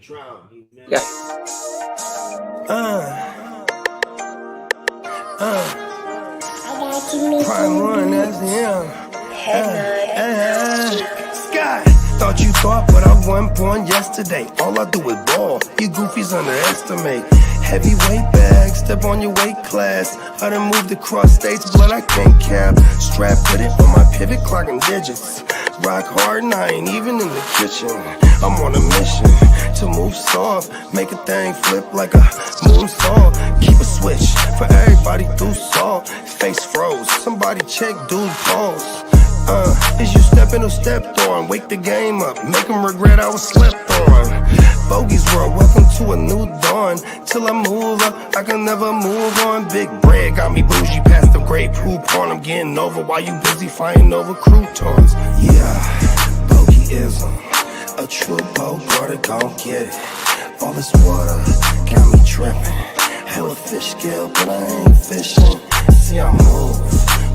Yeah. Prime one, that's him. Sky, thought you thought, but I wasn't born yesterday. All I do is ball. You goofies underestimate. Heavyweight bag, step on your weight class. I done moved across states, blood I can't cap. Strap with it on my pivot, clocking digits. Rock hard and I ain't even in the kitchen. I'm on a mission to move soft, make a thing flip like a moonsault. Keep a switch for everybody through salt. Face froze, somebody check dude pulse. Is you stepping or stepped on? Wake the game up, make them regret I was slept on. Bogey's world, welcome to a new dawn. Till I move up, I can never move on. Big bread got me bougie past the great poop on. I'm getting over while you busy fighting over croutons. Yeah, bogeyism, a true brother gon' get it. All this water got me tripping. Hella fish scale, but I ain't fishing. See I move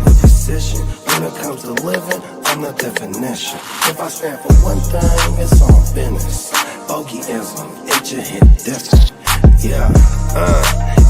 with precision. When it comes to living, I'm the definition. If I stand for one thing, it's on business. Bogeyism, it just hit different. Yeah,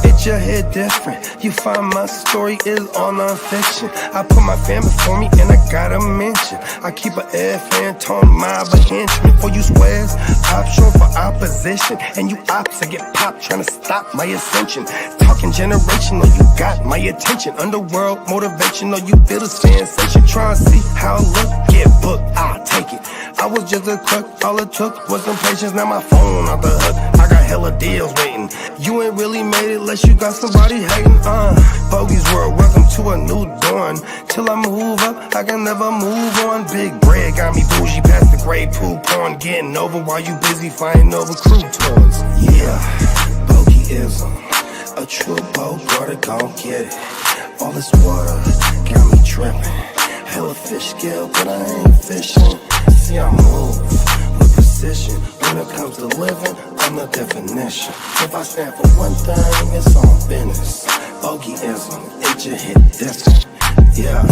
it just hit different. You find my story is all non-fiction. I put my family for me and I gotta mention. I keep an air fan tone my henchman. For you squares, option for opposition. And you ops that get popped trying to stop my ascension. Talking generational, you got my attention. Underworld motivational, you feel the sensation. Try and see how I look, get booked, I'll take it. I was just a cook, all it took was some patience. Now my phone out the hook, I got hella deals waiting. You ain't really made it unless you got somebody hating. Bogey's world, welcome to a new dawn. Till I move up, I can never move on. Big bread got me bougie past the gray poop on. Getting over while you busy fighting over croutons. Yeah, bogeyism, a true brother gon' get it. All this water got me tripping. Hella fish scale, but I ain't fishing. See I move with precision. When it comes to living, I'm the definition. If I stand for one thing, it's on business. Bogeyism, it just hit different. Yeah.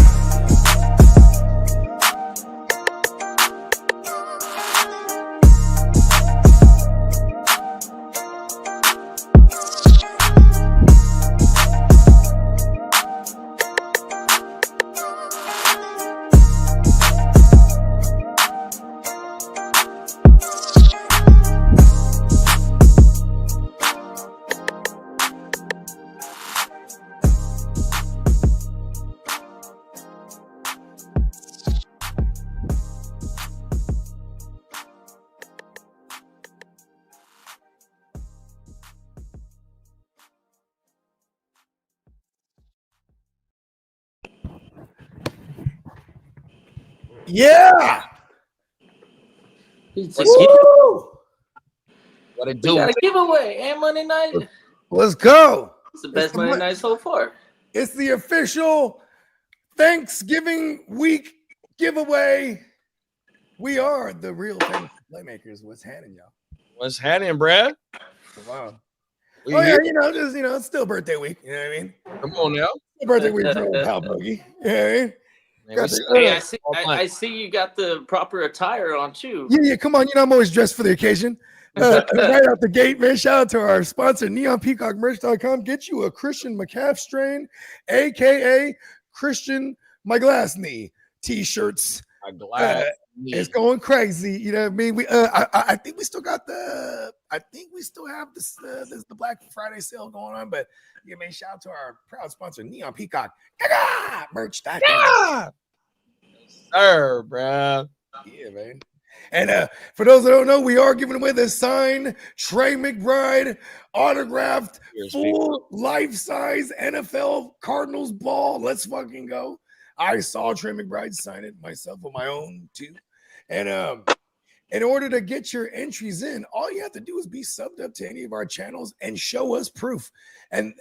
Yeah. Woo! What it We do? got a giveaway and Monday night. Let's go. It's the best Monday night so far. It's the official Thanksgiving week giveaway. We are the real Playmakers. What's happening, y'all? What's happening, Brad? Wow. We Yeah, here? it's still birthday week. You know what I mean? Come on now. Still birthday week for Pal Boogie. You know what I mean? Man, I see you got the proper attire on too. Yeah, come on. I'm always dressed for the occasion. Right out the gate, man. Shout out to our sponsor, neonpeacockmerch.com. Get you a Christian McCaff strain, a.k.a. Christian My Glass Knee t-shirts. My glass. It's going crazy. You know what I mean? I think we still got the Black Friday sale going on, but yeah, man, shout out to our proud sponsor, Neon Peacock. Merch.com. Yeah. Sir, bro. Yeah, man. And for those that don't know, we are giving away the signed Trey McBride autographed full life-size NFL Cardinals ball. Let's fucking go. I saw Trey McBride sign it myself on my own too. And in order to get your entries in, all you have to do is be subbed up to any of our channels and show us proof. And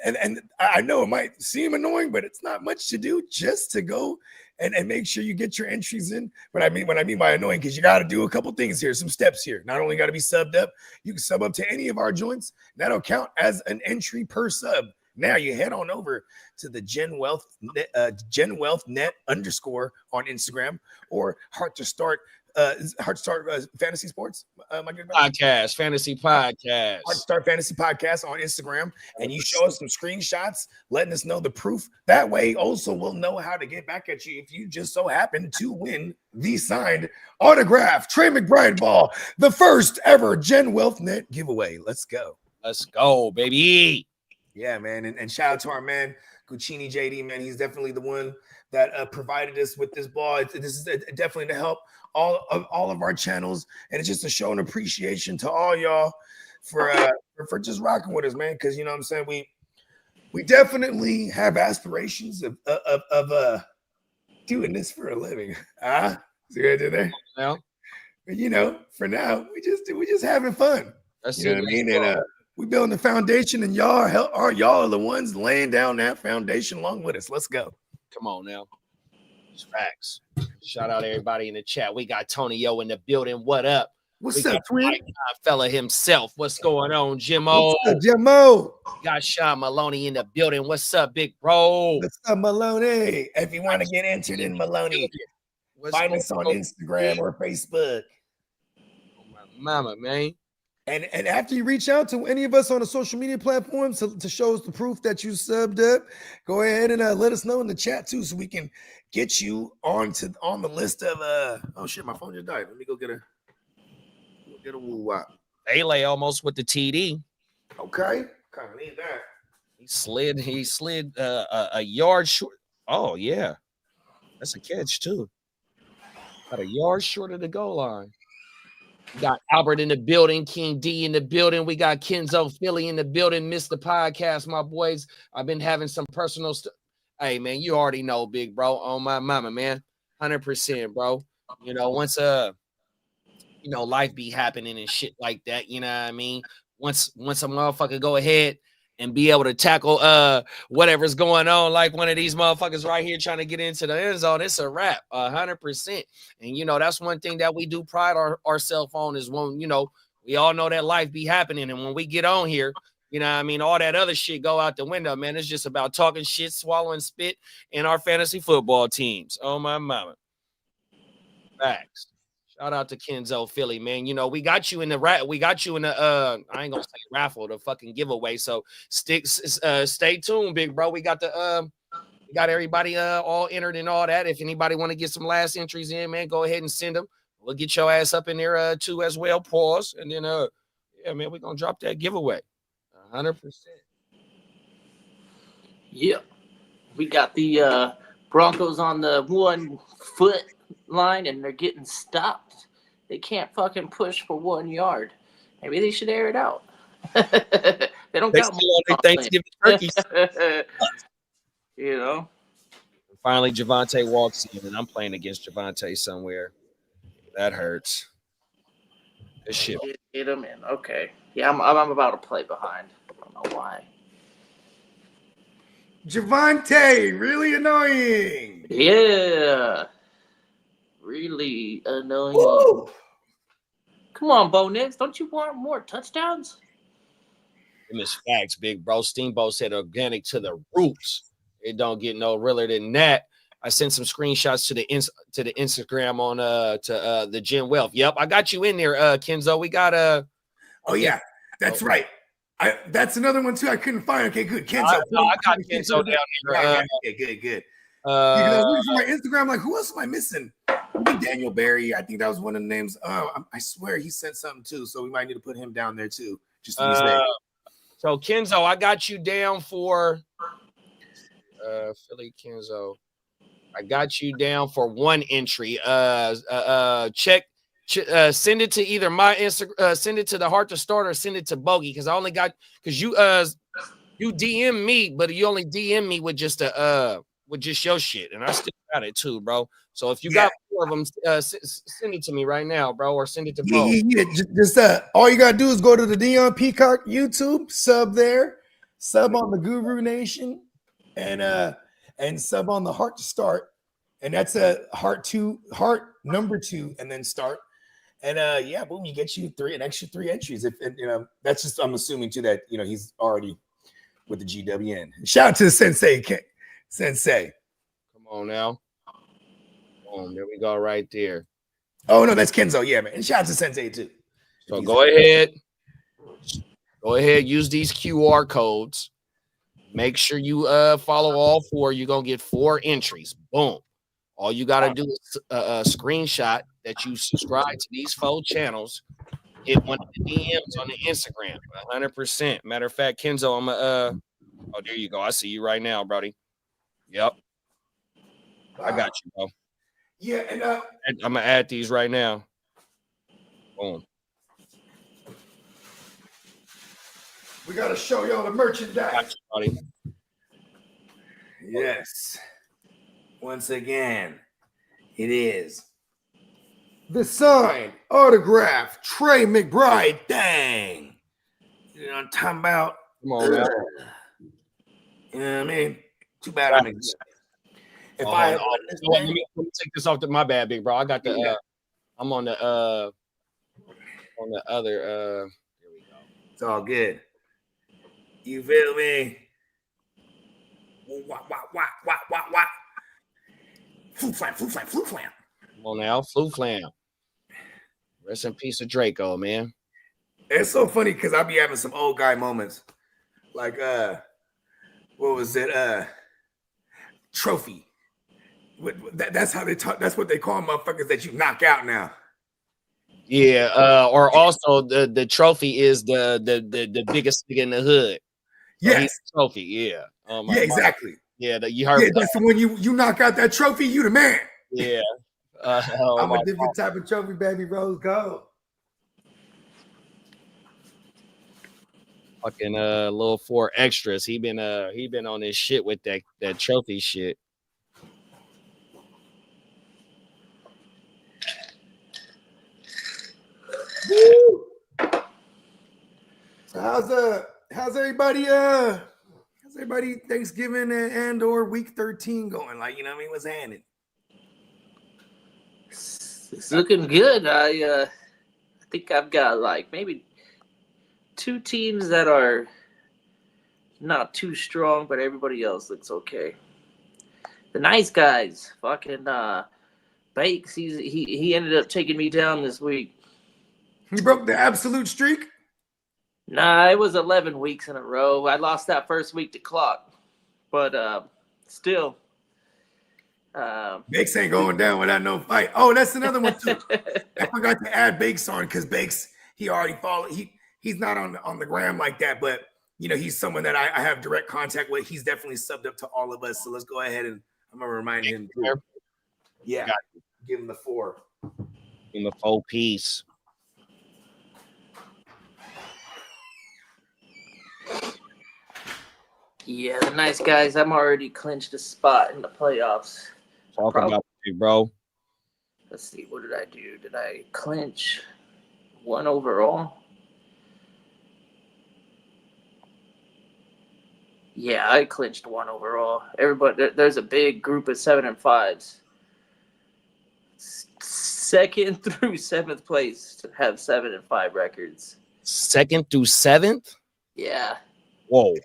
I know it might seem annoying, but it's not much to do, just to go and make sure you get your entries in. But what I mean by annoying, because you got to do a couple things here, some steps here. Not only got to be subbed up, you can sub up to any of our joints. That'll count as an entry per sub. Now you head on over to the Gen Wealth Net _ on Instagram, or Heart to Start Heart Start Fantasy Sports, my good podcast, fantasy podcast. Heart Start Fantasy Podcast on Instagram, and you show us some screenshots, letting us know the proof. That way, also, we'll know how to get back at you if you just so happen to win the signed autograph Trey McBride ball, the first ever Gen Wealth Net giveaway. Let's go. Let's go, baby. Yeah, man. And shout out to our man, Guccini JD, man. He's definitely the one that provided us with this ball. This is definitely to help all of our channels. And it's just a show and appreciation to all y'all for just rocking with us, man. Because, you know what I'm saying? We definitely have aspirations of doing this for a living. See what I did there? Yeah. But, you know, for now, we just having fun. That's You know what I mean? And we building the foundation, and y'all are the ones laying down that foundation along with us. Let's go. Come on now. It's facts. Shout out everybody in the chat. We got Tonyo in the building. What up? What's up, twin? Fella himself. What's going on, Jimmo? What's up, Jimmo? Got Sean Maloney in the building. What's up, big bro? What's up, Maloney? If you want to get entered in Maloney, find us on Instagram or Facebook. Oh, my mama, man. And after you reach out to any of us on the social media platforms to show us the proof that you subbed up, go ahead and let us know in the chat too, so we can get you on the list of oh shit, my phone just died. Let me go get a woo wop. Ele almost with the TD. Okay, kind of need that. He slid a yard short. Oh yeah, that's a catch too. About a yard short of the goal line. We got Albert in the building, King D in the building. We got Kenzo Philly in the building. Missed the podcast, my boys. I've been having some personal stuff. Hey, man, you already know, big bro. On my mama, man. 100%, bro. You know, once life be happening and shit like that, you know what I mean? Once a motherfucker go ahead and be able to tackle whatever's going on, like one of these motherfuckers right here trying to get into the end zone, it's a wrap, 100%. And, you know, that's one thing that we do pride ourselves on is when, you know, we all know that life be happening. And when we get on here, you know what I mean, all that other shit go out the window, man. It's just about talking shit, swallowing spit in our fantasy football teams. Oh, my mama. Facts. Shout out to Kenzo Philly, man. You know, we got you in the I ain't gonna say raffle, the fucking giveaway. So stay tuned, big bro. We got everybody all entered and all that. If anybody want to get some last entries in, man, go ahead and send them. We'll get your ass up in there too as well. Pause. And then yeah, man, we're gonna drop that giveaway. 100%. Yep. We got the Broncos on the 1 foot line and they're getting stopped. They can't fucking push for 1 yard. Maybe they should air it out. They don't got more Thanksgiving turkeys. You know. Finally, Javante walks in, and I'm playing against Javante somewhere. That hurts. This shit. Get him in. Okay. Yeah, I'm about to play behind. I don't know why. Javante, really annoying. Yeah. Really annoying. Woo! Come on, Bo Nix. Don't you want more touchdowns? It's facts, big bro. Steamboat said organic to the roots. It don't get no realer than that. I sent some screenshots to the Instagram on to the Gen Wealth. Yep, I got you in there, Kenzo. We got Oh yeah, that's right. That's another one too. I couldn't find. Okay, good. Kenzo. I got Kenzo down here. Good. Because I was looking for my Instagram, like, who else am I missing? Daniel Barry. I think that was one of the names. I swear he sent something too, so we might need to put him down there too. Just to be safe. So Kenzo, I got you down for Philly Kenzo. I got you down for 1 entry. Check. Send it to either my Instagram, send it to the Heart to Start, or send it to Bogey, because I only got you DM me, but you only DM me with just your shit, and I still got it too, bro. So if you got 4 of them, send it to me right now, bro, or send it to Bo. Yeah. Just all you gotta do is go to the Dion Peacock YouTube, sub there, sub on the Guru Nation, and sub on the Heart to Start, and that's a heart number 2, and then start. And yeah, boom, you get you an extra 3 entries. If you know, that's just, I'm assuming too that he's already with the GWN. Shout out to the Sensei. Come on now. Boom, there we go, right there. Oh no, that's Kenzo. Yeah, man. And shout out to Sensei too. So go ahead. Go ahead. Use these QR codes. Make sure you follow all 4. You're gonna get 4 entries. Boom. All you gotta do is a screenshot that you subscribe to these 4 channels. Hit one of the DMs on the Instagram. 100%. Matter of fact, Kenzo, I'm oh, there you go. I see you right now, Brody. Yep. I got you, bro. Yeah, and I'm gonna add these right now. Boom. we gotta show y'all the merchandise. Got you, buddy. Yes. Once again, it is the signed autograph Trey McBride. Dang. You know what I'm talking about? Come on, man. You know what I mean? Too bad I'm excited. If I had won this let thing, me take this off my bad, big bro. I got the I'm on the other here we go. it's all good. You feel me? Wah. Flu flam. Come on now, Flu Flam. Rest in peace of Draco, man. It's so funny because I be having some old guy moments. Like what was it? Trophy. That's how they talk. That's what they call motherfuckers that you knock out now. Yeah, or also the trophy is the biggest thing in the hood. So Yes, he's the trophy. Yeah. yeah, exactly. Yeah, you heard. Yeah, that's when you knock out that trophy, you the man. Yeah. I'm a different type of trophy, baby. Rose gold. Fucking little 4 extras. He been on this shit with that trophy shit. Woo! So how's everybody Thanksgiving and or week 13 going? Like, you know what I mean? What's happening? It's looking good. I think I've got like maybe 2 teams that are not too strong, but everybody else looks okay. The nice guys, fucking Bakes. He ended up taking me down this week. He broke the absolute streak. Nah, it was 11 weeks in a row. I lost that first week to Clock, but still. Bakes ain't going down without no fight. Oh, that's another one too. I forgot to add Bakes on because Bakes he already followed. He's not on the gram like that, but you know he's someone that I have direct contact with. He's definitely subbed up to all of us. So let's go ahead and I'm gonna remind him. Too. Yeah, give him the 4. Give him the 4 piece. Yeah, the nice guys. I'm already clinched a spot in the playoffs. Talk about it, bro. Let's see. What did I do? Did I clinch 1 overall? Yeah, I clinched 1 overall. Everybody, there's a big group of 7 and 5s. 2nd through 7th place have 7 and 5 records. 2nd through 7th? Yeah. Whoa.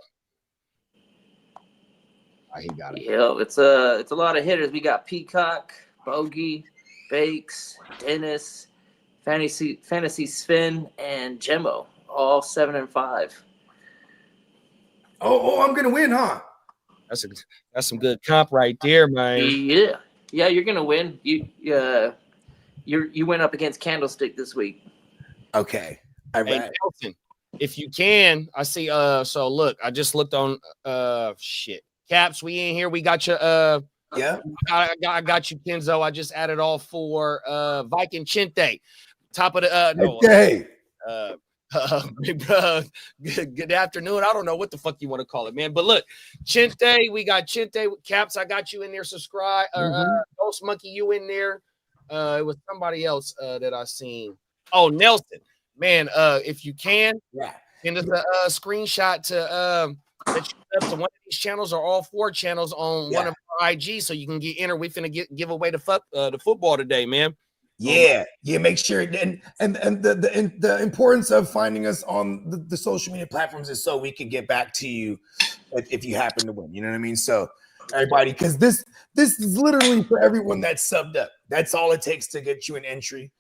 He got it. Yeah, it's a lot of hitters. We got Peacock, Bogey, Bakes, Dennis, Fantasy Sven, and Gemmo, all 7 and 5. Oh, I'm gonna win, huh? That's some good comp right there, man. Yeah, you're gonna win. You went up against Candlestick this week. Okay. Hey, Nelson, if you can, I see. So look, I just looked on. Shit. Caps, we in here. We got you. Yeah. I got you, Kenzo. I just added all 4 Viking Chinte. Top of the Okay. Good afternoon. I don't know what the fuck you want to call it, man. But look, Chinte, we got Chinte Caps. I got you in there. Subscribe. Ghost Monkey, you in there. It was somebody else that I seen. Oh, Nelson, man. If you can, send us a screenshot to that you up to one of these channels or all 4 channels on one of our IG, so you can get entered. We finna give away the football today, man. Yeah, make sure and the importance of finding us on the social media platforms is so we can get back to you if you happen to win. You know what I mean? So everybody, because this is literally for everyone that's subbed up. That's all it takes to get you an entry.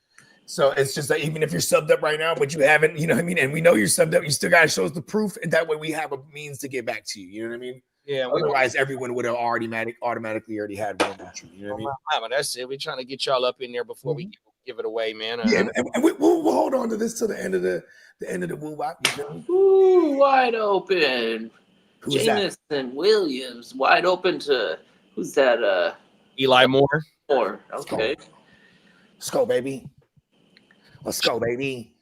So it's just like, even if you're subbed up right now, but you haven't, you know what I mean? And we know you're subbed up, you still got to show us the proof. And that way we have a means to get back to you. You know what I mean? Yeah. Otherwise, everyone would have automatically already had one entry. You know what I mean? That's it. We're trying to get y'all up in there before we give it away, man. Yeah, and we'll hold on to this till the end of the woo wop. Ooh, wide open. Who's Jamison that? Williams, wide open to who's that? Eli Moore. Moore. Okay. Let's go, baby. Let's go, baby.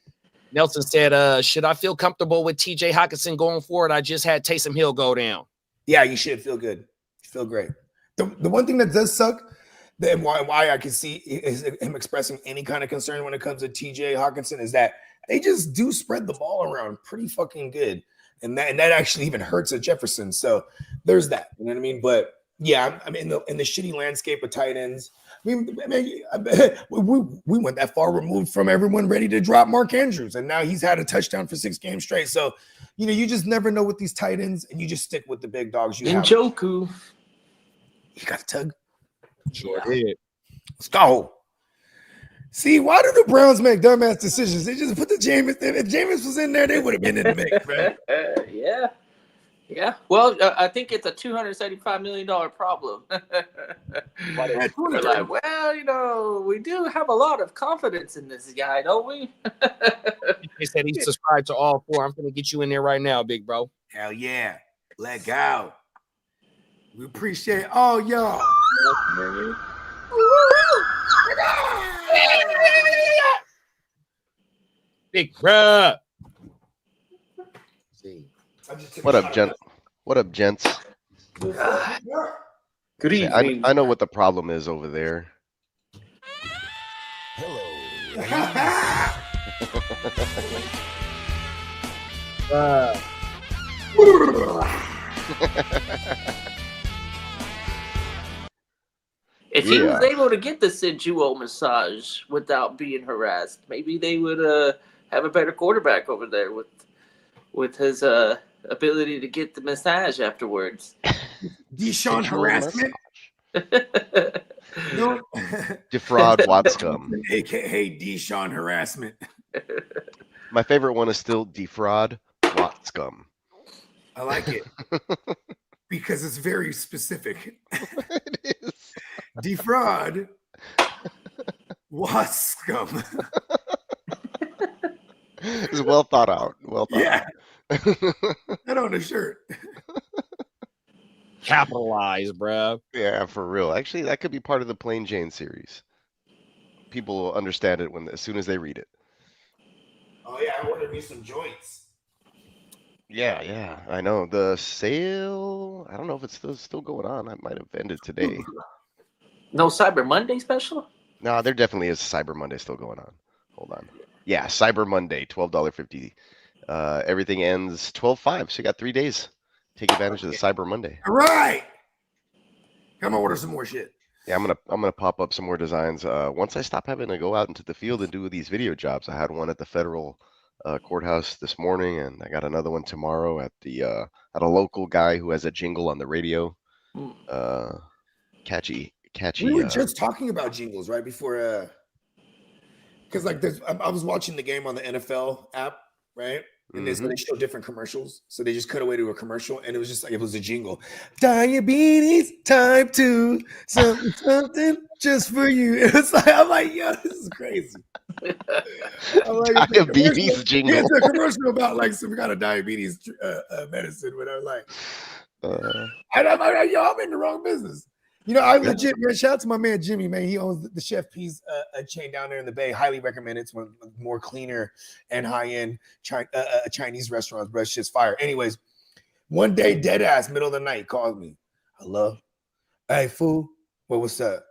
Nelson said, should I feel comfortable with TJ Hockenson going forward? I just had Taysom Hill go down. Yeah, you should feel good. You feel great. The one thing that does suck, and why I can see is him expressing any kind of concern when it comes to TJ Hockenson, is that they just do spread the ball around pretty fucking good. And that actually even hurts at Jefferson. So there's that. You know what I mean? But yeah, I mean, in the shitty landscape of tight ends, we went that far removed from everyone ready to drop Mark Andrews, and now he's had a touchdown for 6 games straight. So, you know, you just never know with these tight ends, and you just stick with the big dogs. Njoku. You got a tug? Sure did. Let's go. See, why do the Browns make dumbass decisions? They just put the Jameis in. If Jameis was in there, they would have been in the mix, man. Yeah. Yeah. Well, I think it's a $275 million problem. We're like, well, you know, we do have a lot of confidence in this guy, don't we? He said he subscribed to all 4. I'm going to get you in there right now, big bro. Hell yeah. Let go. We appreciate all y'all. Big bruh. See. What up, gent? What up, gents? Good evening. I know what the problem is over there. If he was able to get the sensual massage without being harassed, maybe they would have a better quarterback over there with his ability to get the massage afterwards. Deshaun harassment. No. Defraud Watscom. AKA Deshaun harassment. My favorite one is still Defraud Watscom. I like it. Because it's very specific. It is. Defraud Watscom. It's well thought out. Well thought Yeah. out. That on a shirt. Capitalize, bro. Yeah, for real. Actually, that could be part of the Plain Jane series. People will understand it as soon as they read it. Oh yeah, I ordered me some joints. Yeah, I know. The sale, I don't know if it's still going on. I might have ended today. No Cyber Monday special? No, there definitely is Cyber Monday still going on. Hold on. Yeah, Cyber Monday, $12.50. Everything ends 12/5, so you got 3 days. Take advantage of the Cyber Monday. All right. I'm gonna order some more shit. Yeah, I'm gonna pop up some more designs. Once I stop having to go out into the field and do these video jobs. I had one at the federal courthouse this morning, and I got another one tomorrow at a local guy who has a jingle on the radio. Catchy. We were just talking about jingles right before, because like I was watching the game on the NFL app, right? And they show different commercials, so they just cut away to a commercial, and it was just like it was a jingle. Diabetes type 2, something just for you. It was like, I'm like, yo, this is crazy. I'm like, Diabetes jingle. It's a commercial about like some kind of diabetes medicine, but I'm like, I'm like, yo, I'm in the wrong business. You know, I legit, man, shout out to my man Jimmy, man. He owns the Chef P's chain down there in the Bay. Highly recommend it. It's one of the more cleaner and high-end Chinese restaurants, bro. It's just fire. Anyways, one day, dead ass, middle of the night, calls me. Hello? Hey, fool. Well, what's up?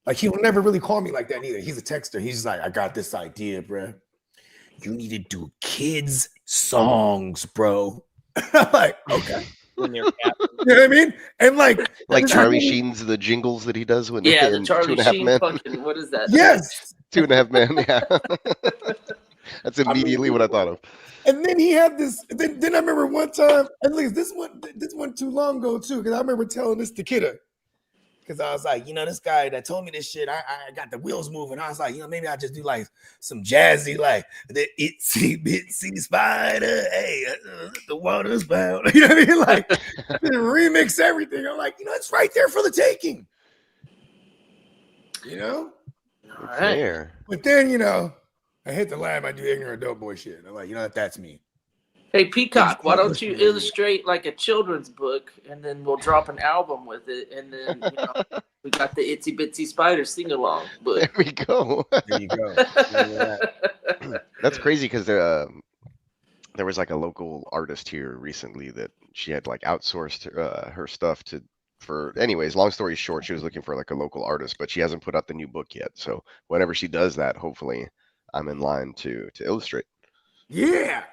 Like, he'll never really call me like that either. He's a texter. He's just like, I got this idea, bro. You need to do kids' songs, bro. I'm like, okay. You know what I mean? And like Charlie Sheen's the jingles that he does when the Charlie Sheen fucking, what is that? Yes. 2.5 Men, yeah. That's immediately what I thought of. And then he had this. Then I remember one time, at least this one too long ago too, because I remember telling this to Kidda. Because I was like, this guy that told me this shit, I got the wheels moving. I was like, maybe I just do like some jazzy, like the itsy bitsy spider, hey, the water's bound. You know what I mean? Like remix everything. I'm like, it's right there for the taking. All right. Fair. But then, I hit the lab. I do ignorant dope boy shit. I'm like, that's me. Hey, Peacock, why don't you illustrate like a children's book, and then we'll drop an album with it, and then we got the Itsy Bitsy Spider sing along book. There we go. There you go. That's crazy because there was like a local artist here recently that she had like outsourced her stuff for. Anyways, long story short, she was looking for like a local artist, but she hasn't put out the new book yet. So whenever she does that, hopefully I'm in line to illustrate. Yeah.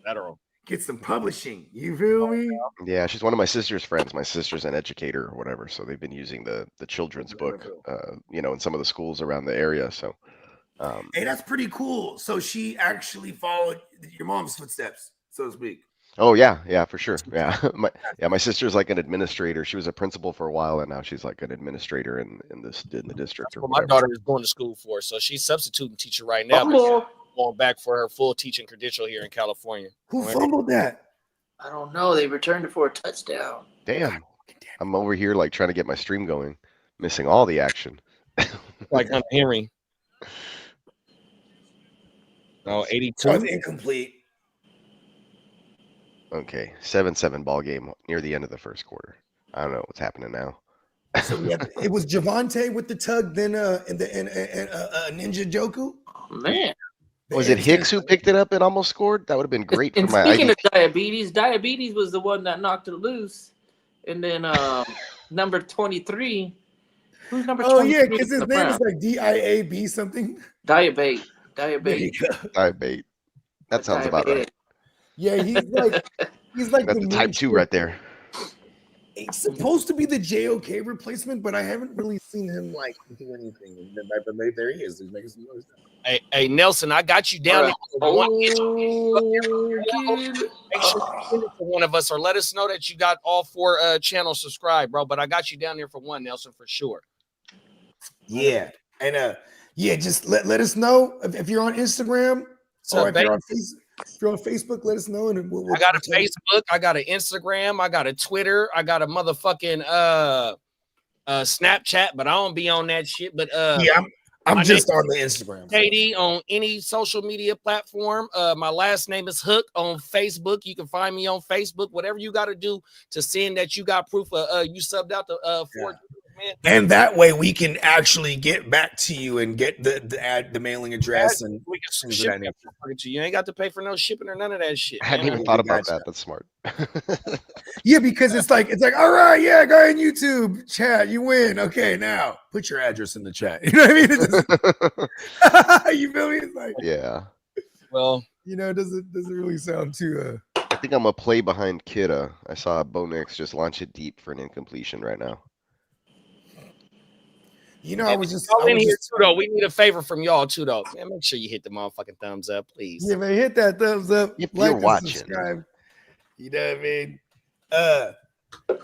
Federal. Get some publishing. You feel me? Yeah, she's one of my sister's friends. My sister's an educator or whatever, so they've been using the children's book, in some of the schools around the area. So, hey, that's pretty cool. So she actually followed your mom's footsteps, so to speak. Oh yeah, for sure. Yeah, my sister's like an administrator. She was a principal for a while, and now she's like an administrator in the district. That's what my daughter is going to school for. So she's substituting teacher right now. But going back for her full teaching credential here in California. Who fumbled that? I don't know. They returned it for a touchdown. Damn. I'm over here like trying to get my stream going, missing all the action. Like I'm hearing. Oh, 82. That was incomplete. Okay, 7-7 ball game near the end of the first quarter. I don't know what's happening now. So it was Javante with the tug, then and Ninja Joku. Oh, man. Was it Hicks who picked it up and almost scored? That would have been great for my speaking ID. of diabetes was the one that knocked it loose. And then number 23. Who's number 23? Oh, yeah, because his name is like DIAB something. Diabate. Diabate. That sounds about right. Yeah, he's like that's the type 2 right there. It's supposed to be the JOK replacement, but I haven't really seen him like do anything. But there he is. He's making some noise. Hey, Nelson, I got you down. Make sure you send it to one of us, or let us know that you got all 4 channels subscribed, bro. But I got you down there for one, Nelson, for sure. Yeah, and just let us know if you're on Instagram or if you're on Facebook. Let us know, and I got a Facebook, I got an Instagram, I got a Twitter, I got a motherfucking Snapchat, but I don't be on that shit. But I'm just on the Instagram. KD on any social media platform. My last name is Hook on Facebook. You can find me on Facebook. Whatever you got to do to send that you got proof of you subbed out the 4. And that way we can actually get back to you and get the mailing address and we can ship it to you. You ain't got to pay for no shipping or none of that shit. I hadn't even thought about that. That's smart. Yeah, because it's like all right, yeah, go ahead YouTube chat, you win. Okay, now put your address in the chat. You know what I mean? You feel me? It's like, yeah. Well, it doesn't really sound too. I think I'm gonna play behind Kidda. I saw Bonix just launch it deep for an incompletion right now. I was just in here too, though. We need a favor from y'all too, though. Man, make sure you hit the motherfucking thumbs up, please. Yeah, man, hit that thumbs up. If you're watching, subscribe. You know what I mean?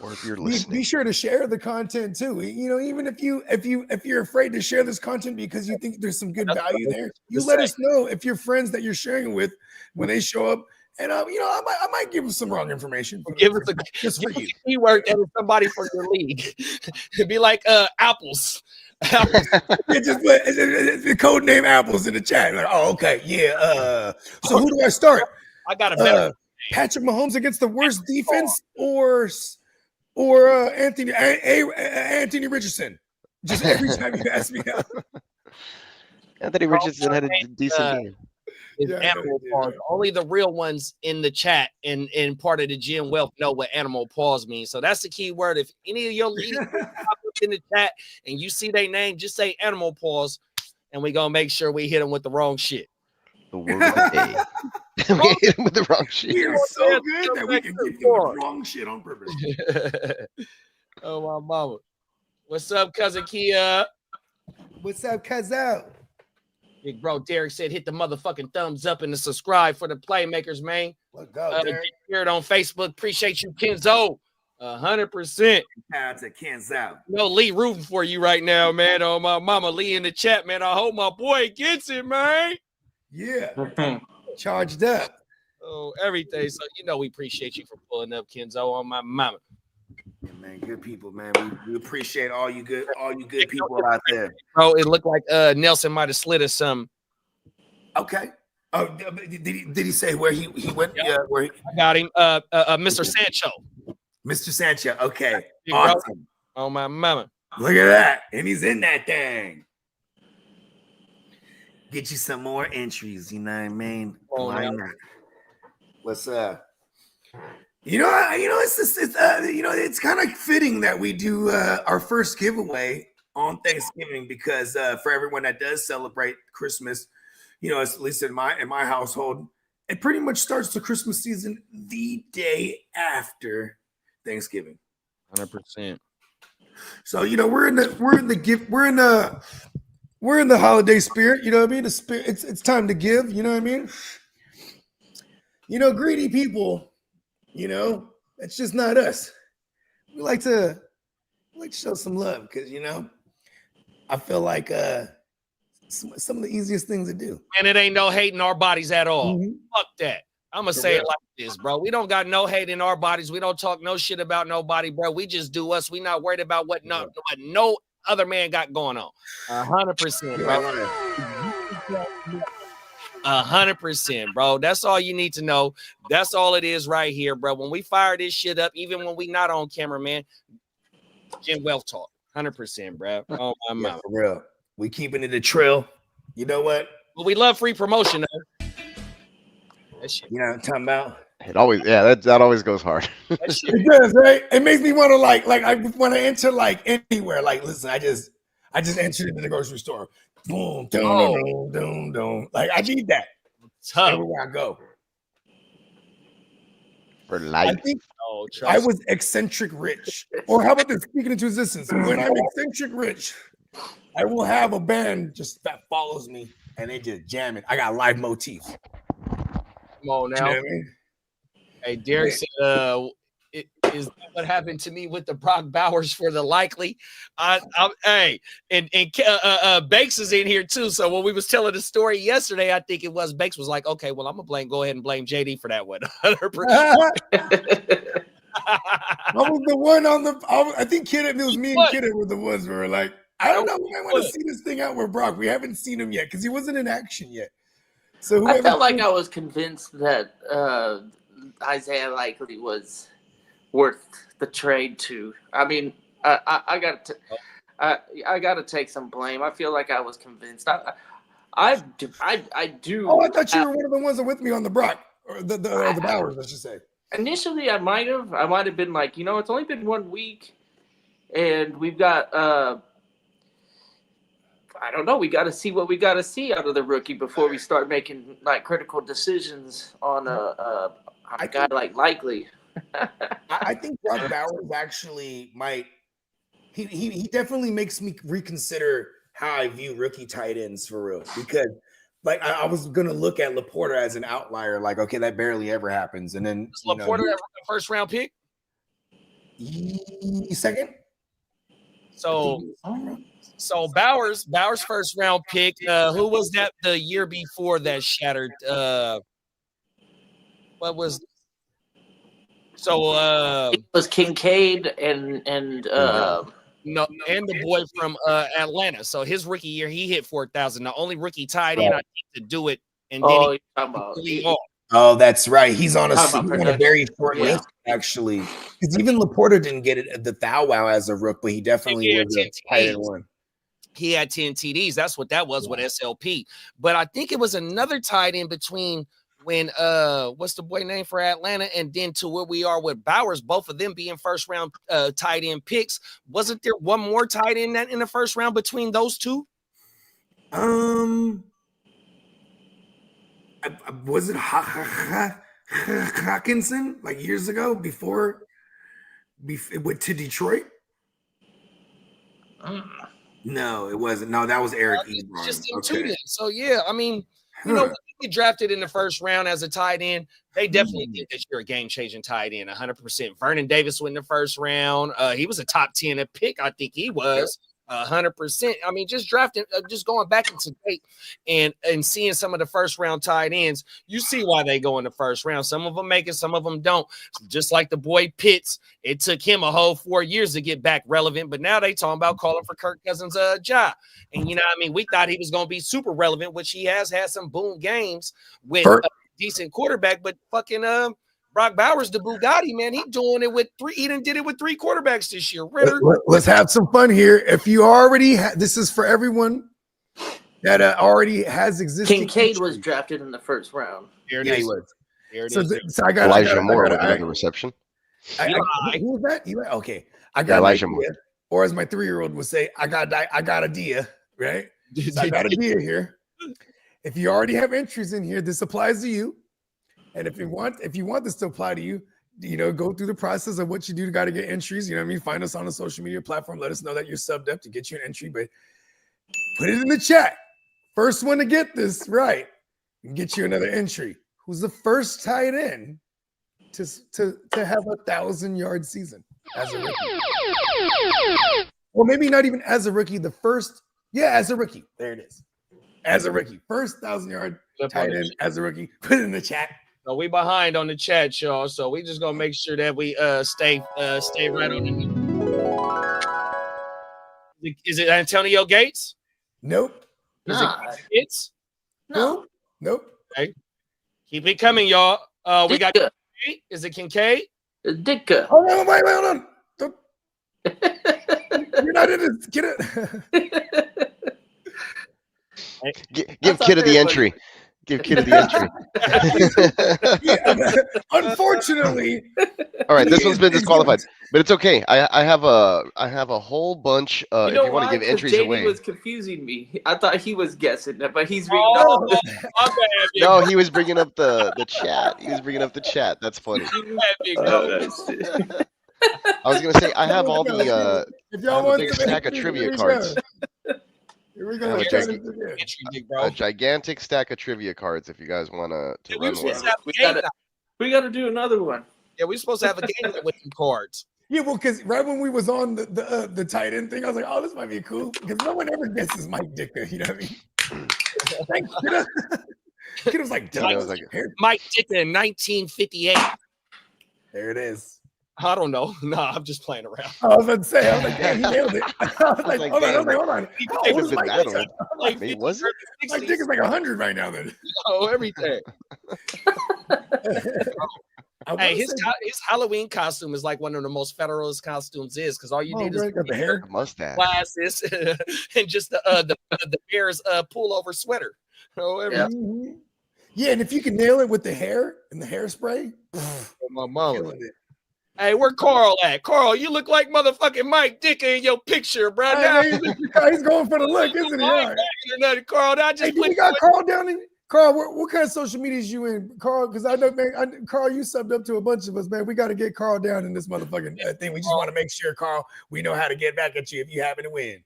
Or if you're listening, be sure to share the content too. Even if you're afraid to share this content because you think there's some good value there, you let us know if your friends that you're sharing with when they show up. And I might give them some wrong information. Give us a keyword that is somebody for your league. It'd be like apples. Just put the code name apples in the chat. Like, oh, okay, yeah. So who do I start? I got a better Patrick Mahomes against the worst defense, or Anthony Richardson. Just every time you ask me out. Anthony Richardson had a decent game. Animal paws. Only the real ones in the chat and part of the Gen Wealth know what animal paws means. So that's the key word. If any of your leagues pop up in the chat and you see their name, just say animal paws, and we're gonna make sure we hit them with the wrong shit. The word of the day. We hit them with the wrong shit. We are so good that we can give you the wrong shit on purpose. Oh my mama. What's up, cousin Kia? What's up, cousin? Big bro Derek said, hit the motherfucking thumbs up and the subscribe for the Playmakers, man. Let's go, Derek. Share it on Facebook. Appreciate you, Kenzo. 100%. Shout out to Kenzo. Lee rooting for you right now, man. Oh, my mama, Lee in the chat, man. I hope my boy gets it, man. Yeah. Charged up. Oh, everything. So, we appreciate you for pulling up, Kenzo, on my mama. Yeah, man, good people, man. We appreciate all you good people out there. Bro, it looked like Nelson might have slid us some. Okay. Oh, did he say where he went? Yeah, where I got him. Mr. Sancho. Mr. Sancho. Okay. Big Awesome. Bro. Oh, my mama. Look at that. And he's in that thing. Get you some more entries, you know what I mean? Why not? What's up? It's kind of fitting that we do our first giveaway on Thanksgiving because for everyone that does celebrate Christmas, at least in my household, it pretty much starts the Christmas season the day after Thanksgiving. 100%. So we're in the holiday spirit. You know what I mean? The spirit. It's time to give. You know what I mean? Greedy people. That's just not us. We like to show some love because I feel like some of the easiest things to do. And it ain't no hate in our bodies at all. Mm-hmm. Fuck that. I'm gonna say it like this, bro. We don't got no hate in our bodies. We don't talk no shit about nobody, bro. We just do us. We not worried about what no other man got going on. 100%, bro. 100%, bro. That's all you need to know. That's all it is right here, bro. When we fire this shit up, even when we not on camera, man, Jim Wealth talk. 100%, bro. Oh, my mouth. For real. We keeping it a trail. You know what? But we love free promotion, though. That shit. You know what I'm talking about? It always, that always goes hard. That shit. It does, right? It makes me want to like I want to enter like anywhere. Like, listen, I just entered into the grocery store. Boom, boom. Like I need that. Tough. Everywhere I go. For life. I think I was eccentric rich. Or how about this? Speaking into existence. When I'm eccentric rich, I will have a band just that follows me and they just jam it. I got live motif. Come on now. You know what I mean? Hey, Derek said, is that what happened to me with the Brock Bowers for the likely? Hey, and Bakes is in here too. So when we was telling the story yesterday, I think it was Bakes was like, okay, well, I'm gonna go ahead and blame JD for that one. 100%. I was the one on the. I think Kidder, it was me and Kidder were the ones who were like, I don't know. We might want to see this thing out with Brock. We haven't seen him yet because he wasn't in action yet. So I felt like I was convinced that Isaiah Likely was worth the trade too. I mean, I got to take some blame. I feel like I was convinced. I do. Oh, I thought you were one of the ones that with me on the Brock or the Bowers, I should say. Initially, I might have been like, it's only been 1 week, and we've got I don't know. We got to see what we got to see out of the rookie before we start making like critical decisions on a guy like Likely. I think Brock Bowers actually might. He definitely makes me reconsider how I view rookie tight ends for real because, like, I was gonna look at Laporta as an outlier. Like, okay, that barely ever happens, and then Laporta a first round pick. Second. So Bowers first round pick. Who was that the year before that shattered? What was? So it was Kincaid and no, and the boy from Atlanta. So his rookie year, he hit 4,000. The only rookie tied in, I think, to do it. And then oh, that's right. He's on a very short list, actually. Because even Laporta didn't get it the Thou Wow as a rook, but he definitely was a tight end one. He had 10 TDs. That's what that was with SLP. But I think it was another tight in between when what's the boy name for Atlanta and then to where we are with Bowers, both of them being first round tight end picks. Wasn't there one more tight end in the first round between those two? Was it Hawkinson like years ago before it went to Detroit? No, it wasn't. No, that was Eric Ebron. Just in Okay. two. So yeah, I mean, you know, when you get drafted in the first round as a tight end, they definitely think that you're a game-changing tight end, 100%. Vernon Davis went in the first round. He was a top 10 pick, I think he was. 100%. I mean, just drafting, just going back into date and seeing some of the first round tight ends, you see why they go in the first round. Some of them make it, some of them don't. Just like the boy Pitts, it took him a whole 4 years to get back relevant, but now they talking about calling for Kirk Cousins' job. And you know what I mean? We thought he was going to be super relevant, which he has had some boom games with a decent quarterback, but fucking Brock Bowers, the Bugatti, man, he doing it with three. He did it with 3 quarterbacks this year. Ritter. Let's have some fun here. If you already this is for everyone that already has existing. Kincaid was drafted in the first round. Here it Yeah, is. he was. Here it So, is. so I got Elijah Moore with another reception. Who was that? Eli? Okay, I got Elijah an Moore. idea, or as my 3-year-old would say, I got a dia, right? So I got a dia here. If you already have entries in here, this applies to you. And if you want this to apply to you, you know, go through the process of what you do to got to get entries. You know what I mean? Find us on a social media platform. Let us know that you're subbed up to get you an entry, but put it in the chat. First one to get this right and get you another entry. Who's the first tight end to have 1,000-yard season as a rookie? Or maybe not even as a rookie. The first, as a rookie. There it is. As a rookie, first 1,000-yard tight end as a rookie. Put it in the chat. So we behind on the chat, y'all. So we just gonna make sure that we stay right on the. Is it Antonio Gates? Nope. Is it Gates? Nope. Okay. Keep it coming, y'all. We got Kincaid. Is it Kincaid? Ditka. Hold on, wait, hold on. Don't. You're not in this. Get it. Give Kidda the entry. Give Kidda the entry. Unfortunately. All right, this one's been disqualified, but it's okay. I have a whole bunch. If you want to give entries JD away, was confusing me. I thought he was guessing that, but he's reading. No, he was bringing up the chat. He was bringing up the chat. That's funny. I was gonna say I have all the big stack of trivia cards. Here we go. A gigantic stack of trivia cards. If you guys want to run one, we got to do another one. Yeah, we're supposed to have a game with some cards. Yeah, well, because right when we was on the tight end thing, I was like, oh, this might be cool because no one ever guesses Mike Ditka. You know what I mean? Thanks, Kidda. Kidda was like, Mike Ditka in 1958. There it is. I don't know. No, I'm just playing around. I was about to say, I was like, damn, he nailed it. I was like, hold on. He was Mike Dicka's like 100 right now, then. Oh, everything. Hey, his Halloween costume is like one of the most Federalist costumes because all you need is the hair, mustache, glasses, and just the Bears pullover sweater. Yeah, and if you can nail it with the hair and the hairspray, my mom. Hey, where Carl at? Carl, you look like motherfucking Mike Ditka in your picture, bro. He's going for the look, isn't he? Right. Carl, I just we got Carl down in. Carl, what kind of social media is you in, Carl? Because I know, man, Carl, you subbed up to a bunch of us, man. We got to get Carl down in this motherfucking thing. We just want to make sure, Carl, we know how to get back at you if you happen to win.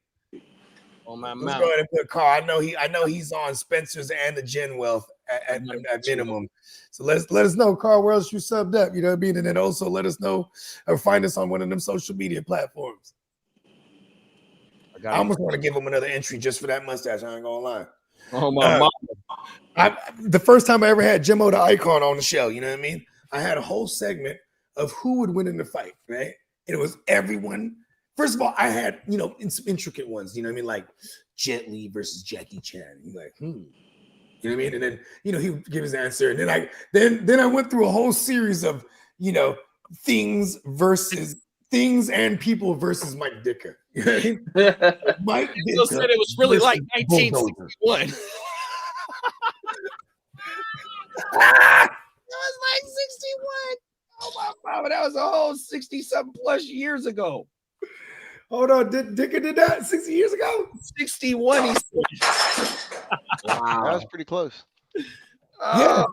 On my Let's mouth. go ahead and put Carl. I know he's on Spencer's and the Gen Wealth at minimum. So let us know, Carl, where else you subbed up. You know what I mean? And then also let us know or find us on one of them social media platforms. I almost want to give him another entry just for that mustache. I ain't gonna lie. Oh my mom. The first time I ever had Jimmo the Icon on the show, you know what I mean? I had a whole segment of who would win in the fight, right? And it was everyone. First of all, I had, intricate ones, you know what I mean? Like Jet Li versus Jackie Chan. You're like, You know what I mean? And then, he would give his answer. And then I went through a whole series of, things and people versus Mike Ditka. You know what I mean? Mike Ditka said it was really like 1961. It was like 61. Oh my God, that was a whole 60-something plus years ago. Hold on, Ditka did that 60 years ago? 61. Wow, that was pretty close. Yeah,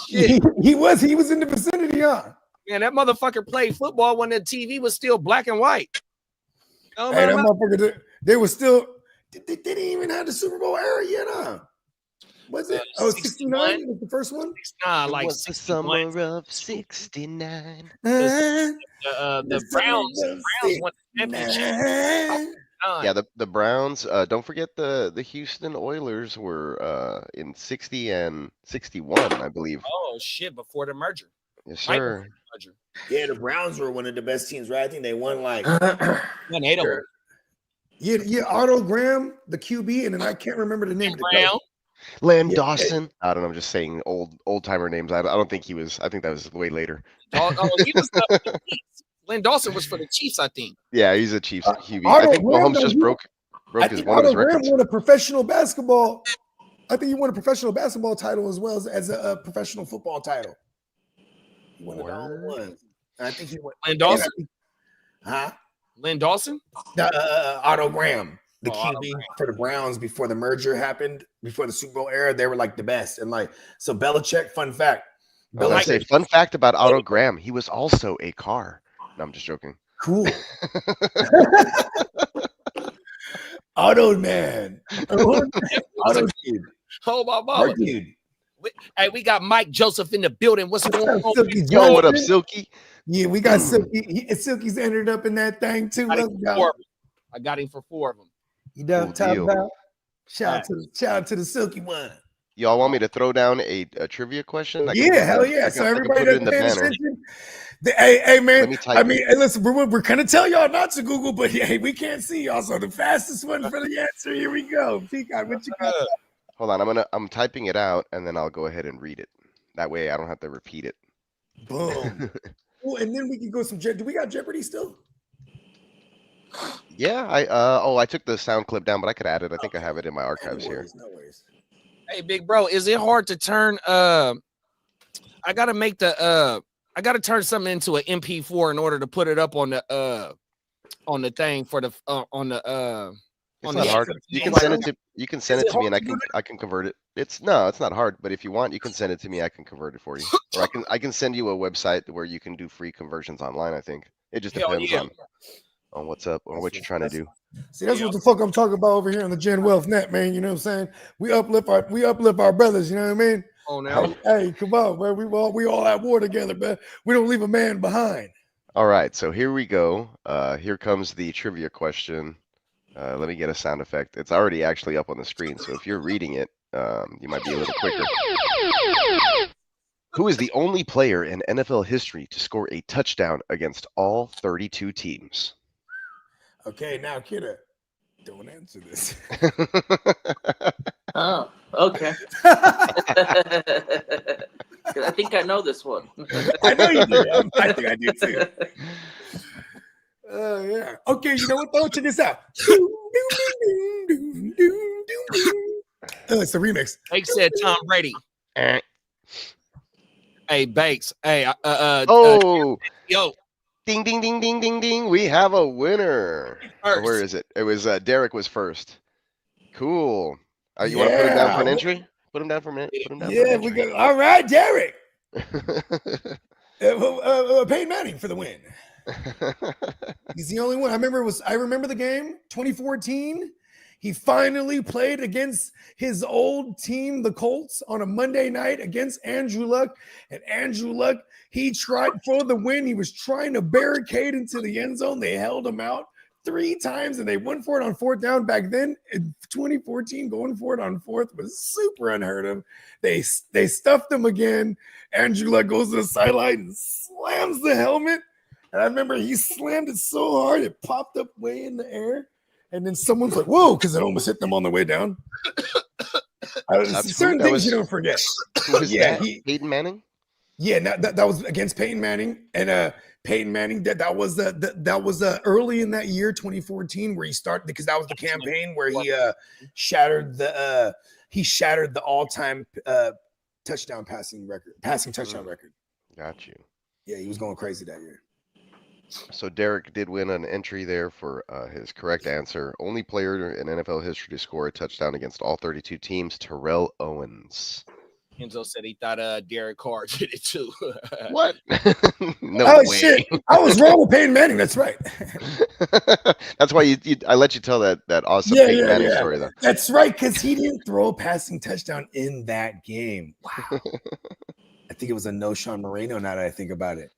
he was in the vicinity, huh? Man, that motherfucker played football when the TV was still black and white. Hey, that motherfucker, they were still. They didn't even have the Super Bowl era yet, huh? Was it? 69 was the first one? Nah, It like was the 61. summer of '69. The Browns won the championship. Yeah, the Browns. Don't forget the Houston Oilers were in 60 and 61, I believe. Oh shit! Before the merger. Yes, Right sir. before the merger. Yeah, the Browns were one of the best teams, right? I think they won like Won 8 of them. yeah, Otto Graham, the QB, and then I can't remember the name of the coach. Len Yeah. Dawson. I don't know. I'm just saying old timer names. I don't think he was. I think that was way later. He was Len Dawson was for the Chiefs, I think. Yeah, he's a Chiefs QB. Otto I think Graham, Mahomes just broke I his think one of his Otto Graham records. won a professional basketball. I think he won a professional basketball title as well as a professional football title. He won it all at once. I think he won. Len Dawson? Huh? Len Dawson? Otto Graham, the QB Otto Graham. for the Browns before the merger happened, before the Super Bowl era, they were like the best. And like, so Belichick, fun fact. I was gonna say, fun fact about Otto Graham, he was also a car. No, I'm just joking. Cool. Otto man. Otto dude. Oh my mama. Dude. Hey, we got Mike Joseph in the building. What's going on? Yo, what up, Silky? Yeah, we got Silky. Silky's ended up in that thing too. I got him for 4 of them. You know what I'm talking about? Shout out to the Silky one. Y'all want me to throw down a trivia question? Hell yeah. So everybody that's paying attention. Hey, man. I mean, hey, listen, we're gonna tell y'all not to Google, but hey, we can't see y'all. So the fastest one for the answer. Here we go. Peacock, what you got? Hold on, I'm typing it out and then I'll go ahead and read it. That way I don't have to repeat it. Boom. Oh, and then we can go some. Do we got Jeopardy still? Yeah, I took the sound clip down, but I could add it. I think I have it in my archives here. No worries. Hey, big bro, is it hard to turn? I gotta make the I gotta turn something into an MP4 in order to put it up on the thing for the on the. It's not hard. You can send it to me, and I can convert it. It's not hard. But if you want, you can send it to me. I can convert it for you, or I can send you a website where you can do free conversions online. I think it just depends on what's up or what you're trying to do. See, that's what the fuck I'm talking about over here on the Gen Wealth Net, man. You know what I'm saying? We uplift our brothers. You know what I mean? Oh, now. Hey, come on, man. We all at war together, man. We don't leave a man behind. All right, so here we go. Here comes the trivia question. Let me get a sound effect. It's already actually up on the screen, so if you're reading it, you might be a little quicker. Who is the only player in NFL history to score a touchdown against all 32 teams? Okay, now, kiddo, don't answer this. Oh, okay. I think I know this one. I know you do. I think I do too. Yeah. Okay, you know what? Though, check this out. It's a remix. Banks said Tom Brady. Hey, Banks. Hey, yo. Ding, ding, ding, ding, ding, ding. We have a winner. Where is it? It was Derek was first. Cool. You want to put him down for an entry? Put him down for a minute. Put him down for an entry. We go. All right, Derek. Peyton Manning for the win. He's the only one. I remember the game, 2014. He finally played against his old team, the Colts, on a Monday night against Andrew Luck. And Andrew Luck, he tried for the win. He was trying to barricade into the end zone. They held him out 3 times, and they went for it on 4th down. Back then, in 2014, going for it on 4th was super unheard of. They stuffed him again. Andrew Luck goes to the sideline and slams the helmet. And I remember he slammed it so hard, it popped up way in the air. And then someone's like, whoa, because it almost hit them on the way down. Certain things you don't forget. Peyton Manning? Yeah, that was against Peyton Manning. And Peyton Manning, that was early in that year, 2014, where he started, because that was the campaign where he shattered the all-time passing touchdown record. Got you. Yeah, he was going crazy that year. So Derek did win an entry there for his correct answer. Only player in NFL history to score a touchdown against all 32 teams, Terrell Owens. Enzo said he thought Derek Carr did it too. What? No Oh way. shit! I was wrong with Peyton Manning. That's right. That's why I let you tell that awesome Yeah, Peyton yeah, Manning yeah. story though. That's right, because he didn't throw a passing touchdown in that game. Wow. I think it was a no Sean Moreno. Now that I think about it.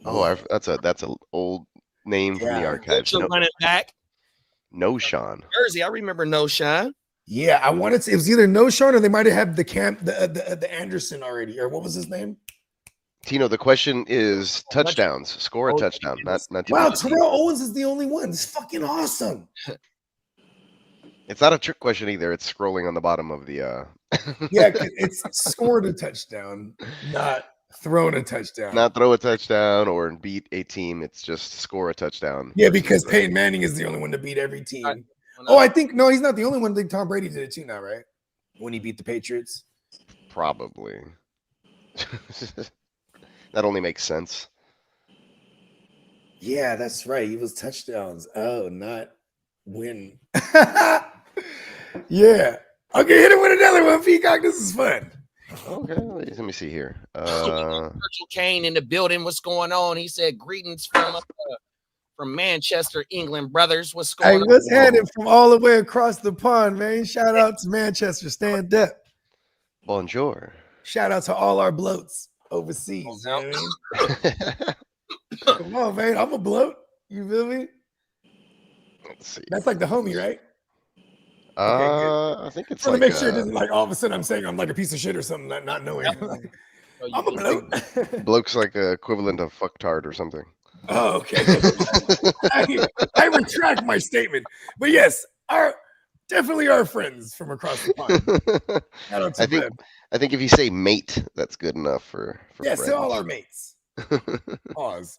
Oh, Yeah. that's a old name from the Yeah. archives. Virgil running back. No Sean. Jersey, I remember No Shine. Yeah, I wanted to. It was either no Sean or they might have had the Anderson already, or what was his name? Tino, the question is touchdowns. Score a Oh, touchdown, not Wow, TDs. Terrell Owens is the only one. It's fucking awesome. It's not a trick question either. It's scrolling on the bottom of the Yeah, 'cause it's scored a touchdown, not thrown a touchdown. not throw a touchdown or beat a team. It's just score a touchdown. Yeah, because Peyton Manning is the only one to beat every team. Right. Oh, I think no, he's not the only one. I think Tom Brady did it too now, right? When he beat the Patriots. Probably. That only makes sense. Yeah, that's right. He was touchdowns. Oh, not win. Yeah. Okay, hit it with another one, Peacock. This is fun. Okay, let me see here. Virgil Kane in the building. What's going on? He said, "Greetings from Manchester, England, brothers. What's Hey, going what's on?" happening from all the way across the pond, man? Shout out to Manchester. Stand up. Bonjour. Shout out to all our bloats overseas. You know what I mean? Come on, man. I'm a bloat. You feel me? Let's see. That's like the homie, right? I think it's I want like to make sure it doesn't like all of a sudden I'm saying I'm like a piece of shit or something, not knowing. Like, So you I'm a think- bloat. bloke's like a equivalent of fucktard or something. Oh, okay. I retract my statement. But yes, definitely our friends from across the pond. Shout out to them. I think if you say mate, that's good enough for Yes, friends. to all our mates. Pause.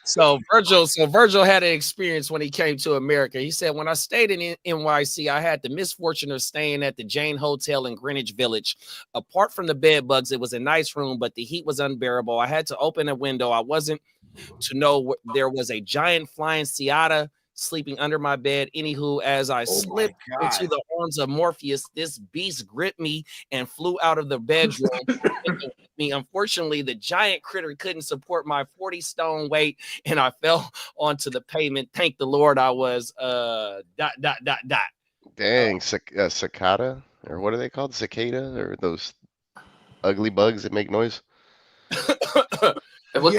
So Virgil had an experience when he came to America. He said, "When I stayed in NYC, I had the misfortune of staying at the Jane Hotel in Greenwich Village. Apart from the bed bugs, it was a nice room, but the heat was unbearable. I had to open a window. I wasn't to know there was a giant flying Seattle sleeping under my bed. Anywho, as I slipped into the arms of Morpheus, this beast gripped me and flew out of the bedroom. Unfortunately, the giant critter couldn't support my 40-stone weight, and I fell onto the pavement. Thank the Lord I was Dang, cicada, or what are they called? Cicada, or those ugly bugs that make noise? What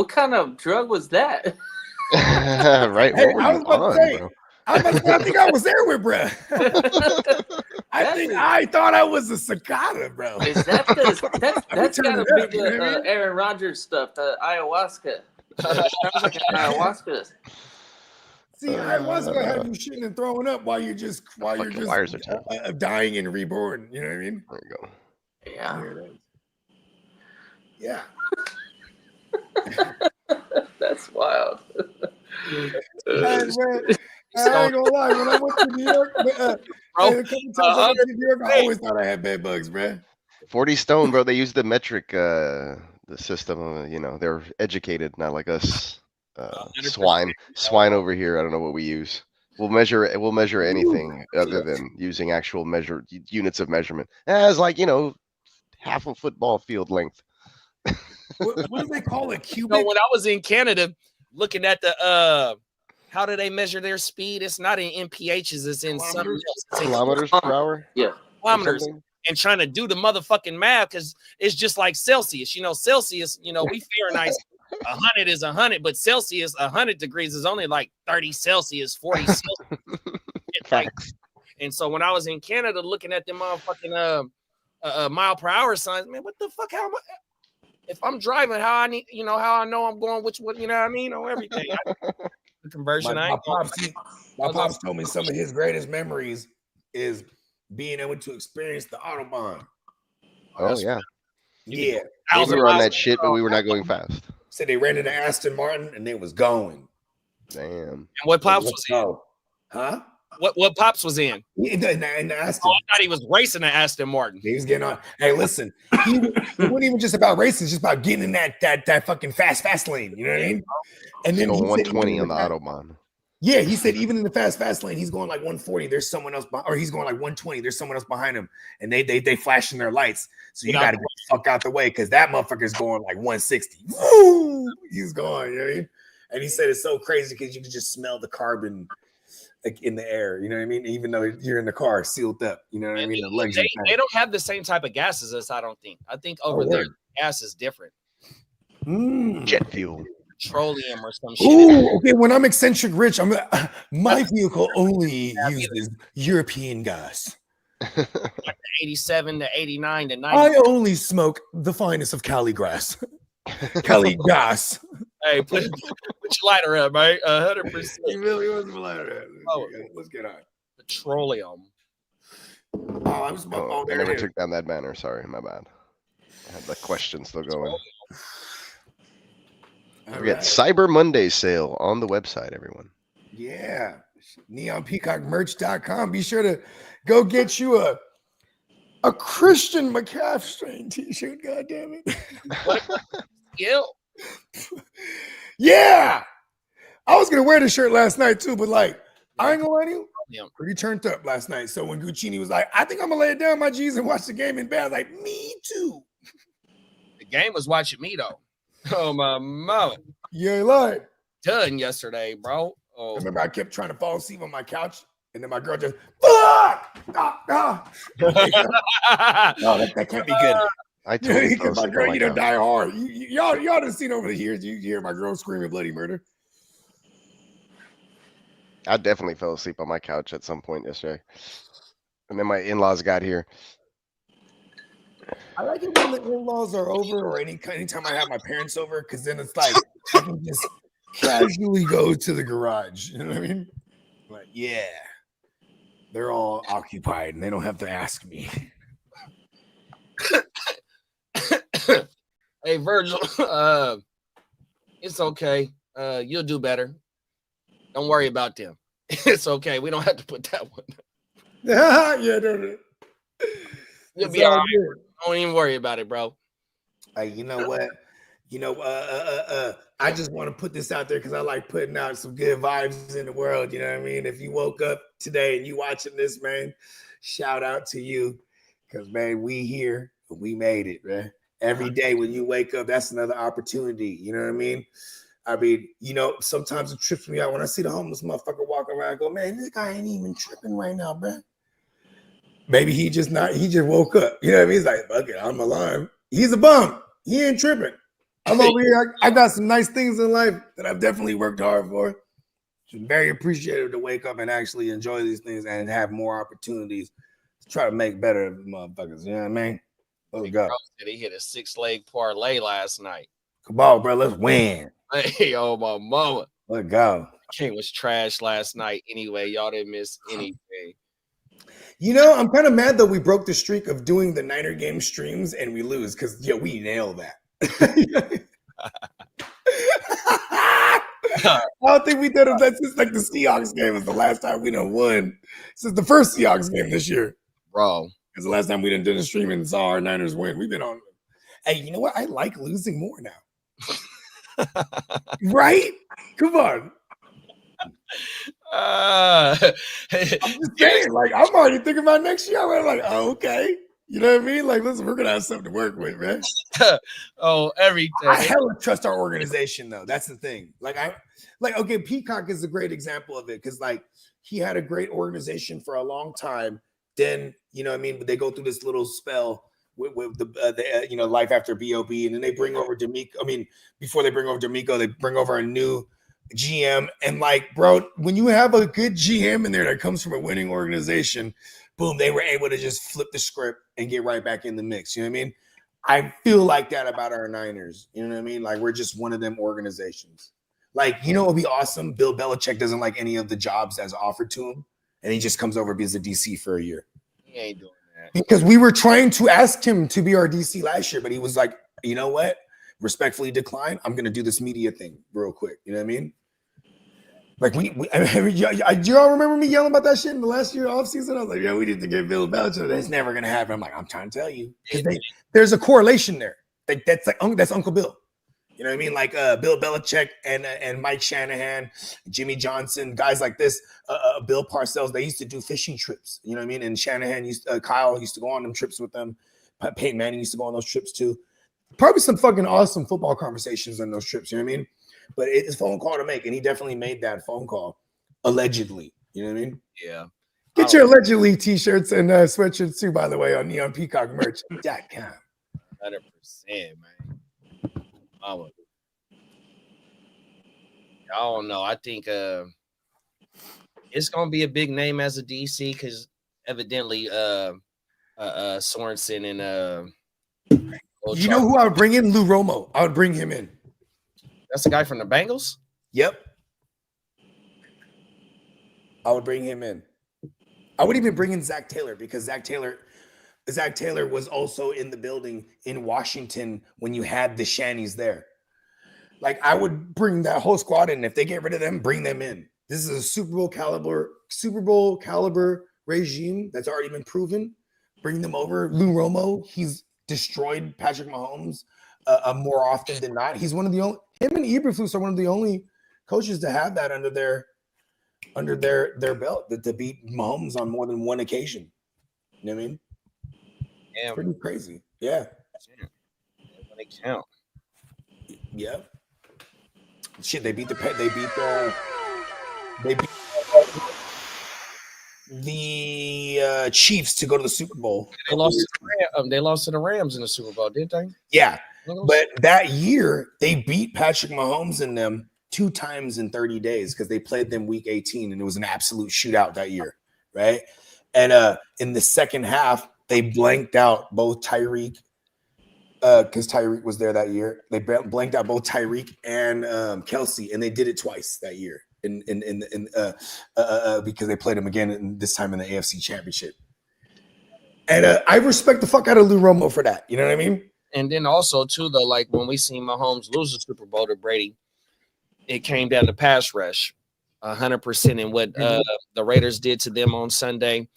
kind of drug was that? Right? Hey, What were I you was about to on, say, bro? I think I was there with bro. I thought I was a cicada, bro. Is that that's turning gotta it be up, you know the what I mean? Aaron Rodgers stuff, the ayahuasca. Sounds like an ayahuasca. See, ayahuasca have you shitting and throwing up while you're just wires are tight. dying and reborn. You know what I mean? There you go. Yeah. There it is. Yeah. That's wild. Hey, man, I ain't gonna lie. When I went to New York, a couple times I went to New York, I always thought I had bed bugs, man. 40 stone, bro. They use the metric the system. They're educated, not like us swine over here. I don't know what we use. We'll measure anything other than using actual units of measurement. As like half a football field length. What do they call it? You Cubic? know, when I was in Canada looking at the how do they measure their speed? It's not in mpHs, it's in something else. It's in Kilometers per hour. Yeah. kilometers. And trying to do the motherfucking math because it's just like Celsius. Celsius, we Fahrenheit 100 is 100, but Celsius 100 degrees is only like 30 Celsius, 40 Celsius. Facts. And so when I was in Canada looking at the motherfucking mile per hour signs, man, what the fuck? How am I? If I'm driving, how I need, how I know I'm going, which one, you know what I mean, or everything. The conversion. My pops told me some of his greatest memories is being able to experience the Autobahn. Oh yeah. Yeah. We were on that shit, but we were not going fast. Said they ran into Aston Martin and they was going. Damn. And what Pops was in? Huh? What Pops was in? In the Aston. Oh, I thought he was racing an Aston Martin. He was getting on. Hey, listen, it wasn't even just about racing, it's just about getting in that fucking fast lane. You know what I mean? And then Go he said 120 on the Autobahn. Yeah, he said even in the fast lane, he's going like 140. There's someone else, or he's going like 120. There's someone else behind him, and they flashing their lights. So you got to get the fuck out the way because that motherfucker's going like 160. Woo! He's going. You know what I mean? And he said it's so crazy because you can just smell the carbon like in the air. You know what I mean? Even though you're in the car sealed up. You know what I mean? The they don't have the same type of gas as us. I don't think. I think over there, gas is different. Jet fuel. Petroleum or some shit. Ooh, okay. When I'm eccentric rich, my vehicle only uses European gas. Like the 87 to 89 to 90. I only smoke the finest of Cali grass. Cali gas. Hey, put your lighter up, right? 100%. You really want the lighter? Let's get on. Petroleum. Oh, I'm smoking. I never took down that banner. Sorry, my bad. I had the question still going. We got Cyber Monday sale on the website, everyone. Yeah. NeonPeacockMerch.com. Be sure to go get you a Christian McCaffrey t-shirt, goddammit. Yeah. I was gonna wear the shirt last night too, but like I ain't gonna lie to you. Yeah, pretty turned up last night. So when Guccini was like, I think I'm gonna lay it down my G's and watch the game in bed, I was like, me too. The game was watching me though. Oh my mama. You ain't lying. Done yesterday, bro. Oh. I remember I kept trying to fall asleep on my couch, and then my girl just fuck. No, that can't be good. I totally fell my asleep girl, on my you don't couch. die hard. Y'all done seen over the years. You hear my girl screaming bloody murder. I definitely fell asleep on my couch at some point yesterday, and then my in-laws got here. I like it when the in-laws are over, or anytime I have my parents over, because then it's like I can just casually go to the garage. You know what I mean? Like, yeah, they're all occupied, and they don't have to ask me. Hey, Virgil, it's okay. You'll do better. Don't worry about them. It's okay. We don't have to put that one. Yeah, no. You'll be all right. Don't even worry about it, bro. Hey, you know what? I just want to put this out there because I like putting out some good vibes in the world. You know what I mean? If you woke up today and you watching this, man, shout out to you. Because, man, we here. We made it, man. Every day when you wake up, that's another opportunity. You know what I mean? Sometimes it trips me out when I see the homeless motherfucker walking around. I go, man, this guy ain't even tripping right now, bro. Maybe he just woke up. You know what I mean? He's like, fuck it, I'm alarmed. He's a bum. He ain't tripping. I'm over here. I got some nice things in life that I've definitely worked hard for. It's very appreciative to wake up and actually enjoy these things and have more opportunities to try to make better motherfuckers. You know what I mean? Let's go. He hit a 6-leg parlay last night. Come on, bro. Let's win. Hey, oh my mama. Let's go. Game was trash last night. Anyway, y'all didn't miss anything. You know, I'm kind of mad that we broke the streak of doing the Niner game streams and we lose because, we nailed that. I don't think we did it. That's just like the Seahawks game was the last time we done won since the first Seahawks game this year. Bro. Because the last time we done did a stream and saw our Niners win. We've been on. Hey, you know what? I like losing more now. Right? Come on. I'm just saying, like, I'm already thinking about next year. I'm like, oh, okay. You know what I mean? Like, listen, we're gonna have something to work with, man. Everything. I hella trust our organization, though. That's the thing. Okay, Peacock is a great example of it because, like, he had a great organization for a long time. Then, you know what I mean? But they go through this little spell with the life after BOB, and then they bring over D'Amico. I mean, before they bring over D'Amico, they bring over a new GM. And like, bro, when you have a good GM in there that comes from a winning organization, boom, they were able to just flip the script and get right back in the mix. You know what I mean? I feel like that about our Niners. You know what I mean? Like, we're just one of them organizations. Like, you know what would be awesome? Bill Belichick doesn't like any of the jobs that's offered to him, and he just comes over because of DC for a year. He ain't doing that. Because we were trying to ask him to be our DC last year, but he was like, you know what? Respectfully decline. I'm going to do this media thing real quick. You know what I mean? Like, do y'all remember me yelling about that shit in the last year offseason? I was like, yeah, we need to get Bill Belichick. That's never going to happen. I'm like, I'm trying to tell you. There's a correlation there. Like, that's Uncle Bill. You know what I mean? Like Bill Belichick and Mike Shanahan, Jimmy Johnson, guys like this, Bill Parcells. They used to do fishing trips. You know what I mean? And Shanahan Kyle used to go on them trips with them. Peyton Manning used to go on those trips too. Probably some fucking awesome football conversations on those trips. You know what I mean? But it's a phone call to make, and he definitely made that phone call, allegedly. You know what I mean? Yeah. Get your allegedly t-shirts and sweatshirts too, by the way, on neonpeacockmerch.com. 100%, man. I don't know. I think it's gonna be a big name as a DC because evidently Sorensen and you know who I would bring in? Lou Romo. I would bring him in. That's the guy from the Bengals? Yep. I would bring him in. I would even bring in Zach Taylor because Zach Taylor was also in the building in Washington when you had the Shannies there. Like, I would bring that whole squad in. If they get rid of them, bring them in. This is a Super Bowl caliber regime that's already been proven. Bring them over. Lou Romo, he's destroyed Patrick Mahomes more often than not. He's one of the only. Him and Eberflus are one of the only coaches to have that under their belt, that to beat Mahomes on more than one occasion. You know what I mean? Yeah, pretty crazy. Yeah. When they count. Yeah. Shit, they beat the Chiefs to go to the Super Bowl. They lost to the Rams in the Super Bowl, didn't they? Yeah. But that year they beat Patrick Mahomes and them 2 times in 30 days because they played them week 18 and it was an absolute shootout that year, right? And in the second half, they blanked out both Tyreek, because Tyreek was there that year. They blanked out both Tyreek and Kelsey, and they did it twice that year because they played him again this time in the AFC Championship. And I respect the fuck out of Lou Romo for that. You know what I mean? And then also too, though, like when we seen Mahomes lose the Super Bowl to Brady, it came down to pass rush, 100%. And what the Raiders did to them on Sunday,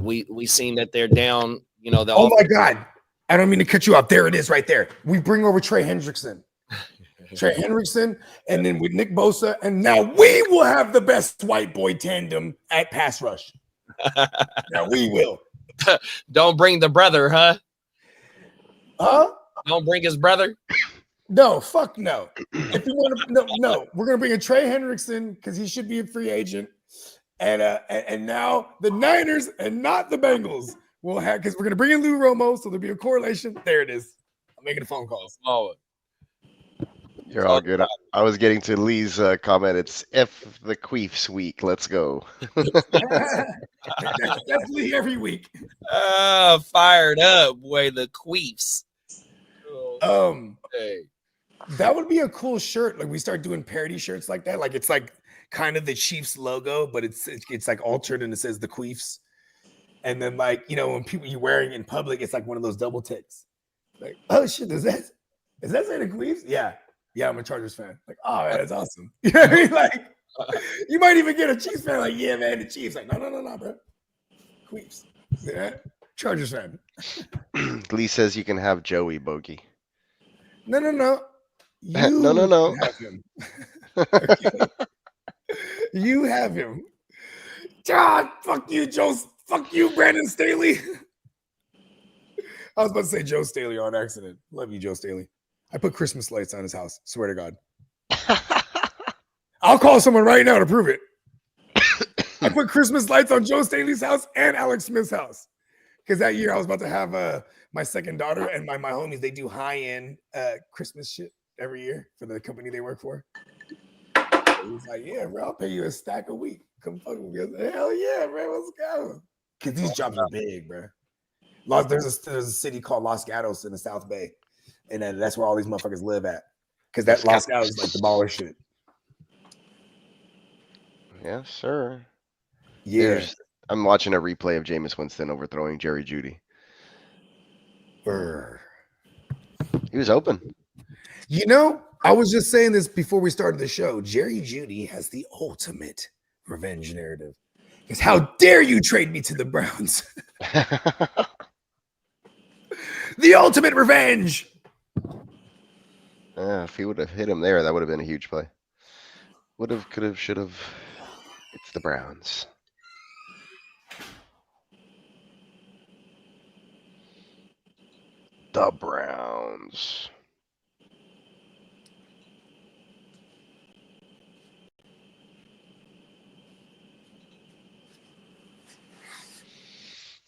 we seen that they're down. You know, my God. I don't mean to cut you off. There it is right there. We bring over Trey Hendrickson. And then with Nick Bosa. And now we will have the best white boy tandem at pass rush. Now we will. Don't bring the brother, huh? Huh? Don't bring his brother? No, fuck no. If you want to, no. We're going to bring in Trey Hendrickson because he should be a free agent. And now the Niners and not the Bengals will have, because we're going to bring in Lou Romo, so there'll be a correlation. There it is. I'm making the phone calls. Oh, you're all good. I was getting to Lee's comment. It's F the Queefs week. Let's go. That's Lee every week. Fired up, boy. The Queefs. Hey. That would be a cool shirt. Like, we start doing parody shirts like that. Like, it's like kind of the Chiefs logo, but it's like altered and it says the Queefs. And then, like, you know, when you're wearing in public, it's like one of those double ticks. Like, oh shit, is that say the Queefs? Yeah, I'm a Chargers fan. Like, oh man, that's awesome. You know what I mean? Like, you might even get a Chiefs fan. Like, yeah, man, the Chiefs. Like, no, bro. Queefs. Yeah, Chargers fan. Lee says you can have Joey Bogey. No. No. Have him. You have him. God, fuck you, Joe. Fuck you, Brandon Staley. I was about to say Joe Staley on accident. Love you, Joe Staley. I put Christmas lights on his house. Swear to God. I'll call someone right now to prove it. I put Christmas lights on Joe Staley's house and Alex Smith's house. Because that year I was about to have my second daughter and my homies. They do high-end Christmas shit every year for the company they work for. He's like, yeah, bro, I'll pay you a stack a week. Come fuck with me. Hell yeah, bro, let's go. Because these jobs are big, bro. There's a city called Los Gatos in the South Bay. And that's where all these motherfuckers live at. Because that Los Gatos is like the baller shit. Yes, sir. Yeah. I'm watching a replay of Jameis Winston overthrowing Jerry Jeudy. He was open. You know, I was just saying this before we started the show. Jerry Jeudy has the ultimate revenge narrative. Because how dare you trade me to the Browns? The ultimate revenge. If he would have hit him there, that would have been a huge play. Would have, could have, should have. It's the Browns. The Browns.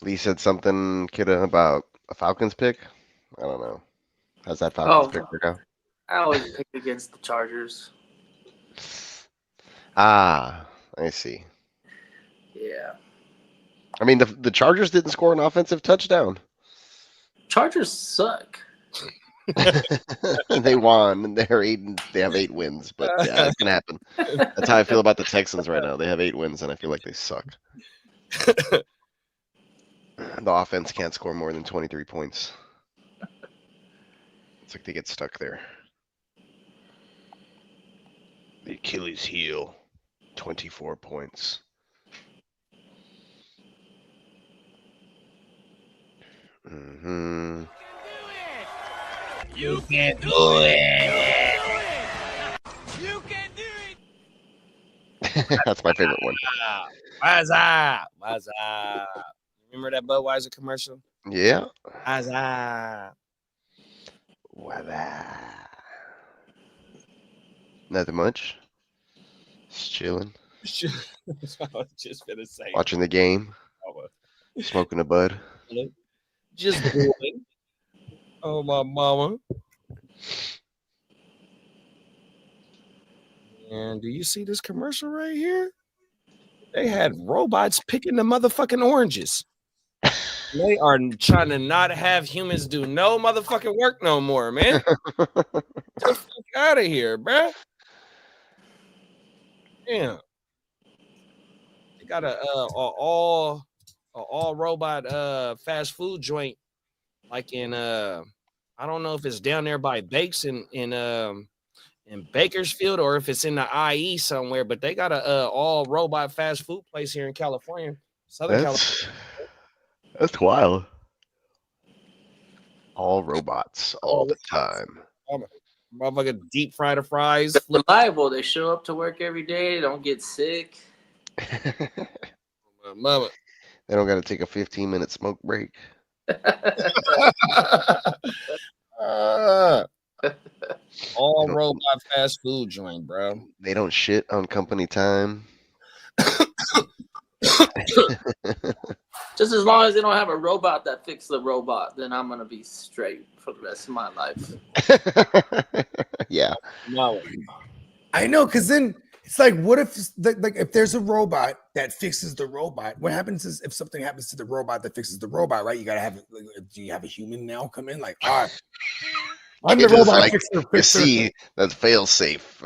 Lee said something, Kidda, about a Falcons pick. I don't know. How's that Falcons pick work out? I always pick against the Chargers. Ah, I see. Yeah. I mean, the Chargers didn't score an offensive touchdown. Chargers suck. They won, and they have 8 wins, but yeah, it's gonna happen. That's how I feel about the Texans right now. They have 8 wins, and I feel like they suck. The offense can't score more than 23 points. It's like they get stuck there. The Achilles heel, 24 points. Mm-hmm. You can do it. You can do it. That's my favorite one. What's up? Remember that Budweiser commercial? Yeah. What's up? Nothing much. Just chilling. I was just gonna say. Watching the game. Smoking a bud. Just boring. Oh, my mama. And do you see this commercial right here? They had robots picking the motherfucking oranges. They are trying to not have humans do no motherfucking work no more, man. Get the fuck out of here, bruh. Damn. They got a all robot fast food joint, like in I don't know if it's down there by Bakes in Bakersfield or if it's in the IE somewhere, but they got a all robot fast food place here in California, California. That's wild. All robots all the time. Motherfucker deep fry the fries. Reliable. They show up to work every day. They don't get sick. Mama. They don't got to take a 15-minute smoke break. All robot fast food joint, bro. They don't shit on company time. Just as long as they don't have a robot that fixes the robot, then I'm gonna be straight for the rest of my life. Yeah. No. I know, because then it's like, what if if there's a robot that fixes the robot? What happens is if something happens to the robot that fixes the robot, right? You gotta have do you have a human now come in? Like, all right, I'm the robot like, fixer. You see, that's fail safe.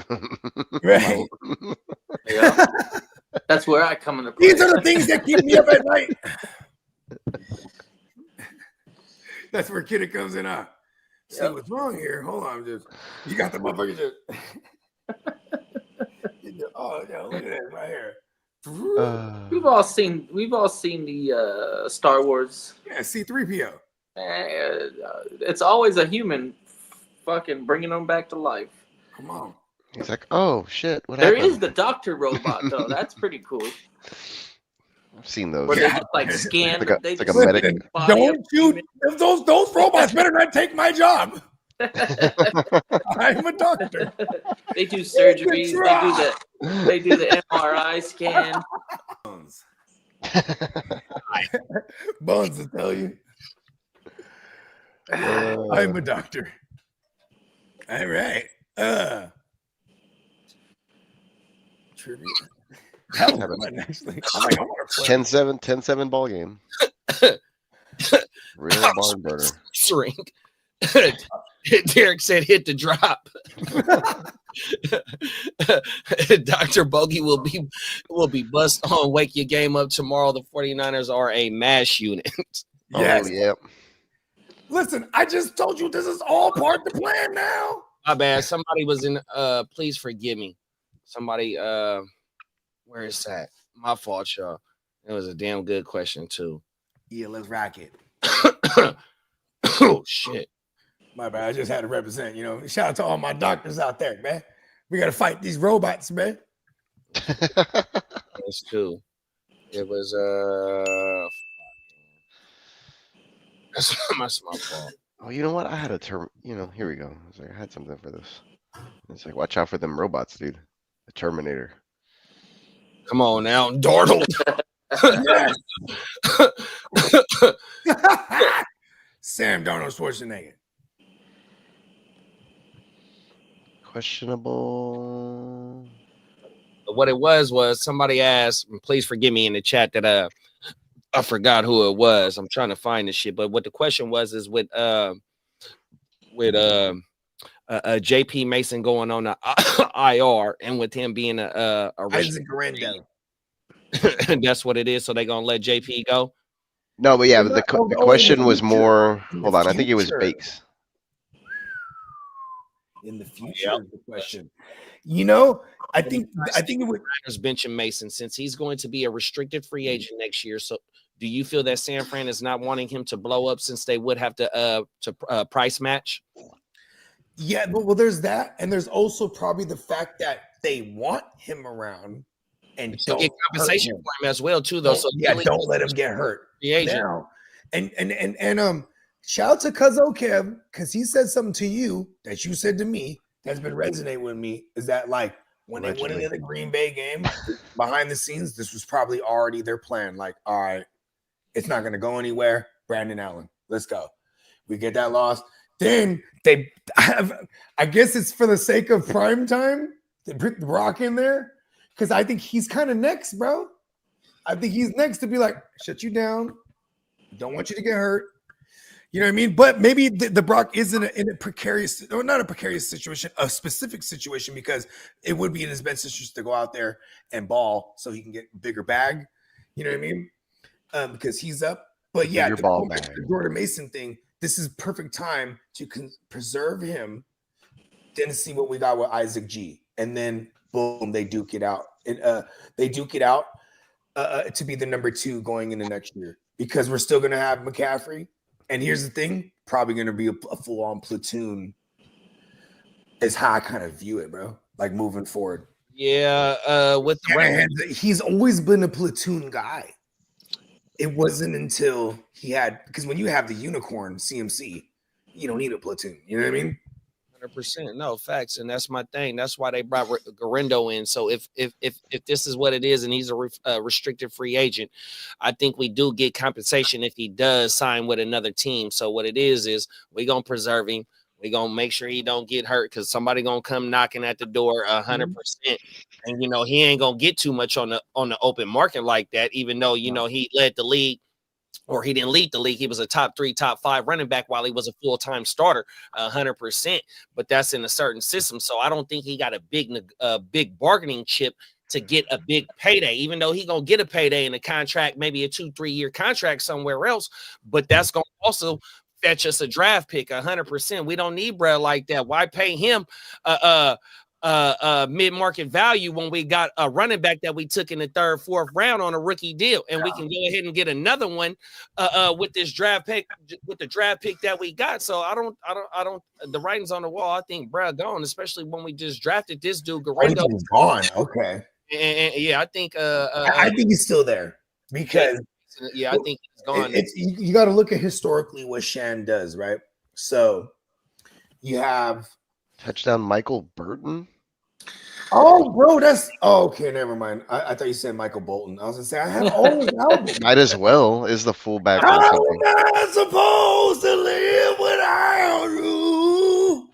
Right. Yeah. That's where I come into play. These are the things that keep me up at night. That's where Kidda comes in. See what's wrong here? Hold on, you got the motherfucker just. Oh yeah, look at that right here. We've all seen the Star Wars. Yeah, C-3PO. It's always a human fucking bringing them back to life. Come on. He's like, oh shit, what There happened? is the doctor robot though. That's pretty cool. I've seen those. Where they just like scan. It's like a medic. Don't you? Those robots better not take my job. I'm a doctor. They do surgeries. They do the MRI scan. Bones will tell you. I'm a doctor. All right. Tribute. That was fun, actually. I'm like, I want to play. 10-7 ball game. Real barn burner. Shrink. Derek said hit the drop. Dr. Bogey will be bust on Wake Your Game Up tomorrow. The 49ers are a mash unit. Yes. Oh, yep. Listen, I just told you this is all part of the plan now. My bad. Somebody was in please forgive me. Somebody where is that? My fault, y'all. It was a damn good question too. Yeah, let's rock it. Oh shit. My bad. I just had to represent. Shout out to all my doctors out there, man. We got to fight these robots, man. That's true. It was that's my fault. Oh, you know what? I had a term. Here we go. I was like, I had something for this. It's like, watch out for them robots, dude. The Terminator. Come on now, Darnold. Sam Darnold Schwarzenegger. Questionable. What it was somebody asked, and please forgive me in the chat that I forgot who it was. I'm trying to find this shit. But what the question was is with JP Mason going on the IR and with him being a Isaac Grandel. that's what it is. So they're gonna let JP go. No, but yeah, the question was more. Hold on, I think it was Bakes. In the future, is the question. I think it would. Benching Mason since he's going to be a restricted free agent next year. So, do you feel that San Fran is not wanting him to blow up since they would have to price match? Yeah, well, there's that, and there's also probably the fact that they want him around and don't get compensation for him as well, too. Though, so don't let him get hurt. Free agent. Now, and shout out to Cuzzo Kev because he said something to you that you said to me that's been resonating with me. Is that like when they went into the Green Bay game behind the scenes, this was probably already their plan. Like, all right, it's not going to go anywhere. Brandon Allen, let's go. We get that loss. Then I guess it's for the sake of prime time. They put the Rock in there because I think he's kind of next, bro. I think he's next to be like, shut you down. Don't want you to get hurt. You know what I mean? But maybe the Brock is in a precarious, or not a precarious situation, a specific situation, because it would be in his best interest to go out there and ball so he can get a bigger bag. You know what I mean? Because he's up. But yeah, the Jordan Mason thing, this is perfect time to preserve him, then see what we got with Isaac G. And then, boom, they duke it out. They duke it out to be the number 2 going into next year. Because we're still going to have McCaffrey. And here's the thing, probably going to be a full-on platoon is how I kind of view it, bro. Like moving forward. Yeah, with the he's always been a platoon guy. It wasn't until he had, because when you have the unicorn CMC, you don't need a platoon. You know what I mean? 100%. No, facts. And that's my thing. That's why they brought Garendo in. So if this is what it is and he's a restricted free agent, I think we do get compensation if he does sign with another team. So what it is we're going to preserve him. We're going to make sure he don't get hurt because somebody going to come knocking at the door 100%. And, he ain't going to get too much on the open market like that, even though, he led the league. Or he didn't lead the league. He was a top 3, top 5 running back while he was a full-time starter, 100%. But that's in a certain system. So I don't think he got a big bargaining chip to get a big payday, even though he going to get a payday in a contract, maybe a 2-3 year contract somewhere else. But that's going to also fetch us a draft pick, 100%. We don't need Brad like that. Why pay him mid-market value when we got a running back that we took in the 3rd, 4th round on a rookie deal, and we can go ahead and get another one with this draft pick, with the draft pick that we got. So I don't. The writing's on the wall. I think Brad gone, especially when we just drafted this dude. Garendo he's gone. Okay. And yeah, I think. I think he's still there because. Yeah, I think he's gone. You got to look at historically what Shan does, right? So you have touchdown Michael Burton. Oh, bro, okay. Never mind. I thought you said Michael Bolton. I was gonna say I have all his albums. Might as well is the fullback. I'm not supposed to live without you.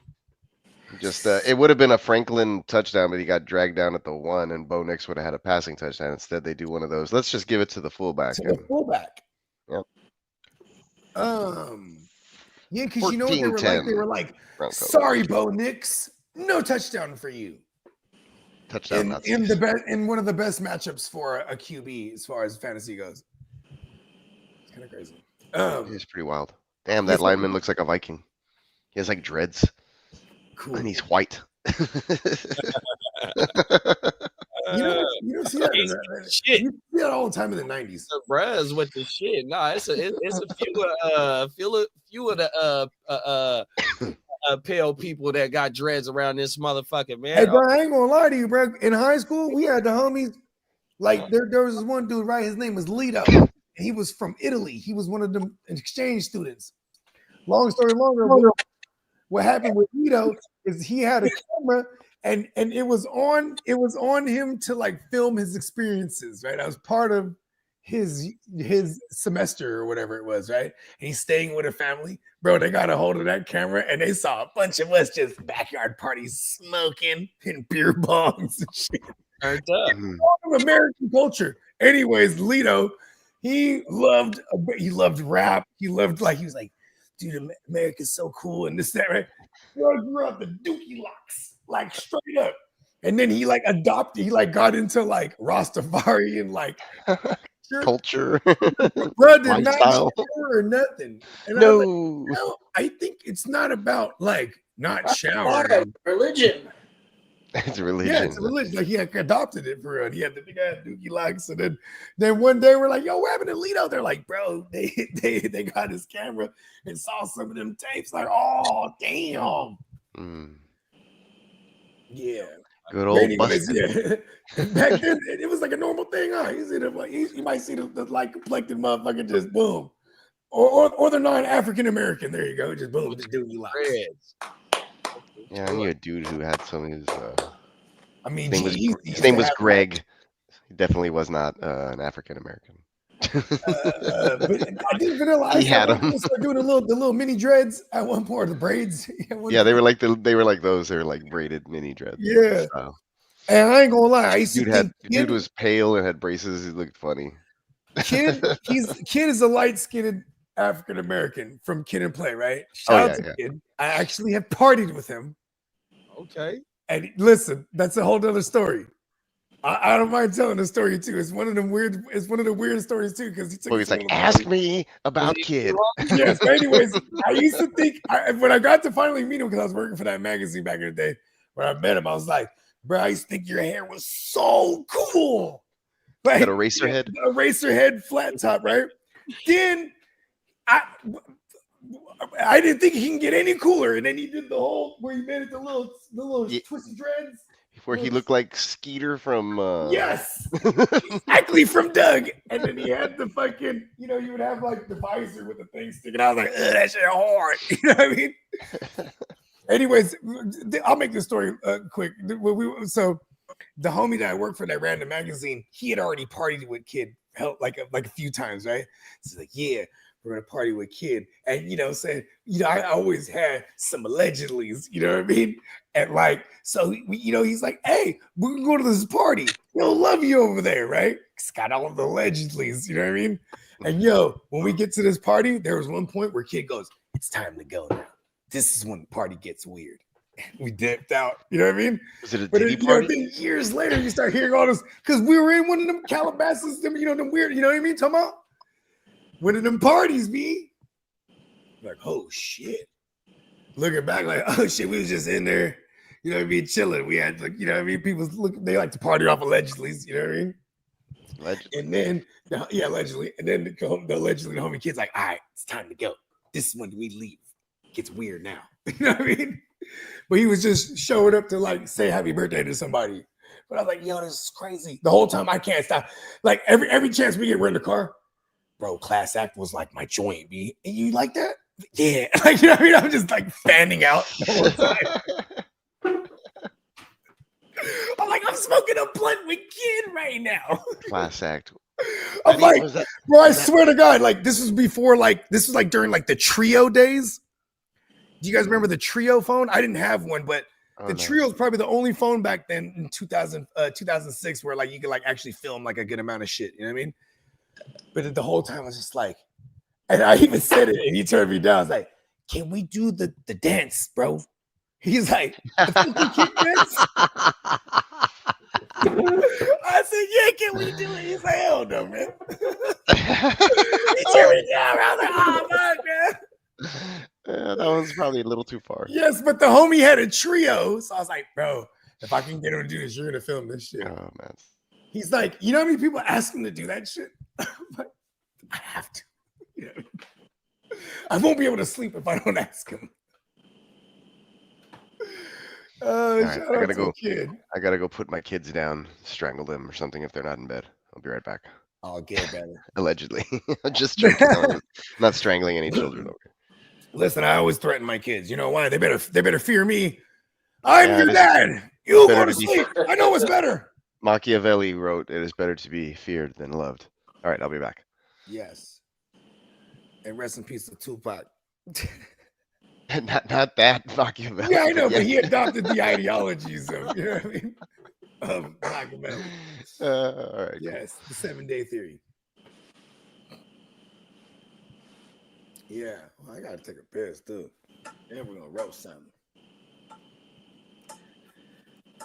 Just it would have been a Franklin touchdown, but he got dragged down at the 1, and Bo Nix would have had a passing touchdown. Instead, they do one of those. Let's just give it to the fullback. To the fullback. Yep. Yeah, because you know what they were like? They were like, Broncos. Sorry, Bo Nix, no touchdown for you. Touchdown in one of the best matchups for a QB as far as fantasy goes. It's kind of crazy. It's pretty wild. Damn, that lineman looks like a Viking. He has like dreads. Cool. And he's white. You know You see that? Shit. You see that all the time in the 90s. The bruhs with the shit. No, it's a few of the pale people that got dreads around this motherfucker, man. Hey, bro, I ain't gonna lie to you, bro. In high school, we had the homies. Like there was this one dude, right? His name was Lito. And he was from Italy. He was one of them exchange students. Long story longer, what happened with Lito is he had a camera and it was on him to like film his experiences, right? I was part of his semester or whatever it was, right? And he's staying with a family. Bro, they got a hold of that camera and they saw a bunch of us just backyard parties smoking in beer bongs and shit. Turned up. American culture. Anyways, Lito, he loved rap. He was like, dude, America's so cool and this, that, right? Bro, grew up the Dookie Locks, like straight up. And then he like adopted, he like got into like Rastafari and like culture. Bro did not Lifestyle. shower or nothing. And No. I was like, no, I think it's not about like not Part showering. of religion. It's a religion. Yeah, it's a religion. Like he had adopted it for real. He had the big ass Dookie Locks. And then one day we're like, yo, what happened to Lito? They're like, bro, they got his camera and saw some of them tapes. Like, oh, damn. Yeah. Good old Anyways, busted. yeah. Back then, it was like a normal thing, huh? You see them, like you might see the like complected motherfucker just boom. Or the non-African American. There you go. Just boom, just Dookie Locks. Yeah, I knew a dude who had some of his. I mean, his name was Greg. He definitely was not an African American. But I think Vanilla Ice He had them. started doing the little mini dreads at one point, the braids. Yeah, they were like those. They were like braided mini dreads. Yeah. Style. And I ain't gonna lie, I used to think Dude was pale and had braces. He looked funny. Kid is a light-skinned African American from Kid and Play, right? Oh, Shout out to Kid. I actually have partied with him. Okay. And listen, that's a whole other story. I don't mind telling the story too. It's one of the weird stories too, because He's like, ask me about Kid. Yes. Anyways, I used to think when I got to finally meet him, because I was working for that magazine back in the day, when I met him, I was like, bro, I used to think your hair was so cool. Like Got a racer head? A racer head, flat top, right? Then I didn't think he can get any cooler. And then he did the whole where he made it the little twisted dreads. Where he looked like Skeeter from Yes, exactly, from Doug. And then he had the fucking, you would have like the visor with the thing sticking out. I was like, that shit hard. You know what I mean? Anyways, I'll make this story quick. So the homie that I worked for that ran the magazine, he had already partied with Kid like a few times, right? So he's like, yeah, we're gonna party with Kid. And saying, I always had some allegedlys, you know what I mean? And like, so he's like, hey, we're gonna go to this party. He'll love you over there, right? It's got all of the allegedlys, you know what I mean? And when we get to this party, there was one point where Kid goes, it's time to go now. This is when the party gets weird. We dipped out, you know what I mean? Was it a Diddy party? Then years later, you start hearing all this because we were in one of them Calabasas, them weird, you know what I mean? Talking about one of them parties, be like, oh shit. Looking back, like, oh shit, we was just in there, you know what I mean, chilling. We had like, you know what I mean? People they like to party off allegedly, you know what I mean? Allegedly. And then, allegedly. And then the allegedly homie kid's like, all right, it's time to go. This is when we leave. It gets weird now. You know what I mean? But he was just showing up to like say happy birthday to somebody. But I was like, yo, this is crazy. The whole time I can't stop. Like every chance we get, we're in the car. Bro, Class Act was like my joint, B. And you like that? Yeah. Like, you know what I mean? I'm just like fanning out the whole time. I'm like, I'm smoking a blunt with Kid right now. Class Act. I'm like, bro, I swear to God, like this was during like the Trio days. Do you guys remember the Trio phone? I didn't have one, but the Trio is probably the only phone back then in 2006 where like you could like actually film like a good amount of shit. You know what I mean? But the whole time I was just like, and I even said it, and he turned me down. I was like, "Can we do the dance, bro?" He's like, "The fucking Kid dance." I said, "Yeah, can we do it?" He's like, "Hell no, man." He turned me down. I was like, "Oh fuck, man." Yeah, that was probably a little too far. Yes, but the homie had a Trio, so I was like, "Bro, if I can get him to do this, you're gonna film this shit." Oh man. He's like, you know how many people ask him to do that shit? But I have to. You know, I won't be able to sleep if I don't ask him. right, Shout out to a kid. I gotta go put my kids down, strangle them or something if they're not in bed. I'll be right back. I'll get better. Allegedly. Just joking. Not strangling any children. Okay. Listen, I always threaten my kids. You know why? They better fear me. I'm Yeah, your it is dad. You better go to to be- sleep. I know what's better. Machiavelli wrote, "It is better to be feared than loved." All right, I'll be back. Yes. And rest in peace to Tupac. not that Machiavelli. Yeah, I know, but he adopted the ideologies of, you know what I mean? Of Machiavelli. All right. Yes, the 7-day theory. Yeah, well, I gotta take a piss too. Then we're gonna roast something.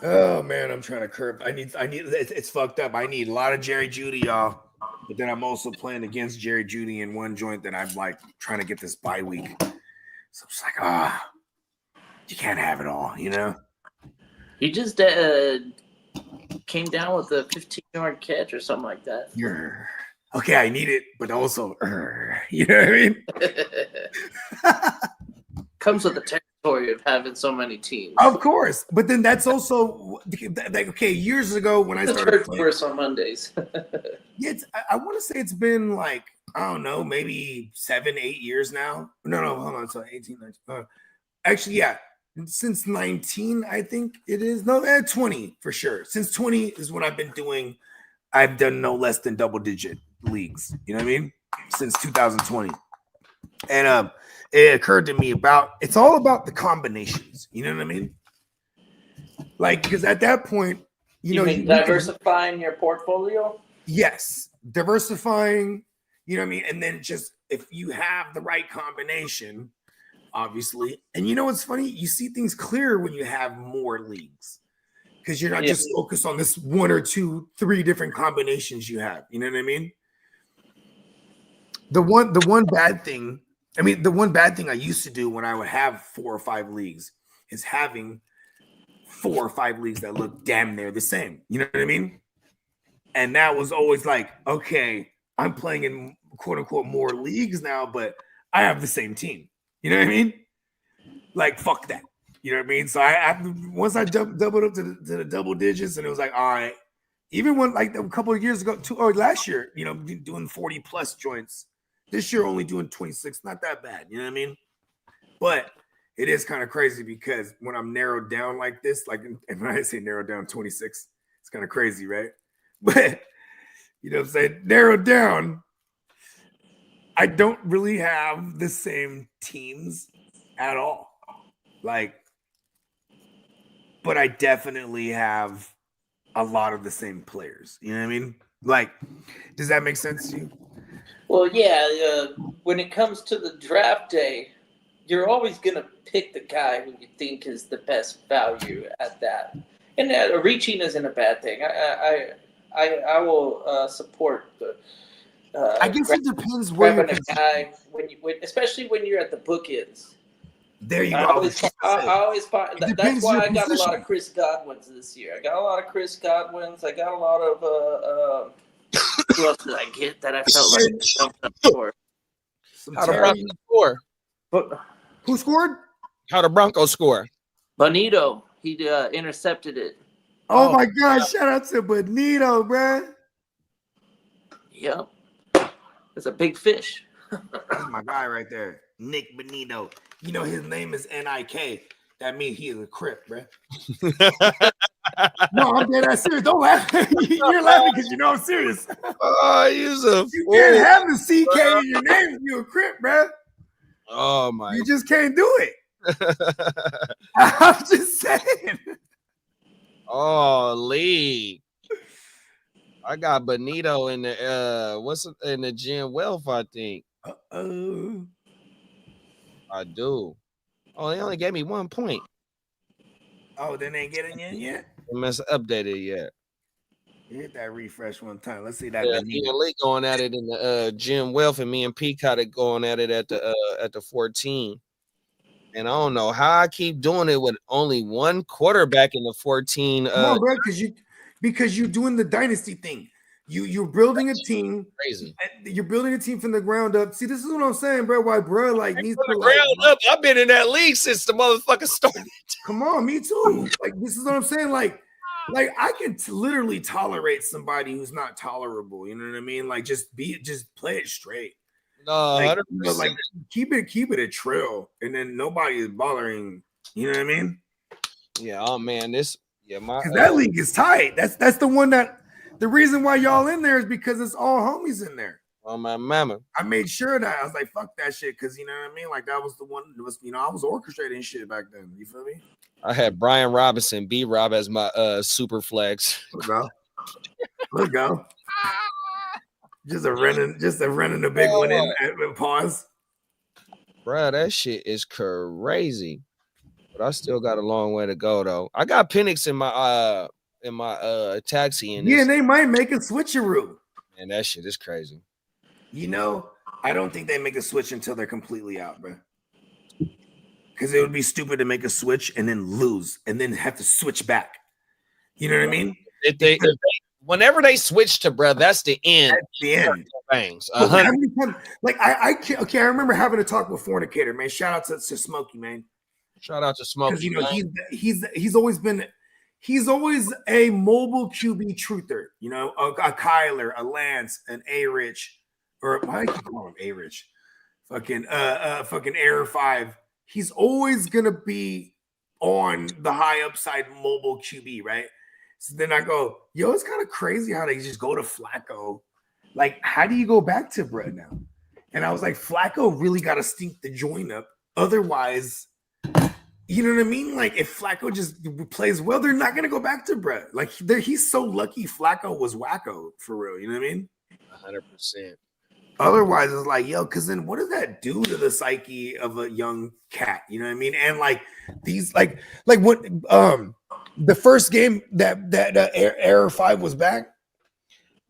Oh man, I'm trying to curb. I need. It's fucked up. I need a lot of Jerry Judy, y'all. But then I'm also playing against Jerry Judy in one joint that I'm like trying to get this bye week. So I'm just like, you can't have it all, you know. You just came down with a 15-yard catch or something like that. Okay, I need it, but also, you know what I mean? Comes with the territory of having so many teams. Of course, but then that's also like, okay. Years ago, when I started playing, worse on Mondays. yeah, I want to say it's been like, I don't know, maybe 7-8 years now. No, hold on. So 18, 19. Actually, yeah, since 19, I think it is. No, 20 for sure. Since 20 is when I've been doing. I've done no less than double-digit leagues. You know what I mean? Since 2020, and it occurred to me it's all about the combinations. You know what I mean? Like, because at that point, you know, diversifying your portfolio. Yes, diversifying. You know what I mean? And then just if you have the right combination, obviously. And you know what's funny? You see things clearer when you have more leagues. Because you're not just focused on this 1 or 2, 3 different combinations you have. You know what I mean? The one bad thing I used to do when I would have 4 or 5 leagues is having 4 or 5 leagues that look damn near the same. You know what I mean? And that was always like, okay, I'm playing in quote unquote more leagues now, but I have the same team. You know what I mean? Like, fuck that. You know what I mean? So once I doubled up to the double digits, and it was like, all right. Even when like a couple of years ago, last year, you know, doing 40 plus joints. This year only doing 26, not that bad. You know what I mean? But it is kind of crazy because when I'm narrowed down like this, like, and when I say narrowed down 26, it's kind of crazy, right? But you know what I'm saying? Narrowed down, I don't really have the same teams at all. Like, but I definitely have a lot of the same players. You know what I mean? Like, does that make sense to you? Well, yeah. When it comes to the draft day, you're always going to pick the guy who you think is the best value at that. And reaching isn't a bad thing. I will support the. I guess it depends where you're a guy especially when you're at the bookends. There you go. That's why I got a lot of Chris Godwins this year. I got a lot of Chris Godwins. I got a lot of who else did I get that I felt like jumped up for? How the Broncos score? Who scored? How the Broncos score? Bonito. He intercepted it. Oh my God! Shout out to Bonito, bruh. Yep. It's a big fish. That's my guy right there, Nick Bonito. You know his name is N-I-K. That means he is a Crip, bruh. No, I'm dead ass serious. Don't laugh. You're laughing because you know I'm serious. You can't have the CK in your name if you're a Crip, bruh. Oh my! You just can't do it. I'm just saying. Oh, Lee. I got Bonito in the in the Gym Wealth, I think. I do. Oh, they only gave me 1 point. Oh, they ain't getting in yet? They must updated yet. Hit that refresh one time. Let's see that. Yeah, me and Lee going at it in the Gym Wealth, and me and Peacock going at it at the 14. And I don't know how I keep doing it with only one quarterback in the 14. Come on, bro, because because you're doing the dynasty thing. You're building a team. Crazy. You're building a team from the ground up. See, this is what I'm saying, bro. Why, bro, like needs From to the like, ground up, I've been in that league since the motherfucker started. come on, me too. Like this is what I'm saying. Like I can literally tolerate somebody who's not tolerable. You know what I mean? Like just play it straight. No, Like, 100%. you know, like keep it a trail, and then nobody is bothering. You know what I mean? Yeah. Oh man, my Because that league is tight. That's the one that the reason why y'all in there is because it's all homies in there. Oh my mama. I made sure that I was like, fuck that shit, because you know what I mean? Like that was the one that was, I was orchestrating shit back then. You feel me? I had Brian Robinson, B Rob as my super flex. Let's go. Just a running a big one in pause. Bruh, that shit is crazy. But I still got a long way to go though. I got Penix in my taxi in this. Yeah, and they might make a switcheroo. And that shit is crazy. I don't think they make a switch until they're completely out, bro. Because it would be stupid to make a switch and then lose and then have to switch back. You know what I mean? Whenever they switch to bruh, that's the end. That's the end. Bangs. I remember having a talk with Fornicator, man. Shout out to Smokey, man. Shout out to Smokey. He's always a mobile QB truther, a Kyler, a Lance, an A-Rich, or why do I call him A-Rich? Fucking Air 5. He's always gonna be on the high upside mobile QB, right? So then I go, yo, it's kind of crazy how they just go to Flacco. Like, how do you go back to Brett now? And I was like, Flacco really got to stink the joint up. Otherwise, you know what I mean? Like, if Flacco just plays well, they're not going to go back to Brett. Like, he's so lucky Flacco was wacko, for real. You know what I mean? 100%. Otherwise, it's like, yo, because then what does that do to the psyche of a young cat? You know what I mean? And like these, like what, the first game that Air 5 was back,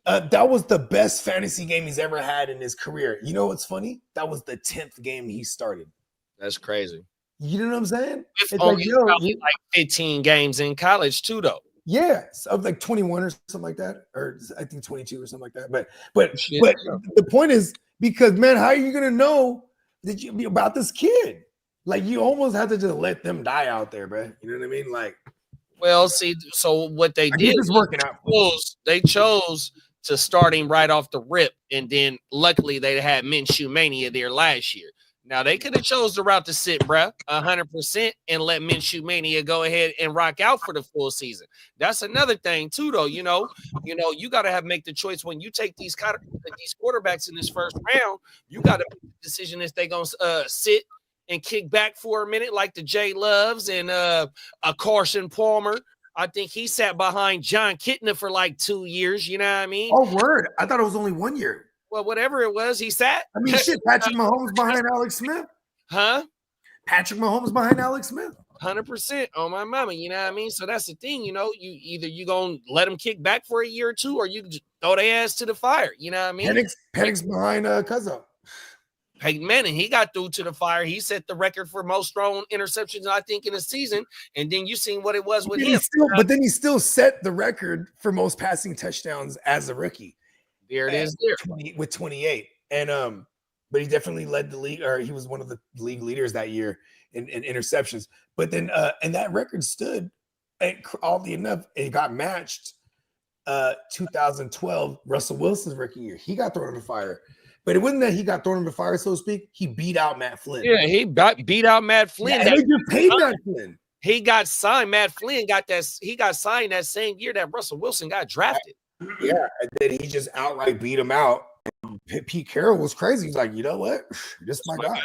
that was the best fantasy game he's ever had in his career. You know what's funny? That was the 10th game he started. That's crazy. You know what I'm saying? It's like, like 15 games in college too, though. Yeah, of like 21 or something like that, or I think 22 or something like that. But the point is, because man, how are you gonna know that you about this kid? Like you almost have to just let them die out there, bro. You know what I mean? Like, well, see, so what they did is working out. They chose to start him right off the rip, and then luckily they had Minshew Mania there last year. Now they could have chose the route to sit, bruh, 100%, and let Minshew Mania go ahead and rock out for the full season. That's another thing too, though. You got to make the choice when you take these quarterbacks in this first round. You got to make the decision if they gonna sit and kick back for a minute, like the J Loves and a Carson Palmer. I think he sat behind John Kitna for like 2 years. You know what I mean? Oh, word! I thought it was only 1 year. Well, whatever it was, he sat. I mean, shit, Patrick Mahomes behind Alex Smith. Huh? Patrick Mahomes behind Alex Smith. 100% on my mama. You know what I mean? So that's the thing, you going to let them kick back for a year or two, or you just throw their ass to the fire. You know what I mean? Penix behind Cuzzo. Peyton Manning, he got through to the fire. He set the record for most thrown interceptions, I think, in a season. And then you seen what it was with him. But then he still set the record for most passing touchdowns as a rookie. There it is there. With 28. And but he definitely led the league, or he was one of the league leaders that year in interceptions. But then and that record stood, and oddly enough, it got matched 2012, Russell Wilson's rookie year. He got thrown in the fire. But it wasn't that he got thrown in the fire, so to speak. He beat out Matt Flynn. Yeah, he beat out Matt Flynn. Yeah, they just paid Matt Flynn. He got signed. Matt Flynn got signed that same year that Russell Wilson got drafted. Yeah, and then he just outright beat him out. And Pete Carroll was crazy. He's like, you know what? This is my guy.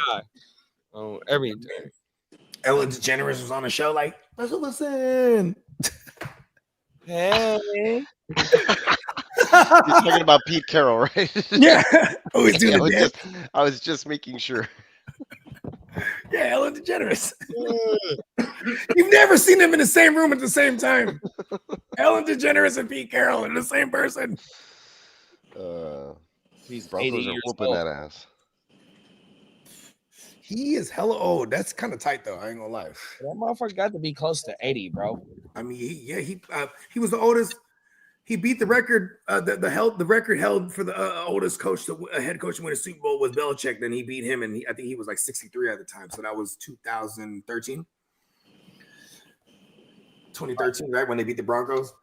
Oh, everything. Ellen DeGeneres was on the show like, listen. Hey. You're talking about Pete Carroll, right? Yeah. Always doing I was just making sure. Yeah, Ellen DeGeneres. You've never seen them in the same room at the same time. Ellen DeGeneres and Pete Carroll are the same person. These Broncos are whooping that ass. He is hella old. That's kind of tight, though. I ain't gonna lie. That motherfucker got to be close to 80, bro. I mean, he was the oldest. He beat the record. The record held for the oldest coach, head coach to win a Super Bowl was Belichick. Then he beat him, and I think he was like 63 at the time. So that was 2013, right when they beat the Broncos.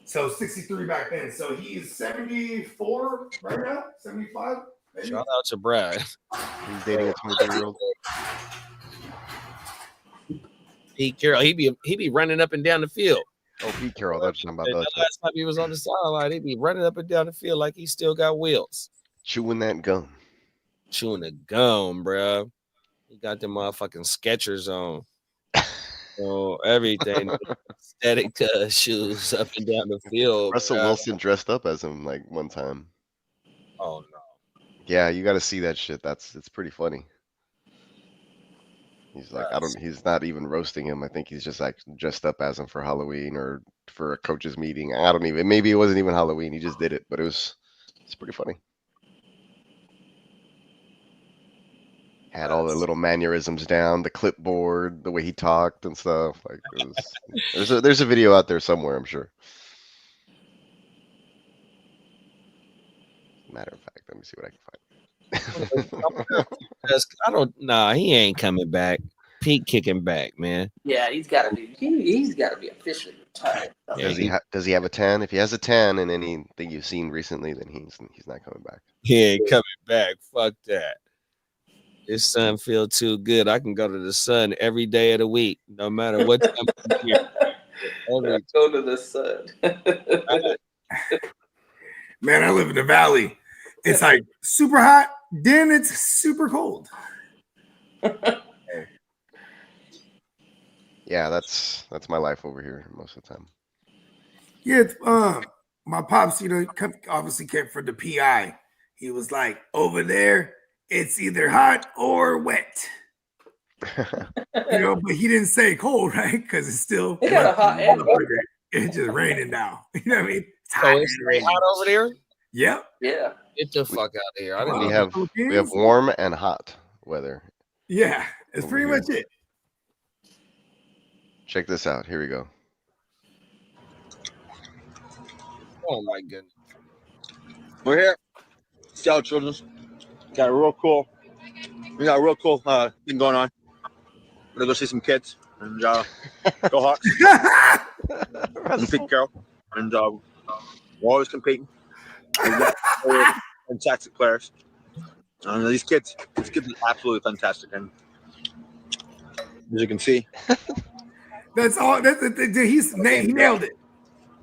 So 63 back then. So he's 74 right now, 75. Maybe? Shout out to Brad. He's dating a 23-year-old. Pete Carroll, he be running up and down the field. Oh, Pete Carroll. That's about The that. last time he was on the sideline, he'd be running up and down the field like he still got wheels. Chewing that gum. Chewing the gum, bro. He got them motherfucking Skechers on. So everything. Aesthetic shoes up and down the field. Russell bro. Wilson dressed up as him like one time. Oh, no. Yeah, you got to see that shit. It's pretty funny. He's like, he's not even roasting him. I think he's just like dressed up as him for Halloween or for a coach's meeting. Maybe it wasn't even Halloween. He just did it, but it's pretty funny. Had all the little mannerisms down, the clipboard, the way he talked and stuff. Like there's a video out there somewhere, I'm sure. Matter of fact, let me see what I can find. He ain't coming back. Pete kicking back, man. Yeah, he's got to be. He's got to be officially retired. Yeah, Does he have a 10? If he has a 10 in anything you've seen recently, then he's not coming back. He ain't coming back. Fuck that. This sun feel too good. I can go to the sun every day of the week, no matter what time of year. Go to the sun. Man, I live in the valley. It's like super hot, then it's super cold. Yeah, that's my life over here most of the time. Yeah, it's, my pops, obviously came from the PI. He was like, over there, it's either hot or wet. But he didn't say cold, right? Because it's still It got a hot and it's just raining now. You know what I mean? It's So it's hot over there? Yep. Yeah. Get the fuck out of here. I didn't We have warm and hot weather. Yeah, it's pretty much it. Check this out. Here we go. Oh my goodness. We're here. Seattle Children's. Got a real cool thing going on. We're gonna go see some kids and go Hawks. And Pete Carroll. And we're always competing. We've got fantastic players. And these kids are absolutely fantastic. And as you can see, that's all. He nailed it.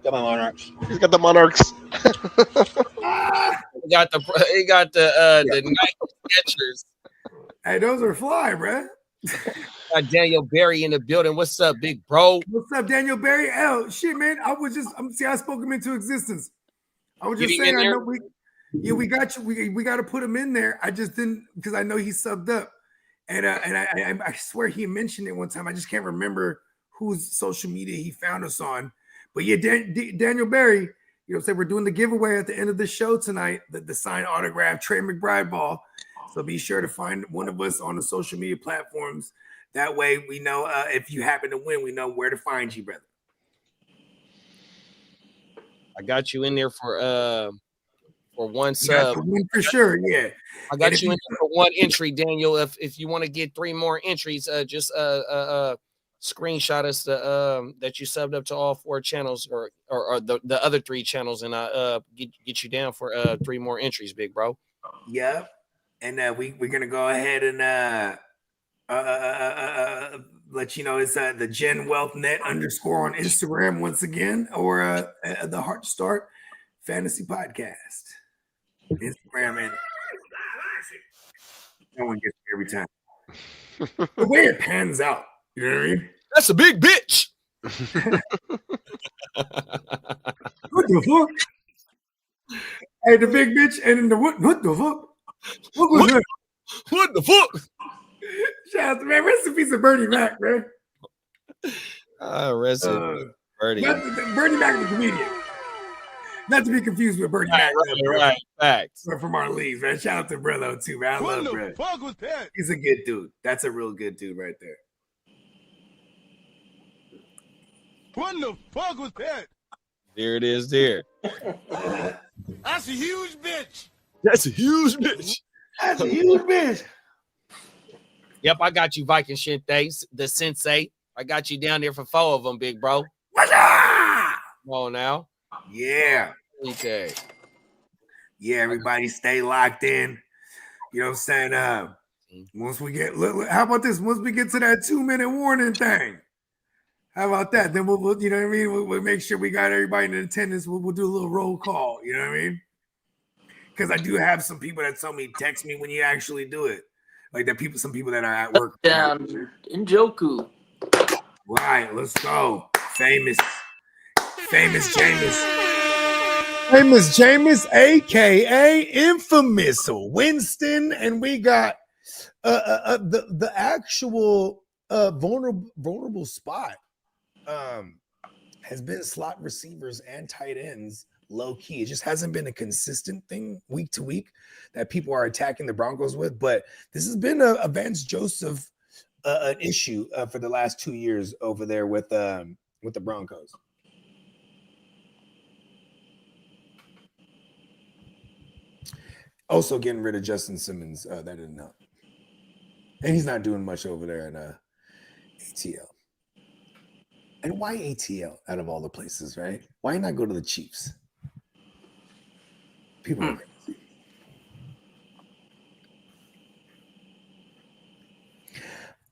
got my Monarchs. He's got the Monarchs. He got the Nike Skechers. Hey, those are fly, bro. Got Daniel Berry in the building. What's up, big bro? What's up, Daniel Berry? Oh shit, man. I spoke him into existence. I was just saying, I know we got you. We got to put him in there. I just didn't, because I know he subbed up, and I swear he mentioned it one time. I just can't remember whose social media he found us on. But yeah, Daniel Berry, say we're doing the giveaway at the end of the show tonight, the signed autograph Trey McBride ball. So be sure to find one of us on the social media platforms. That way we know if you happen to win, we know where to find you, brother. I got you in there for one sub. For sure, yeah. I got you in there for one entry, Daniel. If you want to get 3 more entries, just screenshot us that you subbed up to all 4 channels or the other 3 channels, and I get you down for 3 more entries, big bro. Yep. And we're gonna go ahead and let you know it's the Gen Wealth Net _ on Instagram once again, or the Heart Start Fantasy Podcast Instagram, and no one gets me every time. The way it pans out, you know what I mean? That's a big bitch. What the fuck? Hey, the big bitch, and then the what the fuck? What was that? What the fuck? Shout out to, man, rest in peace of Bernie Mac, man. Rest in Bernie. Bernie Mac, the comedian. Not to be confused with Bernie Mac. Right, facts. From our leagues, man. Shout out to Brillo, too, man. I love Brillo. Fuck was that? He's a good dude. That's a real good dude right there. What the fuck was that? There it is. There. That's a huge bitch. That's a huge bitch. That's a huge bitch. Yep, I got you, Viking Shinte, the sensei. I got you down there for 4 of them, big bro. What's up? Come on now. Yeah. Okay. Yeah, everybody stay locked in. You know what I'm saying? Once we get, look, how about this? Once we get to that 2-minute warning thing, how about that? Then we'll you know what I mean? We'll make sure we got everybody in attendance. We'll do a little roll call. You know what I mean? Because I do have some people that tell me, text me when you actually do it. Like some people that are at work. Down in Joku. Right, let's go. Famous Jameis. Famous Jameis, aka Infamous Winston, and we got the actual vulnerable spot has been slot receivers and tight ends low key. It just hasn't been a consistent thing week to week that people are attacking the Broncos with, but this has been a Vance Joseph an issue for the last 2 years over there with the Broncos. Also getting rid of Justin Simmons, that didn't help. And he's not doing much over there in ATL. And why ATL out of all the places, right? Why not go to the Chiefs? People are crazy.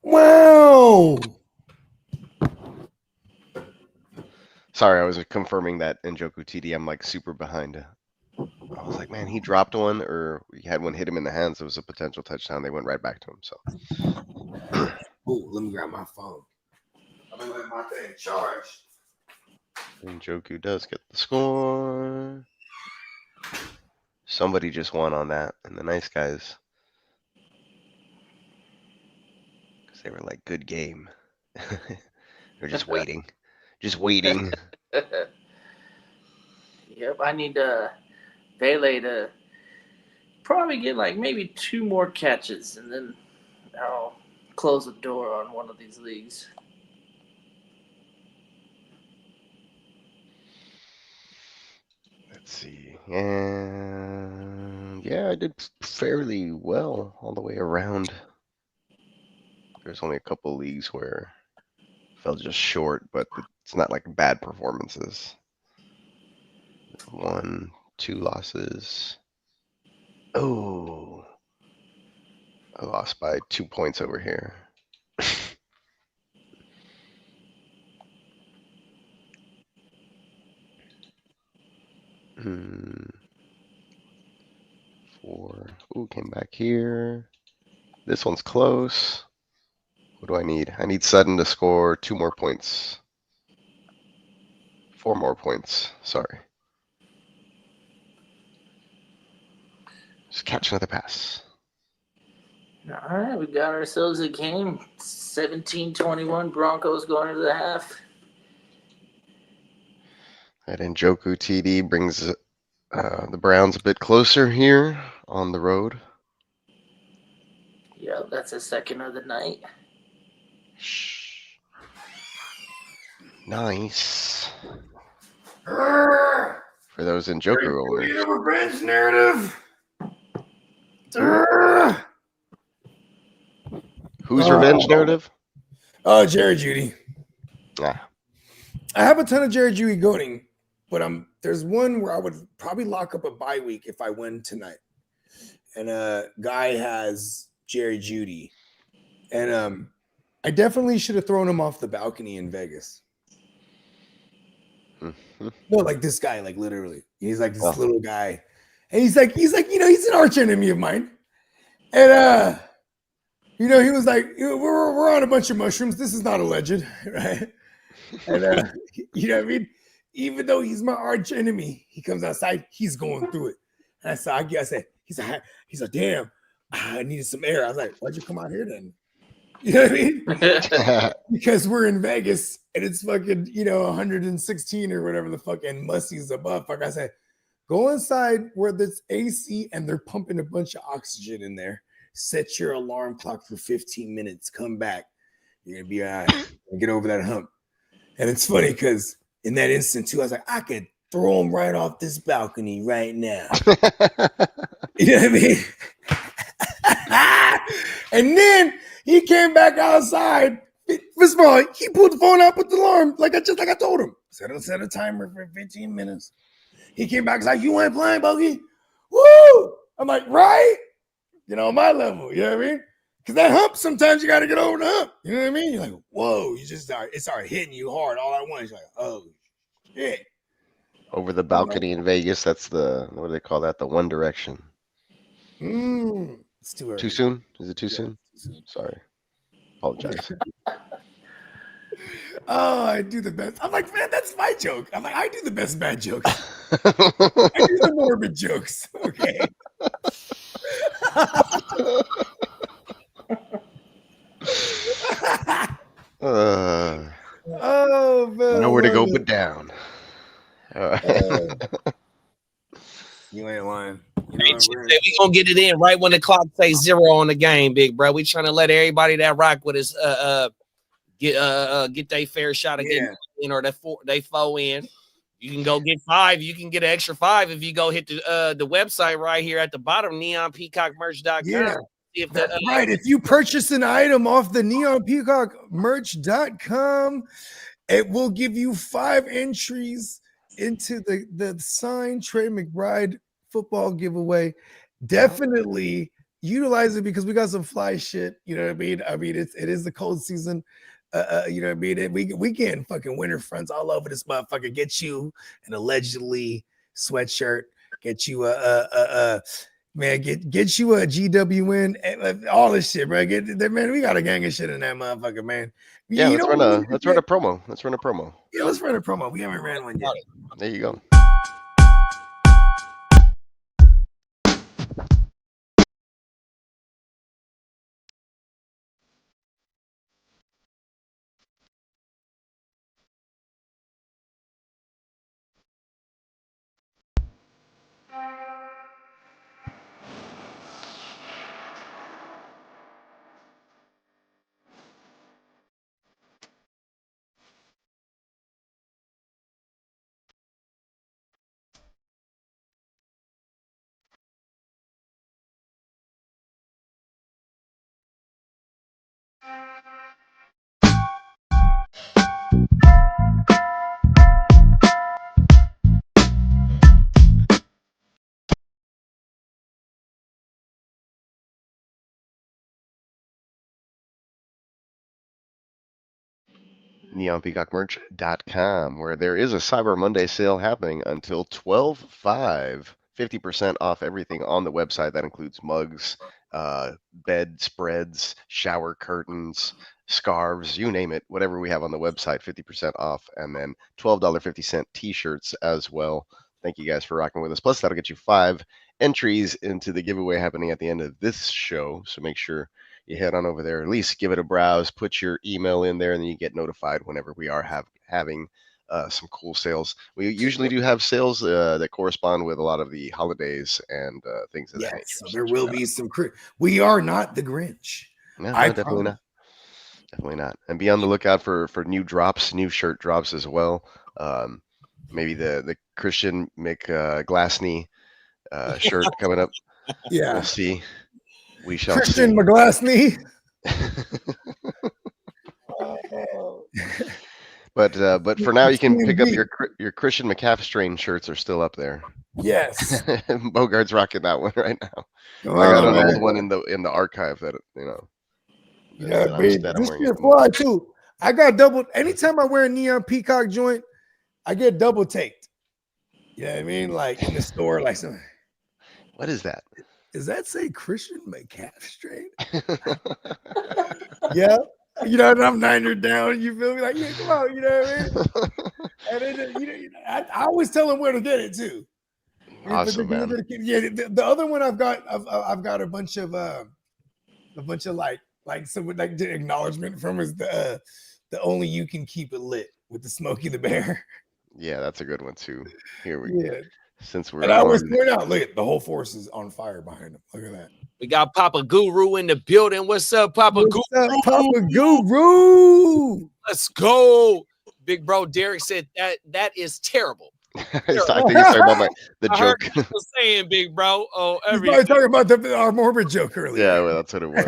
Wow. Sorry, I was confirming that Njoku TD. I'm like super behind. I was like, man, he dropped one, or he had one hit him in the hands. It was a potential touchdown. They went right back to him. So, Oh, let me grab my phone. I'm gonna let my thing charge. Njoku does get the score. Somebody just won on that, and the nice guys, because they were like, good game. They're just waiting, Yep, I need Bailey to probably get like maybe 2 more catches, and then I'll close the door on one of these leagues. Let's see. And yeah, I did fairly well all the way around. There's only a couple leagues where I fell just short, but it's not like bad performances. 1, 2 losses. Oh, I lost by 2 points over here. 4. Ooh, came back here. This one's close. What do I need? I need Sutton to score 2 more points. 4 more points. Sorry. Just catch another pass. All right, we got ourselves a game. 17-21 Broncos going into the half. That Njoku TD brings the Browns a bit closer here on the road. Yep, that's the second of the night. Nice. For those Njoku owners. A revenge narrative. Whose revenge narrative? Oh, Jerry Jeudy. Ah. I have a ton of Jerry Jeudy going, but there's one where I would probably lock up a bye week if I win tonight. And a guy has Jerry Jeudy. And I definitely should have thrown him off the balcony in Vegas. No, like this guy, like literally. He's like this little guy. And he's like, he's an arch enemy of mine. And he was like, we're on a bunch of mushrooms. This is not alleged, right? And you know what I mean? Even though he's my arch enemy, he comes outside, he's going through it. And I said, he's like, damn, I needed some air. I was like, why'd you come out here then? You know what I mean? Because we're in Vegas and it's fucking, 116 or whatever the fuck, and Musty's above. Like I said, go inside where there's AC and they're pumping a bunch of oxygen in there. Set your alarm clock for 15 minutes. Come back. You're going to be all right. Get over that hump. And it's funny because in that instant too. I was like, I could throw him right off this balcony right now. You know what I mean? And then he came back outside. First of all, he pulled the phone out, put the alarm, like I told him. Set a timer for 15 minutes. He came back, he's like, you ain't playing, Bogey? Woo! I'm like, right? You know, my level, you know what I mean? Because that hump, sometimes you got to get over the hump. You know what I mean? You're like, whoa, it started hitting you hard all at once. You're like, oh, shit. Over the balcony in Vegas, that's what do they call that? The One Direction. It's too early. Too soon? Is it too soon? Sorry. Apologize. Oh, I do the best. I'm like, man, that's my joke. I'm like, I do the best bad jokes. I do the morbid jokes. Okay. Oh man, nowhere to go but down. You ain't lying. We gonna get it in right when the clock says 0 on the game, big bro. We trying to let everybody that rock with us get their fair shot of getting in, or they 4 in. You can go get 5. You can get an extra 5 if you go hit the website right here at the bottom, neonpeacockmerch.com. Yeah. Right. If you purchase an item off the neonpeacockmerch.com, it will give you 5 entries into the signed Trey McBride football giveaway. Definitely utilize it because we got some fly shit. You know what I mean? I mean, it is the cold season. You know what I mean? We getting fucking winter fronts all over this motherfucker. Get you an allegedly sweatshirt. Get you man, get you a GWN, all this shit, bro. Man, we got a gang of shit in that motherfucker, man. Yeah, let's run a promo. Yeah, let's run a promo. We haven't ran one yet. There you go. neonpeacockmerch.com, where there is a Cyber Monday sale happening until 12/5. 50% off everything on the website. That includes mugs, bed spreads, shower curtains, scarves, you name it. Whatever we have on the website, 50% off. And then $12.50 t-shirts as well. Thank you guys for rocking with us. Plus, that'll get you 5 entries into the giveaway happening at the end of this show. So make sure you head on over there, at least give it a browse, put your email in there, and then you get notified whenever we are having some cool sales. We usually do have sales that correspond with a lot of the holidays and things of that nature. So there will be some. We are not the Grinch. No, definitely not. Definitely not. And be on the lookout for new drops, new shirt drops as well. Maybe the Christian McGlassney shirt coming up. Yeah, we'll see. We shall Christian see. McGlassney. But for now, you can pick up your Christian McCaffrey shirts are still up there. Yes, Bogart's rocking that one right now. I got an old one in the archive that this shit fly too. I got double. Anytime I wear a Neon Peacock joint, I get double taped. You know what I mean? Like in the store, like some. What is that? Does that say Christian McCaffrey? Yeah. You know, and I'm 900 down. You feel me? Like, yeah, come on. You know what I mean? And then, I always tell them where to get it too. Awesome, man. Yeah, the other one I've got a bunch of like some like the acknowledgement from is the only you can keep it lit with the Smokey the Bear. Yeah, that's a good one too. Here we go. Since we're and I always point out, look, the whole force is on fire behind him. Look at that. We got Papa Guru in the building. What's up, Papa Guru? Papa Guru? Let's go. Big bro Derek said that is terrible. I think he's talking about the I heard joke. people saying, big bro. Oh, He's probably talking about our morbid joke earlier. Yeah, well, that's what it was.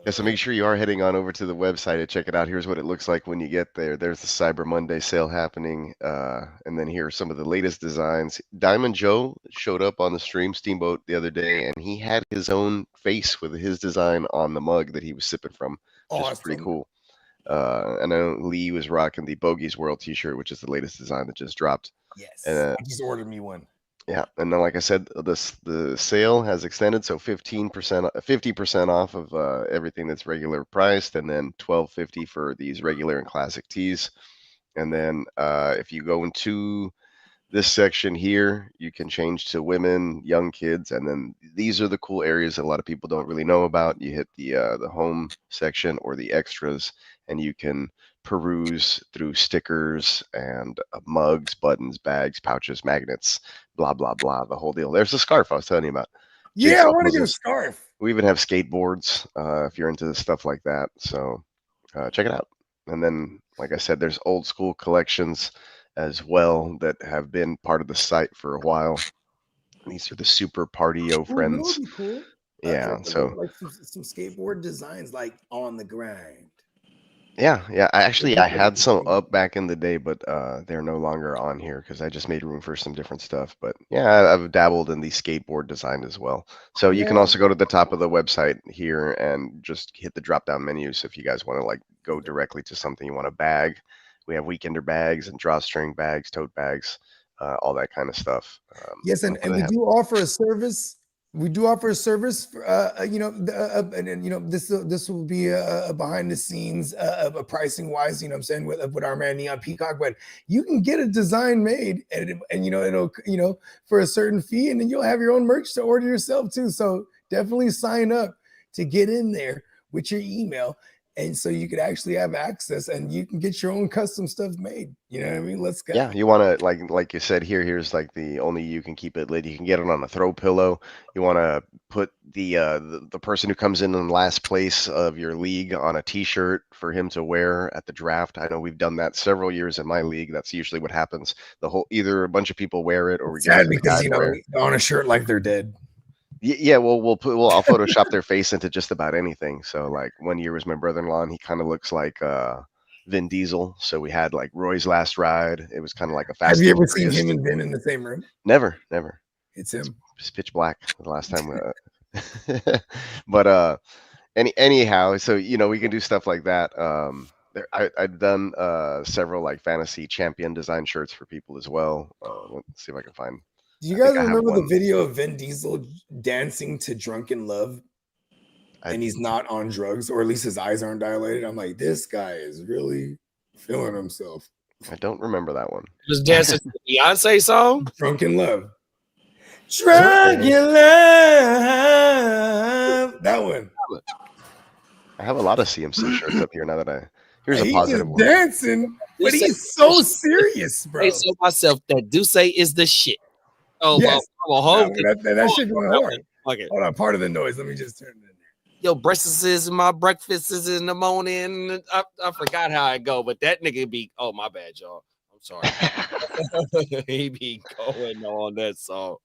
Yeah, so make sure you are heading on over to the website to check it out. Here's what it looks like when you get there. There's the Cyber Monday sale happening. And then here are some of the latest designs. Diamond Joe showed up on the stream, Steamboat, the other day, and he had his own face with his design on the mug that he was sipping from. Which is pretty cool. And I know Lee was rocking the Bogies World t-shirt, which is the latest design that just dropped. Yes, and, I just ordered me one. Yeah, and then like I said, the sale has extended, so 50% off of everything that's regular priced, and then $12.50 for these regular and classic tees. And then if you go into this section here, you can change to women, young kids, and then these are the cool areas that a lot of people don't really know about. You hit the home section or the extras, and you can peruse through stickers and mugs, buttons, bags, pouches, magnets, blah blah blah, the whole deal. There's the scarf I was telling you about. Yeah, I want to get a scarf. We even have skateboards if you're into stuff like that. So check it out. And then, like I said, there's old school collections as well that have been part of the site for a while. These are the Super Partyo friends. That would be cool. Yeah, so like some skateboard designs, like on the grind. Yeah. I had some up back in the day, but they're no longer on here because I just made room for some different stuff. But yeah, I've dabbled in the skateboard design as well. So you can also go to the top of the website here and just hit the drop down menus if you guys want to like go directly to something you want to bag. We have weekender bags and drawstring bags, tote bags, all that kind of stuff. Yes, and we do offer a service. We do offer a service for, and this will be a behind the scenes, pricing wise, you know what I'm saying, with our man Neon Peacock, but you can get a design made and it'll, for a certain fee, and then you'll have your own merch to order yourself too. So definitely sign up to get in there with your email. And so you could actually have access and you can get your own custom stuff made. You know what I mean? Let's go. Yeah, you want to, like you said, here's like the only you can keep it lit. You can get it on a throw pillow. You want to put the person who comes in last place of your league on a t-shirt for him to wear at the draft. I know we've done that several years in my league. That's usually what happens. Either a bunch of people wear it or we sad because on a shirt like they're dead. Yeah, well, I'll Photoshop their face into just about anything. So, like, one year was my brother-in-law, and he kind of looks like Vin Diesel. So we had like Roy's Last Ride. It was kind of like a fast. Have you ever seen him and Vin in the same room? Never. It's him. It's pitch black the last time. But anyhow, so we can do stuff like that. I've done several like fantasy champion design shirts for people as well. Let's see if I can find. Do you guys remember the video of Vin Diesel dancing to Drunken Love? And he's not on drugs, or at least his eyes aren't dilated. I'm like, this guy is really feeling himself. I don't remember that one. Just dancing to the Beyonce song? Drunken Love. Drunken Love. That one. I have a lot of CMC shirts up here now that here's a positive one. Dancing, but he's so serious, bro. I say myself that Duce is the shit. Oh, yes. That shit going hard. Okay. Hold on, part of the noise. Let me just turn it in there. Yo, breakfast is my breakfast is in the morning. I forgot how I go, but that nigga be. Oh, my bad, y'all. I'm sorry. He be going on that song.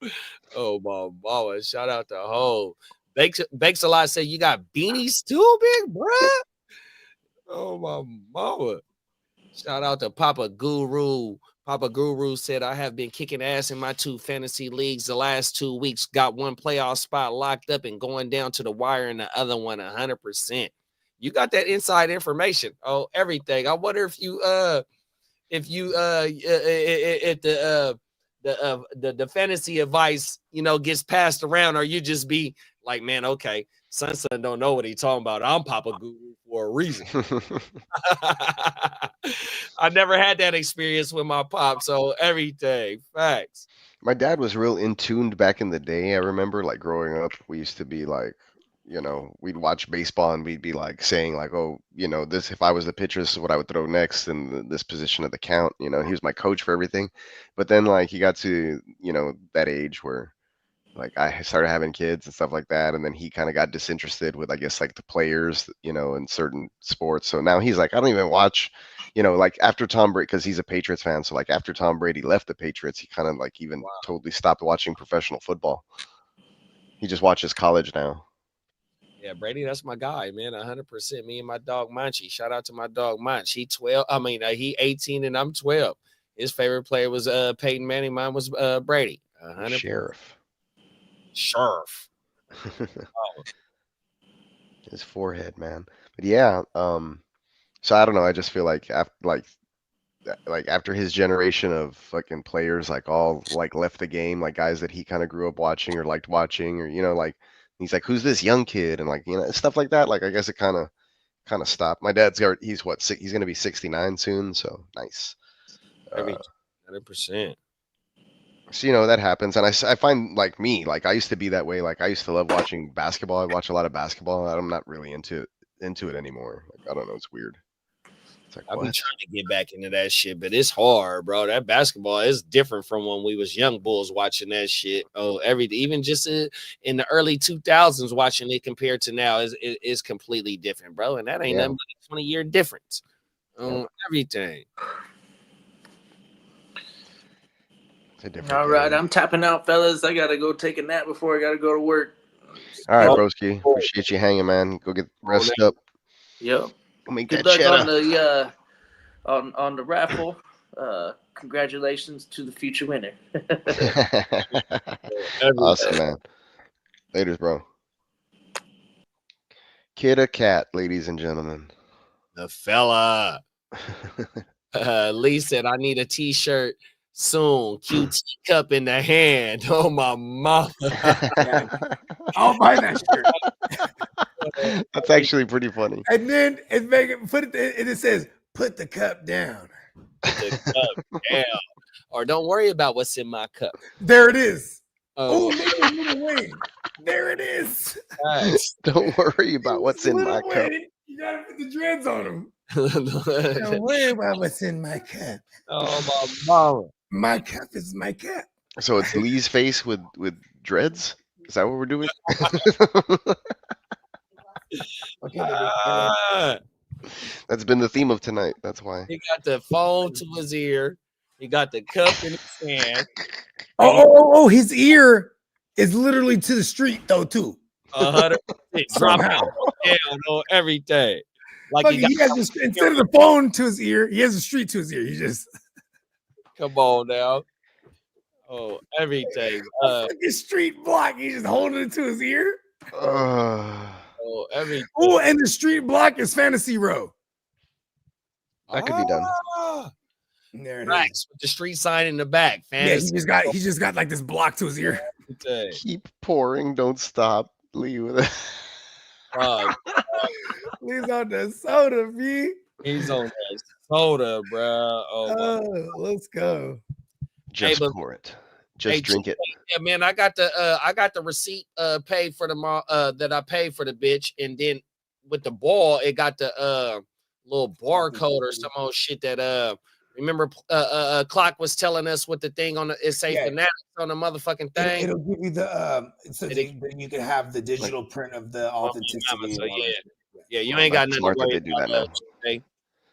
Oh, my mama. Shout out to Ho. Bakes a lot. Say you got beanies too, big bruh. Oh, my mama. Shout out to Papa Guru. Papa Guru said, I have been kicking ass in my 2 fantasy leagues the last 2 weeks. Got one playoff spot locked up and going down to the wire, and the other one 100%. You got that inside information. Oh, everything. I wonder if the fantasy advice, gets passed around, or you just be like, man, okay, son don't know what he's talking about. I'm Papa Guru for a reason. I never had that experience with my pop, so everything. Facts. My dad was real in tuned back in the day. I remember like growing up, we used to be like, we'd watch baseball and we'd be like saying like, oh, this, if I was the pitcher, this is what I would throw next in this position of the count. He was my coach for everything. But then like he got to, that age where like I started having kids and stuff like that, and then he kind of got disinterested with, I guess, like the players, in certain sports. So now he's like, I don't even watch, like after Tom Brady, because he's a Patriots fan. So like after Tom Brady left the Patriots, he kind of like even totally stopped watching professional football. He just watches college now. Yeah, Brady, that's my guy, man. 100%. Me and my dog Munchie. Shout out to my dog Munch. He 12. I mean, he 18 and I'm 12. His favorite player was Peyton Manning. Mine was Brady. 100%. Sheriff. His forehead, man. But yeah, so I don't know. I just feel like after his generation of fucking players, like all like left the game, like guys that he kind of grew up watching or liked watching, or like he's like, who's this young kid, and like stuff like that. Like I guess it kind of stopped. My dad's he's what he's gonna be 69 soon, so nice. 100%. So that happens, and I find like me, like I used to be that way. Like I used to love watching basketball. I watch a lot of basketball. I'm not really into it anymore. Like I don't know, it's weird. It's like, I've been trying to get back into that shit, but it's hard, bro. That basketball is different from when we was young bulls watching that shit. Oh, even just in the early 2000s, watching it compared to now is completely different, bro. And that ain't nothing but a 20-year difference on everything. All right, I'm tapping out, fellas. I gotta go take a nap before I gotta go to work. All right, broski. Appreciate you hanging, man. Go get rested up. Yep. Go make Good that luck cheddar. on the raffle. Congratulations to the future winner. Awesome, man. Laters, bro. Kid or cat, ladies and gentlemen. The fella. Lee said, I need a t-shirt soon. QT cup in the hand. Oh, my mama. I'll buy that shirt. That's actually pretty funny. And then it says, put the cup down. Put the cup down. Or don't worry about what's in my cup. There it is. Oh, there it is. Nice. Don't worry about what's in my cup. You gotta put the dreads on him. Don't worry about what's in my cup. Oh, my mama. My cup is my cup. So it's Lee's face with dreads? Is that what we're doing? That's been the theme of tonight. That's why. He got the phone to his ear. He got the cup in his hand. Oh, his ear is literally to the street, though, too. 100%. Drop it down on everything. Like he has instead of the phone to his ear, he has a street to his ear. He just come on now. Oh, everything. His street block, he's just holding it to his ear. Oh, everything. Oh, and the street block is Fantasy Row. That could be done. There it is. With the street sign in the back. Fantasy. Yeah, he just got like this block to his ear. Keep pouring, don't stop. Lee with it. He's on the soda, B. He's on that soda, bro. Oh, let's go. Just pour it. Just drink it. Yeah, man. I got the receipt paid for the that I paid for the bitch, and then with the ball, it got the little barcode or some old shit that remember Clock was telling us what the thing on it say fanatics on the motherfucking thing. It'll give you the so that you can have the digital print of the authenticity. Yeah, you ain't got nothing to worry do that now.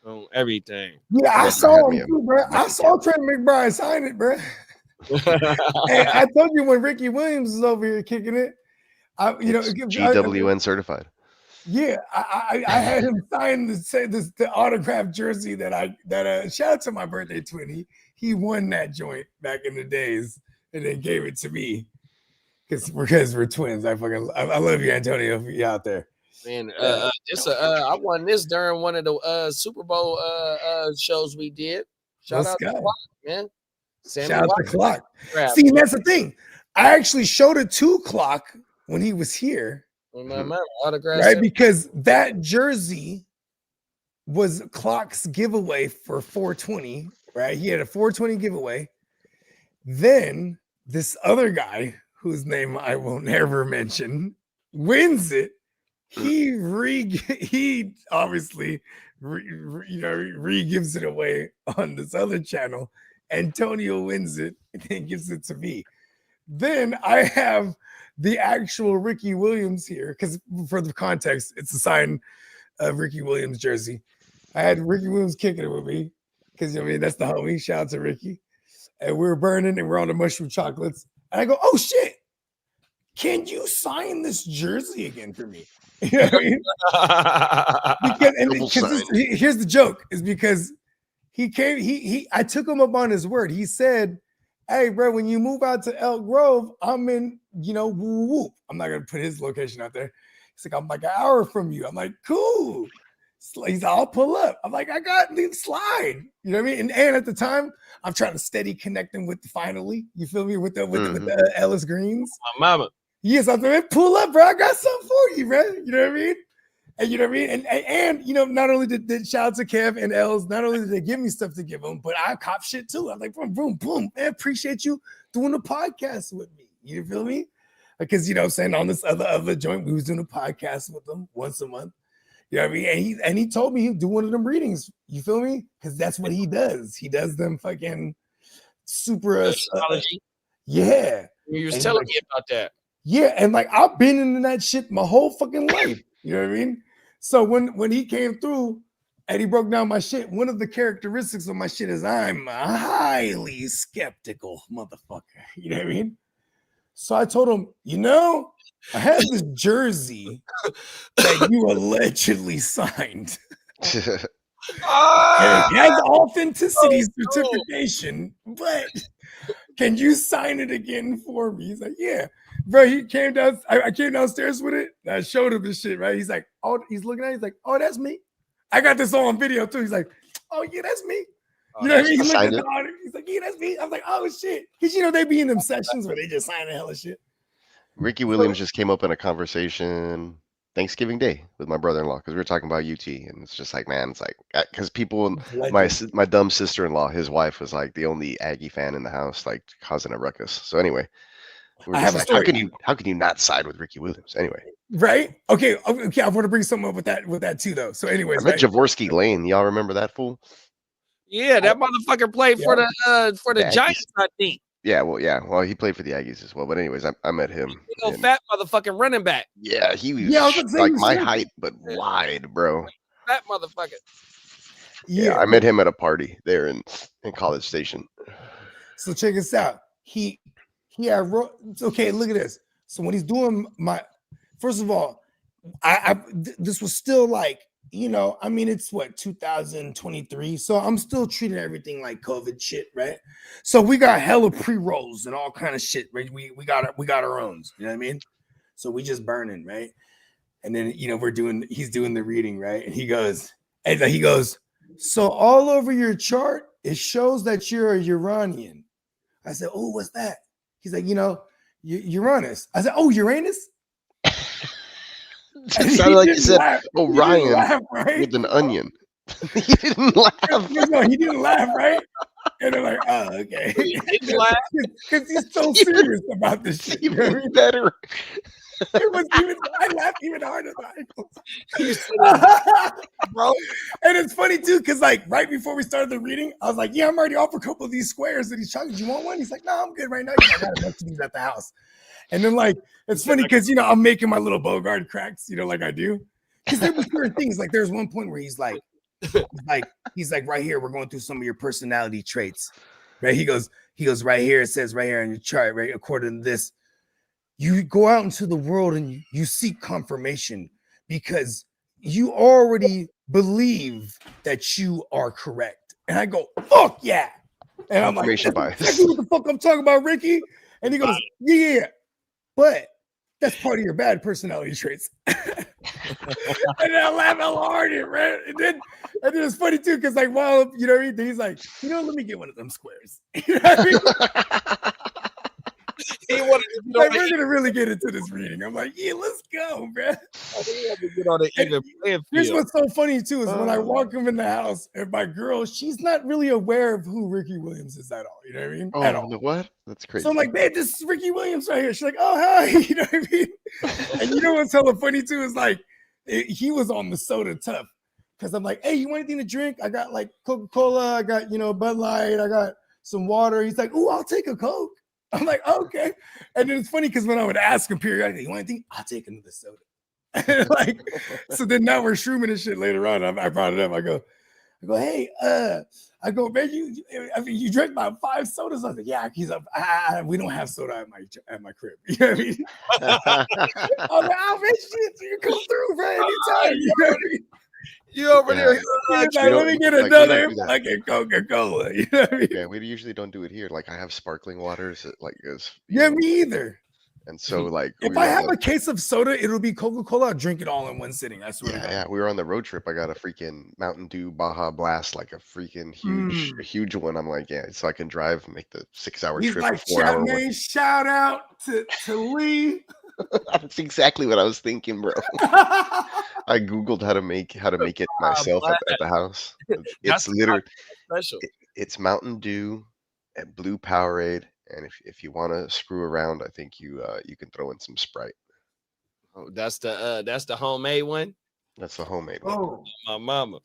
On everything. Yeah, I saw him too, bro. I saw Trent McBride sign it, bro. Hey, I told you when Ricky Williams was over here kicking it. GWN certified. Yeah, I had him sign the autographed jersey that shout out to my birthday twin. He won that joint back in the days and then gave it to me because we're twins. I love you, Antonio, if you're out there. Man, I won this during one of the Super Bowl shows we did. Shout out to Clock, man. Shout out to Clock. See, that's the thing. I actually showed it to Clock when he was here. Right, because that jersey was Clock's giveaway for 420. Right, he had a 420 giveaway. Then this other guy, whose name I will never mention, wins it. He obviously gives it away on this other channel. Antonio wins it and then gives it to me. Then I have the actual Ricky Williams here because for the context, it's a sign of Ricky Williams jersey. I had Ricky Williams kicking it with me because I mean that's the homie. Shout out to Ricky. And we were burning and we're on the mushroom chocolates. And I go, oh shit, can you sign this jersey again for me? You know what I mean? Because here's the joke: is because he came, I took him up on his word. He said, hey, bro, when you move out to Elk Grove, I'm in, whoop, whoop. I'm not gonna put his location out there. He's like, I'm like an hour from you. I'm like, cool. He's like, I'll pull up. I'm like, I got the slide. You know what I mean? And at the time, I'm trying to steady connecting with finally. You feel me? With the Ellis Greens. My mama. Yes, I'm like, pull up, bro. I got something for you, bro. You know what I mean? And you know what I mean? And not only did shout out to Kev and Els, not only did they give me stuff to give them, but I cop shit too. I'm like, boom, boom, boom. Man, appreciate you doing the podcast with me. You feel me? Because you know what I'm saying, on this other joint, we was doing a podcast with them once a month. You know what I mean? And he told me he'd do one of them readings. You feel me? Because that's what he does. He does them fucking super astrology. Yeah. You was telling me about that. Yeah, and like I've been in that shit my whole fucking life. You know what I mean? So when he came through and he broke down my shit, one of the characteristics of my shit is I'm a highly skeptical motherfucker. You know what I mean? So I told him, I have this jersey that you allegedly signed. It has authenticity certification, but can you sign it again for me? He's like, yeah. Bro, he came down. I came downstairs with it. And I showed him this shit, right? He's like, oh, he's looking at it. He's like, oh, that's me. I got this on video too. He's like, oh, yeah, that's me. You know what I mean? He's like, yeah, that's me. I was like, oh, shit. Because, they be in them sessions where they just sign the hell of shit. Ricky Williams just came up in a conversation Thanksgiving Day with my brother-in-law because we were talking about UT, and it's just like, man, it's like because people, my dumb sister-in-law, his wife was like the only Aggie fan in the house, like causing a ruckus. So anyway, we were just like, how can you not side with Ricky Williams anyway? Right? Okay. I want to bring something up with that too, though. So, anyways, I met Jaworski Lane. Y'all remember that fool? Yeah, that motherfucker played for the Giants, I think. Yeah, well, he played for the Aggies as well. But anyways, I met him. Fat motherfucking running back. Yeah, he was like my height, but wide, bro. Fat motherfucker. Yeah, I met him at a party there in College Station. So check this out. He had okay. Look at this. So when he's doing first of all, this was still like. I mean, it's 2023. So I'm still treating everything like COVID shit, right? So we got hella pre-rolls and all kind of shit, right? We got our own, you know what I mean? So we just burning, right? And then he's doing the reading, right? And he goes, so all over your chart, it shows that you're a Uranian. I said, oh, what's that? He's like, Uranus. I said, oh, Uranus? It sounded like you said Orion with an onion. He didn't laugh. No, he didn't laugh, right? And they're like, oh, okay. He didn't laugh because he's so serious about this shit. Even better. I laughed even harder. Bro. And it's funny too, because like right before we started the reading, I was like, yeah, I'm already off a couple of these squares that he's trying. Do you want one? He's like, no, I'm good right now. I got a bunch of these at the house. And then like it's funny because I'm making my little Bogart cracks, like I do. Because there were certain things. Like there's one point where he's like right here, we're going through some of your personality traits. Right? He goes right here, it says right here on your chart, right? According to this, you go out into the world and you seek confirmation because you already believe that you are correct. And I go, fuck yeah. And I'm like, exactly what the fuck I'm talking about, Ricky? And he goes, yeah. But that's part of your bad personality traits. And then I laugh hella hard, right? And then it's funny too, because like while he's like, let me get one of them squares. You know what I mean? He wanted to like, we're gonna really get into this reading. I'm like, yeah, let's go, man. Here's what's so funny too is when I walk him in the house, and my girl, she's not really aware of who Ricky Williams is at all. You know what I mean? Oh, at all. What? That's crazy. So I'm like, babe, this is Ricky Williams right here. She's like, oh, hi. You know what I mean? And what's hella funny too is like, he was on the soda tough because I'm like, hey, you want anything to drink? I got like Coca-Cola. I got Bud Light. I got some water. He's like, ooh, I'll take a Coke. I'm like, okay. And then it's funny because when I would ask him periodically, you want anything? I'll take another soda. Like, so then now we're shrooming and shit later on. I brought it up. I go, hey, man, you drank about 5 sodas. I said, yeah. He's up. We don't have soda at my crib. You know what I mean? I was like, oh man, shit, you come through, bro, anytime. You know what I mean? You over there? Like, let me get another fucking Coca-Cola. You know what I mean? Yeah, we usually don't do it here. Like I have sparkling waters, like me either. And so, like, if I have a case of soda, it'll be Coca-Cola. I'll drink it all in one sitting. I swear. Yeah. We were on the road trip. I got a freaking Mountain Dew Baja Blast, like a freaking huge one. I'm like, yeah, so I can drive, make the 6-hour trip. Like, 4-hour one. Shout out to Lee. That's exactly what I was thinking, bro. I googled how to make it myself at the house. It's literally special. It's Mountain Dew and Blue Powerade, and if you want to screw around, I think you can throw in some Sprite. Oh, that's the homemade one. That's the homemade one. Oh, my mama.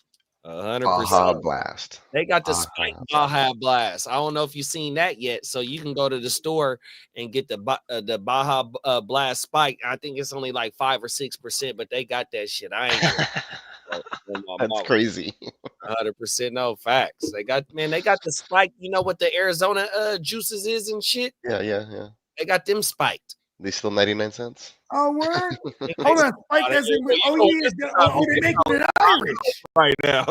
100%. Baja Blast. They got the Spike Baja Blast. I don't know if you've seen that yet. So you can go to the store and get the Baja Blast Spike. I think it's only like 5 or 6%, but they got that shit. I ain't. That's crazy. 100% no facts. They got the Spike. You know what the Arizona juices is and shit. Yeah. They got them spiked. They still 99 cents. Oh, word. Hold on, Spike. They're making it Irish right now.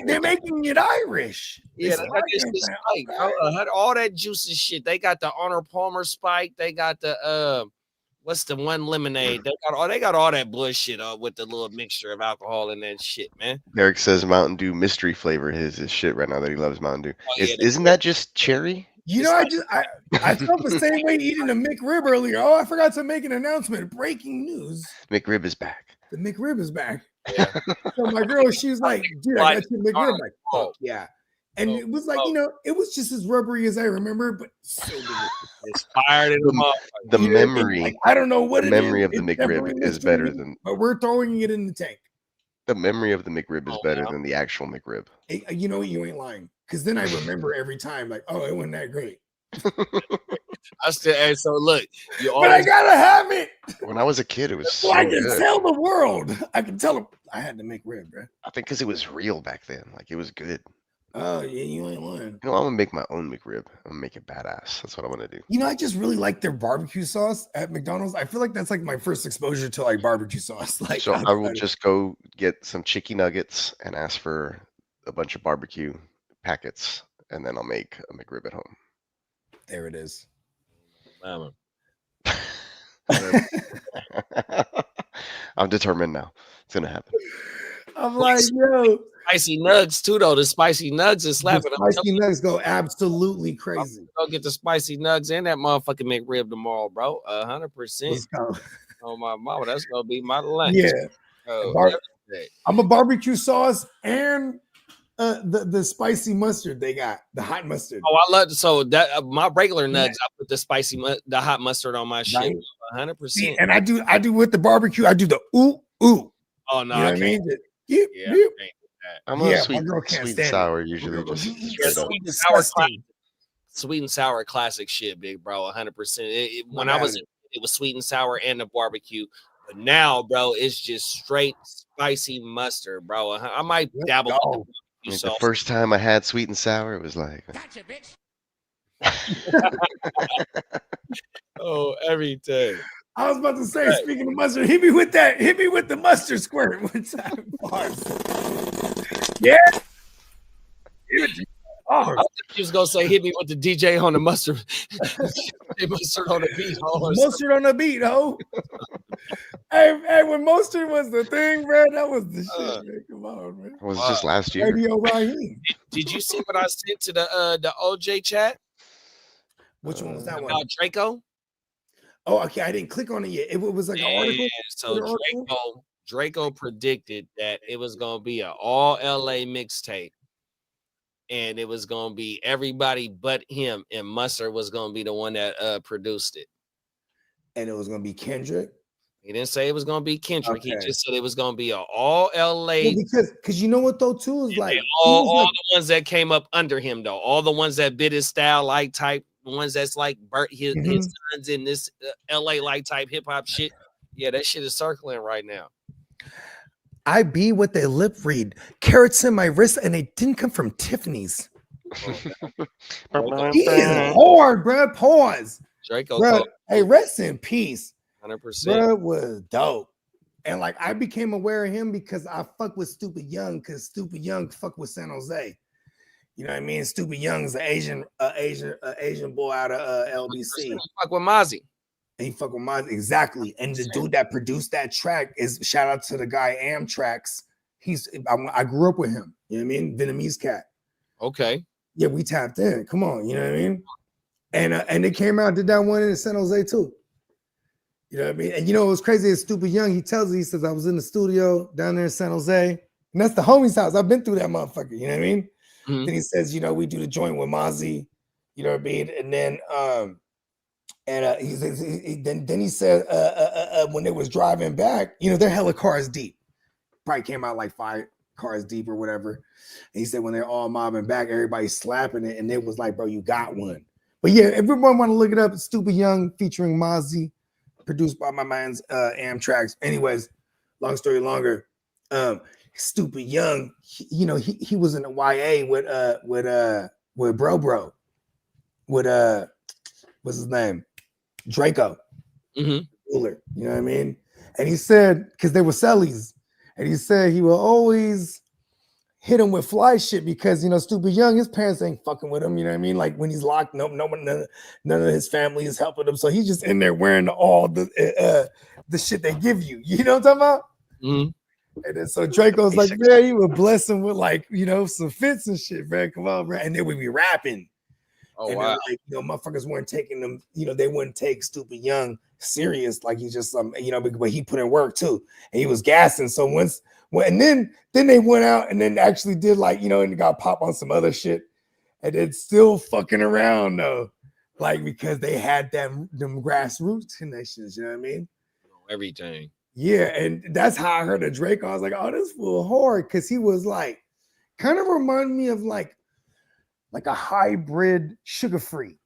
They're making it Irish. Yeah, they got this Spike. All that juicy shit. They got the Arnold Palmer Spike. They got the what's the one lemonade? They got all that bullshit with the little mixture of alcohol and that shit, man. Derek says Mountain Dew mystery flavor his shit right now that he loves Mountain Dew. Isn't that just cherry? You know, I felt the same way eating a McRib earlier. Oh, I forgot to make an announcement. Breaking news. McRib is back. The McRib is back. Yeah. So my girl, she was like, dude, I got you McRib. I'm like, fuck yeah. And it was like, it was just as rubbery as I remember, but so delicious. It's fired in the memory. Like, I don't know what the memory of the McRib is better than. But we're throwing it in the tank. The memory of the McRib is better than the actual McRib. Hey, you know what? You ain't lying. Because then I remember every time, like, oh, it wasn't that great. So look, but I gotta have it. When I was a kid, it was so I can good. tell the world. I can tell them I had to make rib, bro. I think because it was real back then. Like it was good. Oh yeah, you ain't lying. I'm gonna make my own McRib. I'm gonna make it badass. That's what I want to do. I just really like their barbecue sauce at McDonald's. I feel like that's like my first exposure to like barbecue sauce. Like, so I will just go get some chicken nuggets and ask for a bunch of barbecue packets, and then I'll make a McRib at home. There it is. I'm determined now. It's gonna happen. I'm like, yo. Spicy nugs too, though. The spicy nugs is slapping. The spicy nugs go absolutely crazy. Go get the spicy nugs and that motherfucking McRib tomorrow, bro. 100%. Let's go. Oh my mama, that's gonna be my lunch. Yeah. I'm a barbecue sauce and the spicy mustard they got, the hot mustard. Oh, I love that my regular nugs. I put the hot mustard on my shit. 100%. And I do with the barbecue. I do the ooh. Oh no, you know what I mean? I'm a sweet and sour usually. Sweet and sour classic shit, big bro. 100%. When I was, it was sweet and sour and the barbecue. But now, bro, it's just straight spicy mustard, bro. I might dabble with the barbecue sauce. The first time I had sweet and sour, it was like, gotcha, bitch. Oh, every day. I was about to say, speaking of mustard, hit me with the mustard squirt one time. Yeah. I thought you was gonna say hit me with the DJ on the mustard. Mustard on the beat. Mustard on the beat, ho. Hey, when mustard was the thing, man, that was the shit, man. Come on, man. It was just last year. Radio Raheem. Did you see what I sent to the OJ chat? Which one was that one? About Draco. Oh, okay. I didn't click on it yet. It was like an article. So Draco predicted that it was gonna be an all LA mixtape, and it was gonna be everybody but him, and Mustard was gonna be the one that produced it. And it was gonna be Kendrick. He didn't say it was gonna be Kendrick. Okay. He just said it was gonna be an all LA. Well, because you know what though too is like all the ones that came up under him though, all the ones that bit his style like type. ones that's like his sons in this LA like type hip hop shit. Yeah, that shit is circling right now. I be what they lip read. Carrots in my wrist, and they didn't come from Tiffany's. He is hard, bro. Pause. Draco, bro. Hey, rest in peace. 100%. Bro was dope. And like I became aware of him because I fuck with Stupid Young, because Stupid Young fuck with San Jose. You know what I mean? Stupid Young's an Asian boy out of LBC. He fuck with Mozzie. And he fuck with Mozzie, exactly. And the dude that produced that track is, shout out to the guy Amtrax. I grew up with him. You know what I mean? Vietnamese cat. Okay. Yeah, we tapped in. Come on, you know what I mean? And they came out, did that one in San Jose too. You know what I mean? And you know it was crazy? It's Stupid Young. He tells me, he says, I was in the studio down there in San Jose, and that's the homie's house. I've been through that motherfucker. You know what I mean? Then he says, you know, we do the joint with Mozzie. You know what I mean? And then he says, then he said when they was driving back, you know, they're hella cars deep. Probably came out like 5 cars deep or whatever. And he said when they're all mobbing back, everybody's slapping it, and it was like, bro, you got one. But yeah, everyone want to look it up. It's Stupid Young featuring Mozzie, produced by my man's Amtrax. Anyways, long story longer. Stupid Young, he was in the YA with Bro, with what's his name? Draco. Ruler, you know what I mean? And he said, because they were cellies, and he said he will always hit him with fly shit because, you know, Stupid Young, his parents ain't fucking with him, you know what I mean? Like when he's locked, none of his family is helping him. So he's just in there wearing all the shit they give you. You know what I'm talking about? And then so Draco's like, man, he would bless him with like, you know, some fits and shit, man. Come on, bro. And they would be rapping. Oh, and wow. Like, you know, motherfuckers weren't taking them, you know, they wouldn't take Stupid Young serious. Like he's just you know, but he put in work too. And he was gassing. So and then they went out and then actually did like, you know, and got pop on some other shit. And then still fucking around though. Like because they had them grassroots connections, you know what I mean? Everything. Yeah, and that's how I heard of Drake. I was like, oh, this fool hard, because he was like, kind of reminded me of like a hybrid Sugar Free.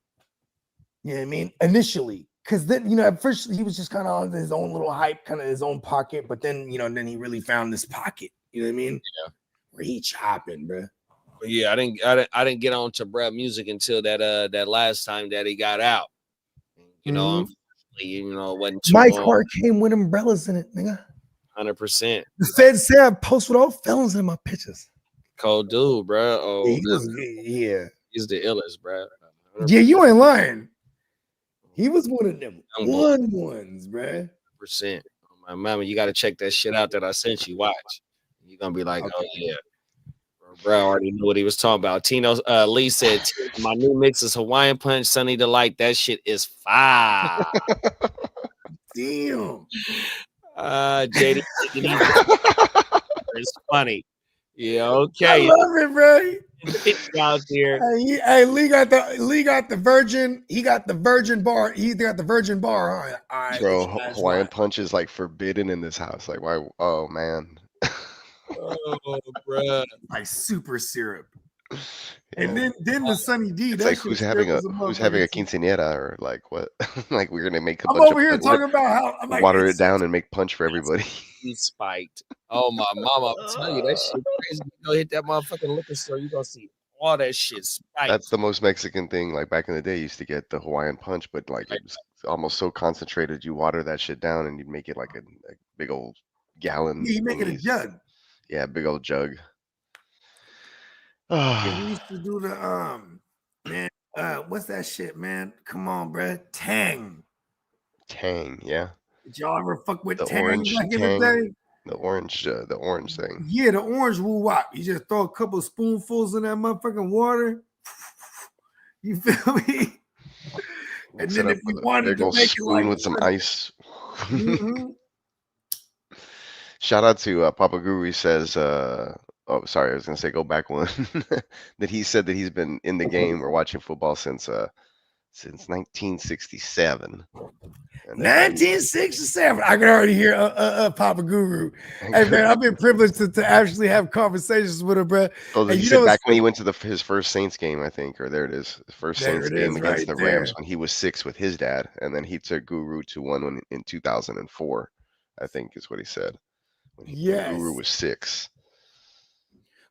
You know what I mean? Initially, because then, you know, at first he was just kind of on his own little hype, kind of his own pocket, but then, you know, then he really found this pocket. You know what I mean? Yeah, where he chopping, bro. Yeah, I didn't get on to Brad music until that last time that he got out. You know. You know, it wasn't too my long. car came with umbrellas in it, nigga. 100%. The Fed said I post with all felons in my pictures. Cold dude, bro. Oh, yeah, he's the illest, bro. 100%. Yeah, you ain't lying. He was one of them ones, bro. 100%. My mama, you got to check that shit out that I sent you. Watch. You're gonna be like, okay. Oh yeah. Bro, already knew what he was talking about. Tino Lee said, my new mix is Hawaiian Punch, Sunny Delight. That shit is fire. Damn. JD, it's funny. Yeah, okay. I love it, bro. Out there. Hey, Lee got the virgin. He got the virgin bar. He got the virgin bar. All right, bro, Hawaiian Punch is like forbidden in this house. Like, why? Oh man. Oh, bro, like super syrup. And then the Sunny D. It's like who's having a quinceañera or like what? Like we're gonna make a I'm bunch over of here talking about how I'm like, water it down and make punch for everybody. He's spiked. Oh my mama, I'm telling you that shit crazy. You go hit that motherfucking liquor store, you gonna see all that shit spiked. That's the most Mexican thing. Like back in the day, you used to get the Hawaiian Punch, but like it was almost so concentrated. You water that shit down and you'd make it like a big old gallon. Yeah, you make it a jug. Yeah, big old jug. Yeah, we used to do the man, what's that shit, man? Come on, bro. Tang, yeah. Did y'all ever fuck with the Tang orange back Tang, in the day? The orange thing. Yeah, the orange woo wop. You just throw a couple spoonfuls in that motherfucking water. You feel me? And then if you wanted to make it like with some ice. Shout out to Papa Guru. He says, oh, sorry, I was gonna say go back one. That he said that he's been in the game or watching football since since 1967. And then 1967. I can already hear Papa Guru. Hey man, I've been privileged to actually have conversations with him, bro. oh, And he you said know, back when he went to his first Saints game, I think, or there it is, his first there Saints it game is, against right the there. Rams when he was 6 with his dad, and then he took Guru to one in 2004, I think is what he said. When Guru Yes. was 6.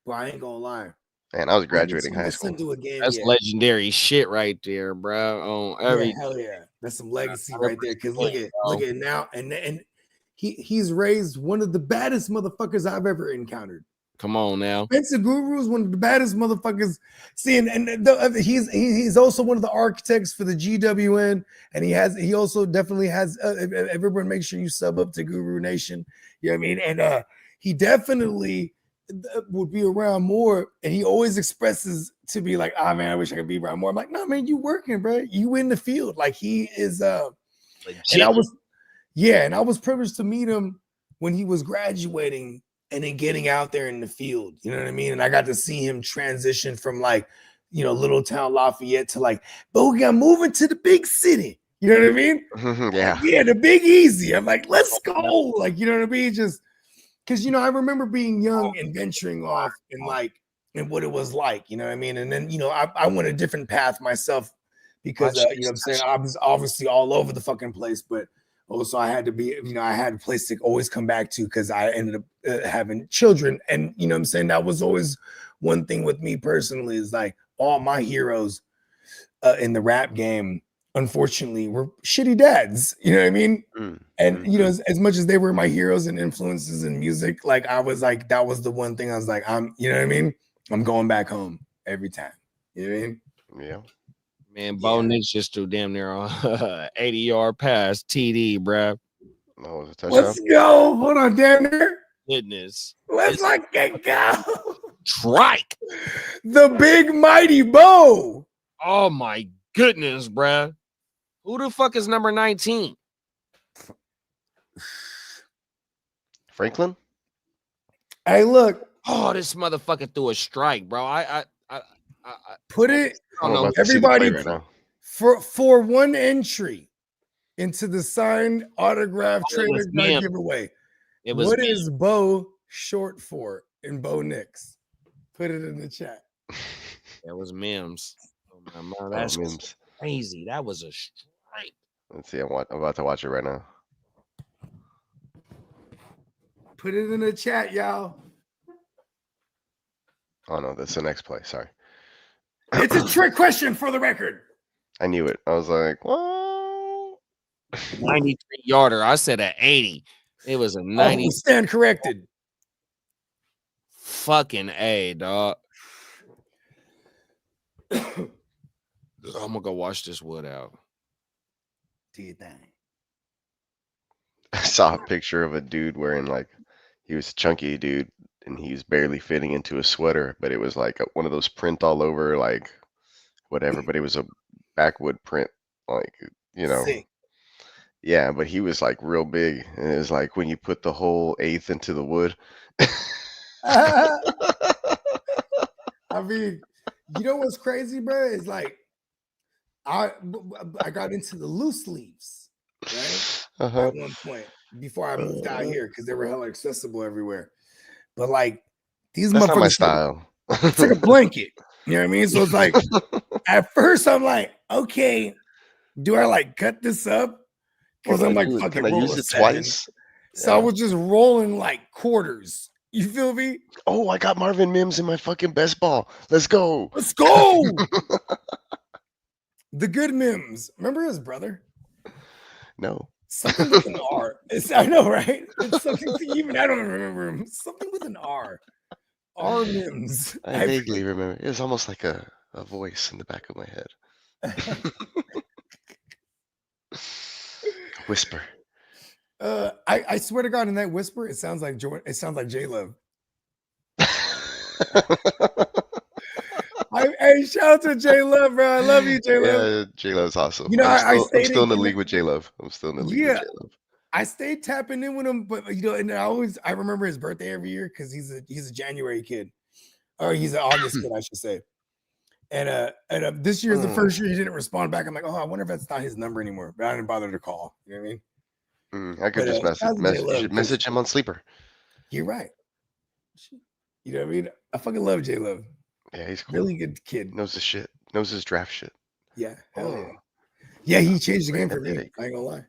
Well, I ain't gonna lie. And I was I haven't graduating seen high my school. son do a game That's yet. legendary shit right there, bro. On Yeah, every hell yeah. That's some legacy right there. Because look 100%, at bro. now, and he's raised one of the baddest motherfuckers I've ever encountered. Come on now. Spencer Guru is one of the baddest motherfuckers. See, and he's also one of the architects for the GWN, and he also definitely has. Everyone, make sure you sub up to Guru Nation. You know what I mean? And he definitely would be around more, and he always expresses to be like, "Ah, man, I wish I could be around more." I'm like, "No, man, you working, bro? You in the field? Like he is." And Legit. I was privileged to meet him when he was graduating and then getting out there in the field. You know what I mean? And I got to see him transition from like, little town Lafayette to like, Bogey, I'm moving to the big city. You know what I mean? Yeah. Like, yeah, the Big Easy. I'm like, let's go. Like, you know what I mean? Just because I remember being young and venturing off and what it was like, you know what I mean? And then I went a different path myself because what I'm saying, I was obviously all over the fucking place, but also I had to be, I had a place to always come back to because I ended up having children. And what I'm saying, that was always one thing with me personally, is like all my heroes in the rap game, unfortunately, were shitty dads. You know what I mean? And as much as they were my heroes and influences in music, like I was like, that was the one thing I was like, you know what I mean? I'm going back home every time. You know what I mean? Yeah. Man, Bo Nix just threw damn near on 80-yard pass TD, bruh. That was a touchdown. Let's go. Hold on, damn near. Goodness. Let's like get go. Strike. The big mighty Bo. Oh my goodness, bruh. Who the fuck is number 19? Franklin? Hey, look. Oh, this motherfucker threw a strike, bro. I put it. I'm about to Everybody see the play right now. For one entry into the signed autograph trailer giveaway. What is Bo short for in Bo Nix? Put it in the chat. That was Mims. Oh my God, that's Mims. crazy. That was a strike. Let's see. I'm about to watch it right now. Put it in the chat, y'all. Oh no, that's the next play. Sorry. It's a trick question for the record. I knew it. I was like, what? 93-yarder. I said an 80. It was a 90. Oh, stand corrected. Fucking A, dog. I'm gonna go wash this wood out. Do you think? I saw a picture of a dude wearing he was a chunky dude and he was barely fitting into a sweater, but it was like one of those print all over whatever, but it was a backwood print, Sick. Yeah, but he was real big, and it was like when you put the whole eighth into the wood. I mean, you know what's crazy, bro? It's like I got into the loose leaves, right? At one point before I moved out here because they were hella accessible everywhere. But these That's motherfuckers, not my style. It's like a blanket. You know what I mean? So it's like at first I'm like, okay, do I cut this up? Because I'm like, fucking can I use it twice? So I was just rolling quarters. You feel me? Oh, I got Marvin Mims in my fucking best ball. Let's go. Let's go. The good Mims. Remember his brother? No. Something with an R. I know, right? It's something even I don't remember him. Something with an R. R Mims. I vaguely remember. It was almost like a voice in the back of my head. Whisper. I swear to God, in that whisper, it sounds like J-Love. Hey, shout out to J-Love, bro. I love you, J-Love. Yeah, J-Love's awesome. I'm still in the league with J-Love. I'm still in the league with J-Love. I stayed tapping in with him, but and I remember his birthday every year because he's a January kid, or he's an August kid, I should say. And this year is the first year he didn't respond back. I'm like, oh, I wonder if that's not his number anymore. But I didn't bother to call. You know what I mean? I could just you should message him on Sleeper. You're right. You know what I mean? I fucking love J Love. Yeah, he's cool. Really good kid. Knows his shit. Knows his draft shit. Yeah. Hell yeah. Yeah, he changed the game for me. I ain't gonna lie.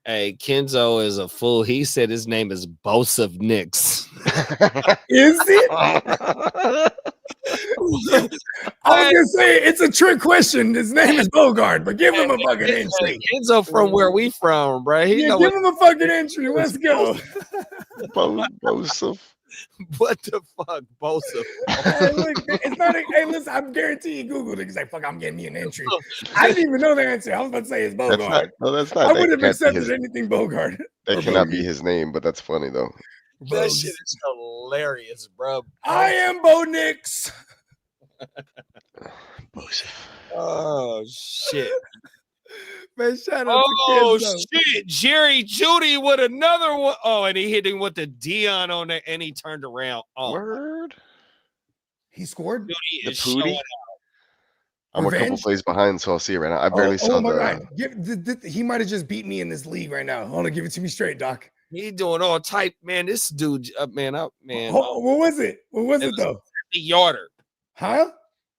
Hey, Kenzo is a fool. He said his name is Bosef Nix. Is it? I was gonna say it's a trick question. His name is Bogart, but give him a fucking entry. Kenzo from where we from, bro. Give him a fucking entry. Let's go. Bosef. What the fuck, Bosef? Hey, look, it's not. Hey, listen, I'm guaranteeing you Googled it because like, fuck, I'm getting me an entry. I didn't even know the answer. I was about to say it's Bogart. That's not. I would have accepted anything Bogart. That cannot be his name, but that's funny though. That shit is hilarious, bro. I am Bo Nix. Oh shit. Man, shout out oh to kids, shit, Jerry Judy with another one. Oh, and he hit him with the Dion on it, and he turned around. Oh, word. He scored. Judy The is showing Pootie? out. I'm a couple plays behind, so I'll see it right now. I barely saw He might have just beat me in this league right now. Hold on, give it to me straight, Doc. He doing all type, man. This dude, man. What was it? What was it though? 70-yarder. Huh?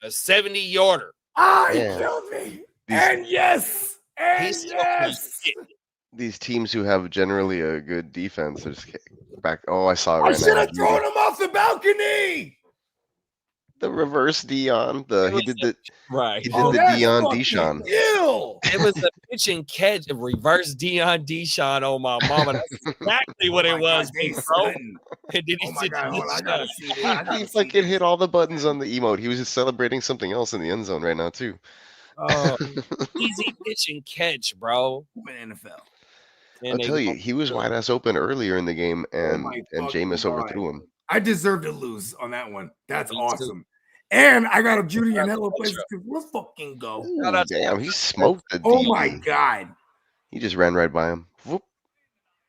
A 70-yarder. Ah, he killed me. And yes. These teams who have generally a good defense are just back. Oh, I saw it right now. I should have thrown him off the balcony. The reverse Dion. He did the Dion Deshaun. It was a pitch and catch, a reverse Dion Deshaun on my mama. That's exactly what it was, bro. And then he he fucking hit all the buttons on the emote. He was just celebrating something else in the end zone right now too. Easy pitch and catch, bro. NFL. I'll tell you, he was wide ass open earlier in the game, and Jameis overthrew him. I deserve to lose on that one. That's awesome. And I got a Judy in hella places. Let's fucking go. Ooh, damn, he smoked the Oh my god. He just ran right by him. Whoop.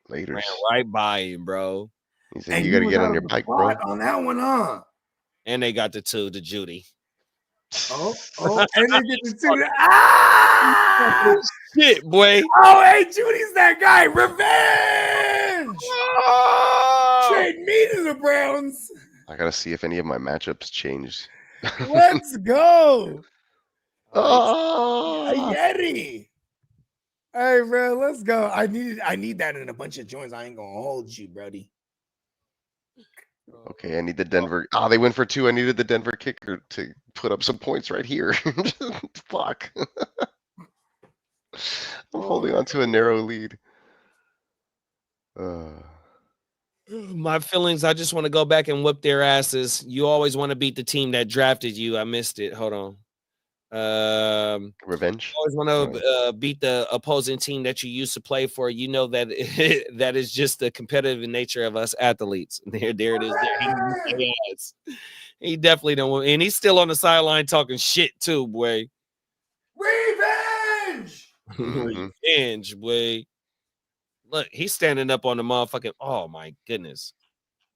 Later. Ran right by him, bro. He said, you got to get on your bike, bro. On that one, huh? And they got the Judy. Oh, and they get the two. Ah! Shit, boy. Oh, hey, Judy's that guy. Revenge. Trade me to the Browns. I got to see if any of my matchups changed. Let's go. A Oh, Yeti. Hey, bro, let's go. I need that in a bunch of joints. I ain't gonna hold you, Brody. okay, I need the Denver. Oh, they went for 2. I needed the Denver kicker to put up some points right here. Fuck. I'm holding on to a narrow lead. My feelings, I just want to go back and whip their asses. You always want to beat the team that drafted you. I missed it. Hold on. Revenge. You always want to beat the opposing team that you used to play for. You know that that is just the competitive nature of us athletes. There it is. Yes. He definitely don't want, and he's still on the sideline talking shit too, boy. Revenge. Revenge, boy. Look, he's standing up on the motherfucking. Oh my goodness.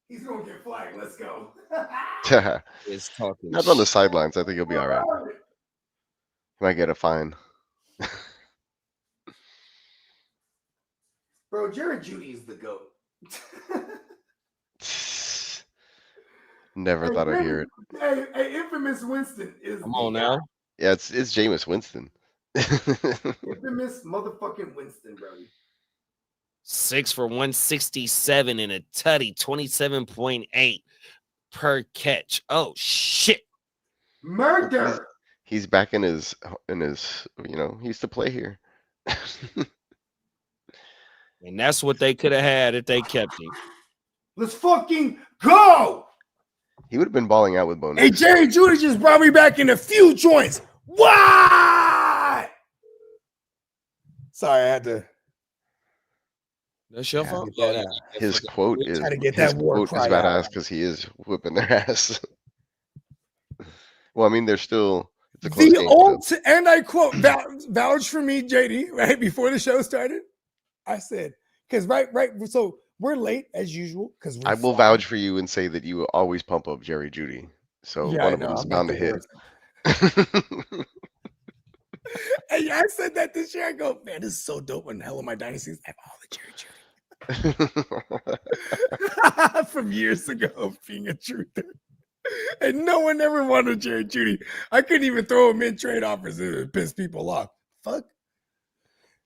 He's gonna get flagged. Let's go. He's talking. Not on the sidelines. I think he'll be all right. He might get a fine. Bro, Jared Judy is the GOAT. Never thought I'd hear it. Hey, infamous Winston is. Come on now. Yeah, it's Jameis Winston. Infamous motherfucking Winston, Brody. 6 for 167 and a tutty, 27.8 per catch. Oh shit. Murder. He's back in his, he used to play here. And that's what they could have had if they kept him. Let's fucking go. He would have been balling out with Bo Nix. Hey, Jerry Judy just brought me back in a few joints. What? Sorry, I had to. That's your fault. His quote is badass badass because he is whipping their ass. Well, I mean, they're still it's a close game, and I quote vouch for me, JD, right before the show started. I said, because right, so we're late as usual. Because I will vouch for you and say that you always pump up Jerry Judy. So one of them is bound to hit. Hey, I said that this year. I go, man, this is so dope. When Hell of My Dynasties, I have all the Jerry Judy from years ago of being a truther. And no one ever wanted Jerry Judy. I couldn't even throw him in trade offers. It would piss people off. Fuck.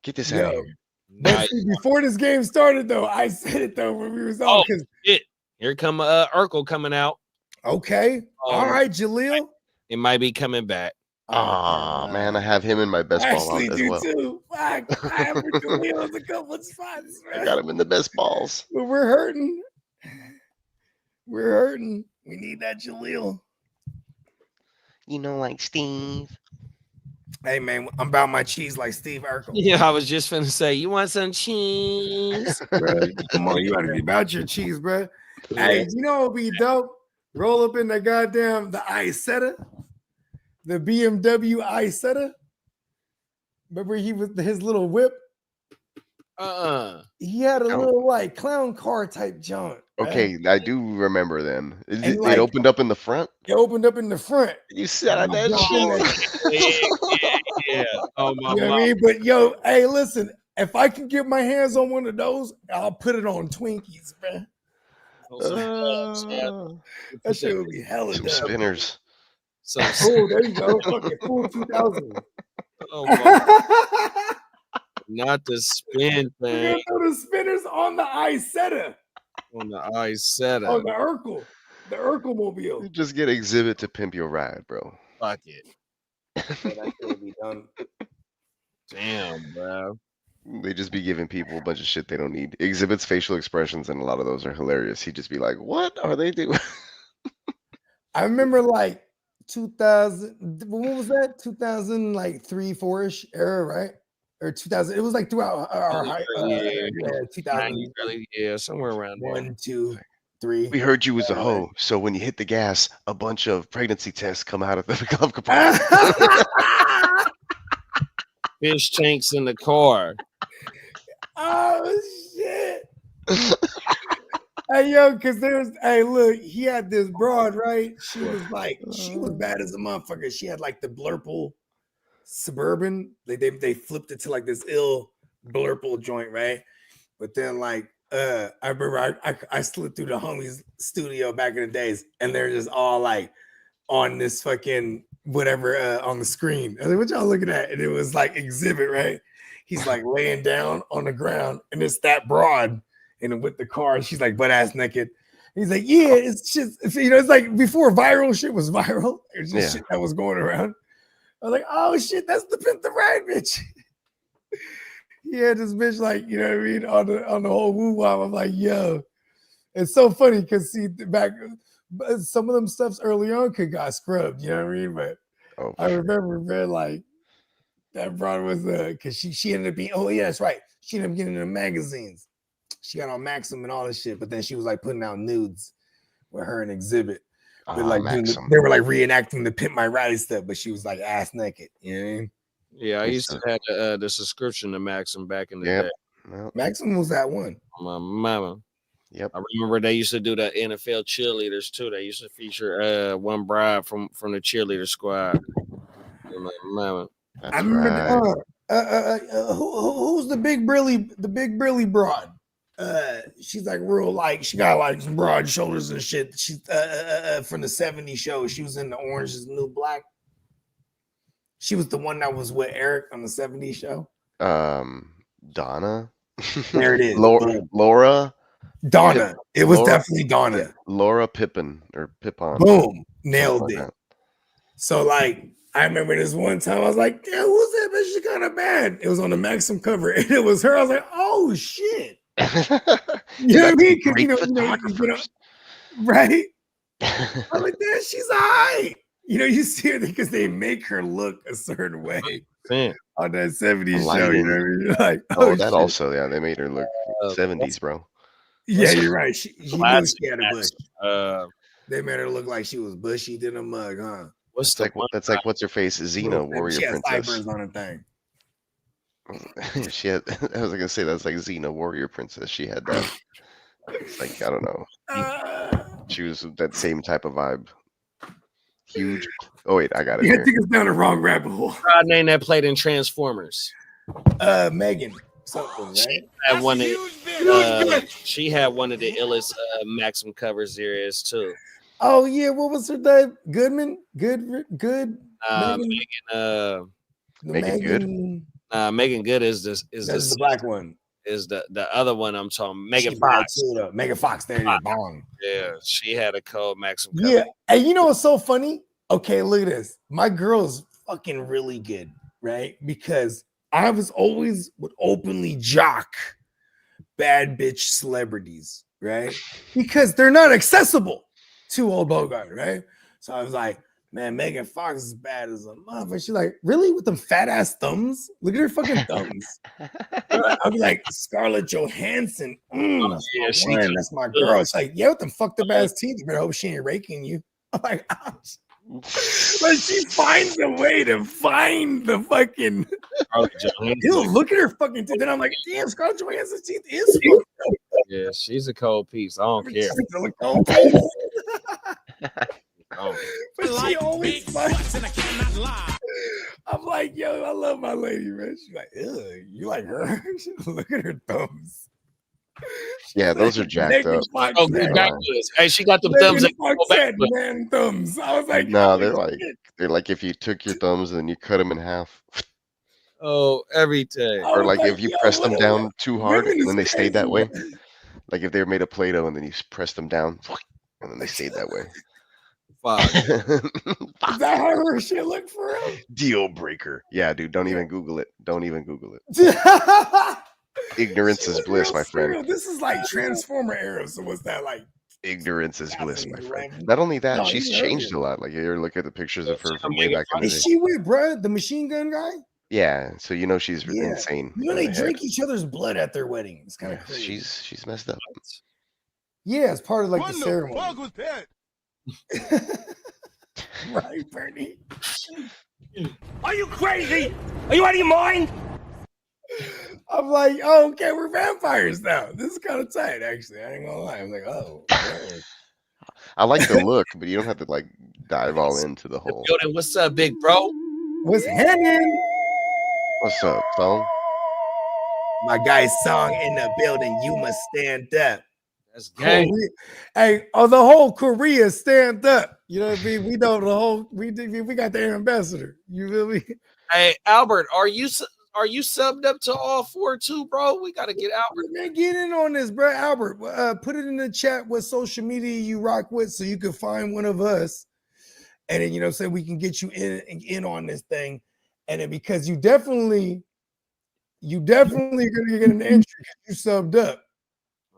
Get this out of Yo. here. But see, before this game started, though, I said it though when we was on. Oh shit! Here come Urkel coming out. Okay, all right, Jaleel. It might be coming back. Oh man, I have him in my best ball Actually as do well. too. Fuck, I have Jaleel in a couple of spots. I Man. got him in the best balls. But we're hurting. We're hurting. We need that Jaleel. You know, like Steve. Hey man, I'm about my cheese like Steve Urkel. Yeah, I was just finna say, you want some cheese? Bro, come on, you gotta be about your cheese, bro. Hey, you know what would be dope? Roll up in the goddamn the Isetta, the BMW Isetta. Remember he was his little whip? He had a little like clown car type jaunt. Okay, I do remember then. It like- opened up in the front. It opened up in the front. You sat on that Yeah. Oh my You know what I mean? But yo, hey, listen, if I can get my hands on one of those, I'll put it on Twinkies, man. That shit would be hella Some dope. spinners. Oh, there you go. Fucking full 2000. Oh my. Not the spin We're thing. gonna throw the spinners on the Isetta. On the Isetta. On the Urkel. The Urkel mobile. Just get exhibit to pimp your ride, bro. Fuck it. That shit would be done. Damn, bro. They just be giving people a bunch of shit they don't need. Exhibits facial expressions, and a lot of those are hilarious. He'd just be like, "What are they doing?" I remember like 2000. What was that? 2000, like 3-4ish era, right? Or 2000. It was like throughout our high. Yeah, 2000. Yeah, somewhere around there. 1, 2, 3. We heard you was a hoe, so when you hit the gas, a bunch of pregnancy tests come out of the glove compartment. Fish tanks in the car. Oh shit. Hey yo, cause look, he had this broad, right? She was bad as a motherfucker. She had like the blurple Suburban. They flipped it to like this ill blurple joint, right? But then like I remember I slid through the homies studio back in the days, and they're just all like on this fucking whatever on the screen. I was like, what y'all looking at? And it was like exhibit, right? He's like laying down on the ground, and it's that broad, and with the car, she's like butt ass naked. He's like, yeah, it's just, it's like before viral shit was viral. It's just shit that was going around. I was like, oh shit, that's the Pimp the Ride bitch. He had this bitch like, you know what I mean, on the whole woo wop. I'm like, yo, it's so funny because see back some of them stuffs early on got scrubbed, you know what I mean? But I remember, man, like that broad was because she ended up being, oh yeah, that's right. She ended up getting in the magazines. She got on Maxim and all this shit, but then she was like putting out nudes with her and Exhibit. But like they were like reenacting the Pimp My Ride stuff, but she was like ass naked. You know what I mean? Yeah, I used to have the subscription to Maxim back in the day. Maxim was that one. My mama. Yep. I remember they used to do the NFL cheerleaders too. They used to feature one bride from the cheerleader squad. My mama. I remember who's the big Brilly broad? She's like real, like she got like some broad shoulders and shit. She's from the 70s show. She was in the Orange is the New Black. She was the one that was with Eric on the 70s show. Donna. There it is. Laura. Donna. It was definitely Donna. Yeah, Laura Pippin or Pippon. Boom. Nailed it. So like I remember this one time I was like, damn, who's that bitch? She kind of bad. It was on the Maxim cover and it was her. I was like, oh shit. You know what I mean? Right? I'm like, damn, she's all right. You see her because they make her look a certain way on that 70s show. You know what I mean? Like, that shit. Also, yeah, they made her look 70s, bro. Yeah, you're right. She knew she had a bush. They made her look like she was bushy than a mug, huh? What's what's her face? Xena, Warrior she had Princess. sideburns on her thing. She had. I was gonna say that's like Xena, Warrior Princess. She had that. It's like I don't know. She was that same type of vibe. Huge. Oh wait, I got it You here. take us down the wrong rabbit hole. Her name that played in Transformers. Megan. Something, right? Had one of, Huge bitch. she had one of the illest Maxim covers there is too. Oh yeah, what was her name? Goodman? Good. Megan, Megan Good? Megan Good is this is That's the the black one. is the other one I'm talking. Megan She bad Fox. too, though. Megan Fox, there you go. Yeah, she had a cold Maxim cover. Yeah, and you know what's so funny? Okay, look at this. My girl's fucking really good, right? Because I was always would openly jock bad bitch celebrities, right? Because they're not accessible to old Bogart, right? So I was like, man, Megan Fox is bad as a mother. She's like, really? With them fat ass thumbs? Look at her fucking thumbs. I'll be like, Scarlett Johansson. Yeah, that's my girl. It's like, yeah, with them fucked up ass teeth. You better hope she ain't raking you. I'm like, ouch. But she finds a way to find the fucking. Ew, look at her fucking teeth. Then I'm like, damn, Scarlett Johansson's teeth is fucked up. Yeah, she's a cold piece. I don't care. But she always finds. I'm like, yo, I love my lady, man. She's like, ew, you like her? Look at her thumbs. Yeah, those are jacked up. Oh, good back was. Hey, she got them thumbs that go back. Man, thumbs. I was like, no, they're like if you took your thumbs and you cut them in half. Oh, every day. Or like if you press them down too hard and then they stayed that way. Like if they were made of Play-Doh and then you press them down and then they stayed that way. Is that how her shit look for real? Deal breaker. Yeah, dude. Don't even Google it. Don't even Google it. Ignorance is bliss, my friend. This is like Transformer era. So what's that like? Ignorance is bliss, my friend. Not only that, she's changed a lot. Like you ever look at the pictures of her from way back in the day. Is she with bruh, the machine gun guy? Yeah, so you know she's insane. You know they drink each other's blood at their wedding. It's kind of crazy. She's messed up. Yeah, it's part of like the ceremony. Fuck was that? Right, Bernie. Are you crazy? Are you out of your mind? I'm like, oh, okay, we're vampires now. This is kind of tight, actually. I ain't gonna lie. I'm like, oh. I like the look, but you don't have to like dive all into the whole. What's up, big bro? What's happening? What's up, Song? My guy's song in the building. You must stand up. That's gang. Hey, the whole Korea stand up. You know what I mean? We know the whole. We got the ambassador. You feel me? Hey, Albert, are you subbed up to all four too, bro? We gotta get Albert. Man, get in on this, bro. Albert, put it in the chat what social media you rock with, so you can find one of us, and then say we can get you in on this thing, and then because you definitely gonna get an entry because you subbed up.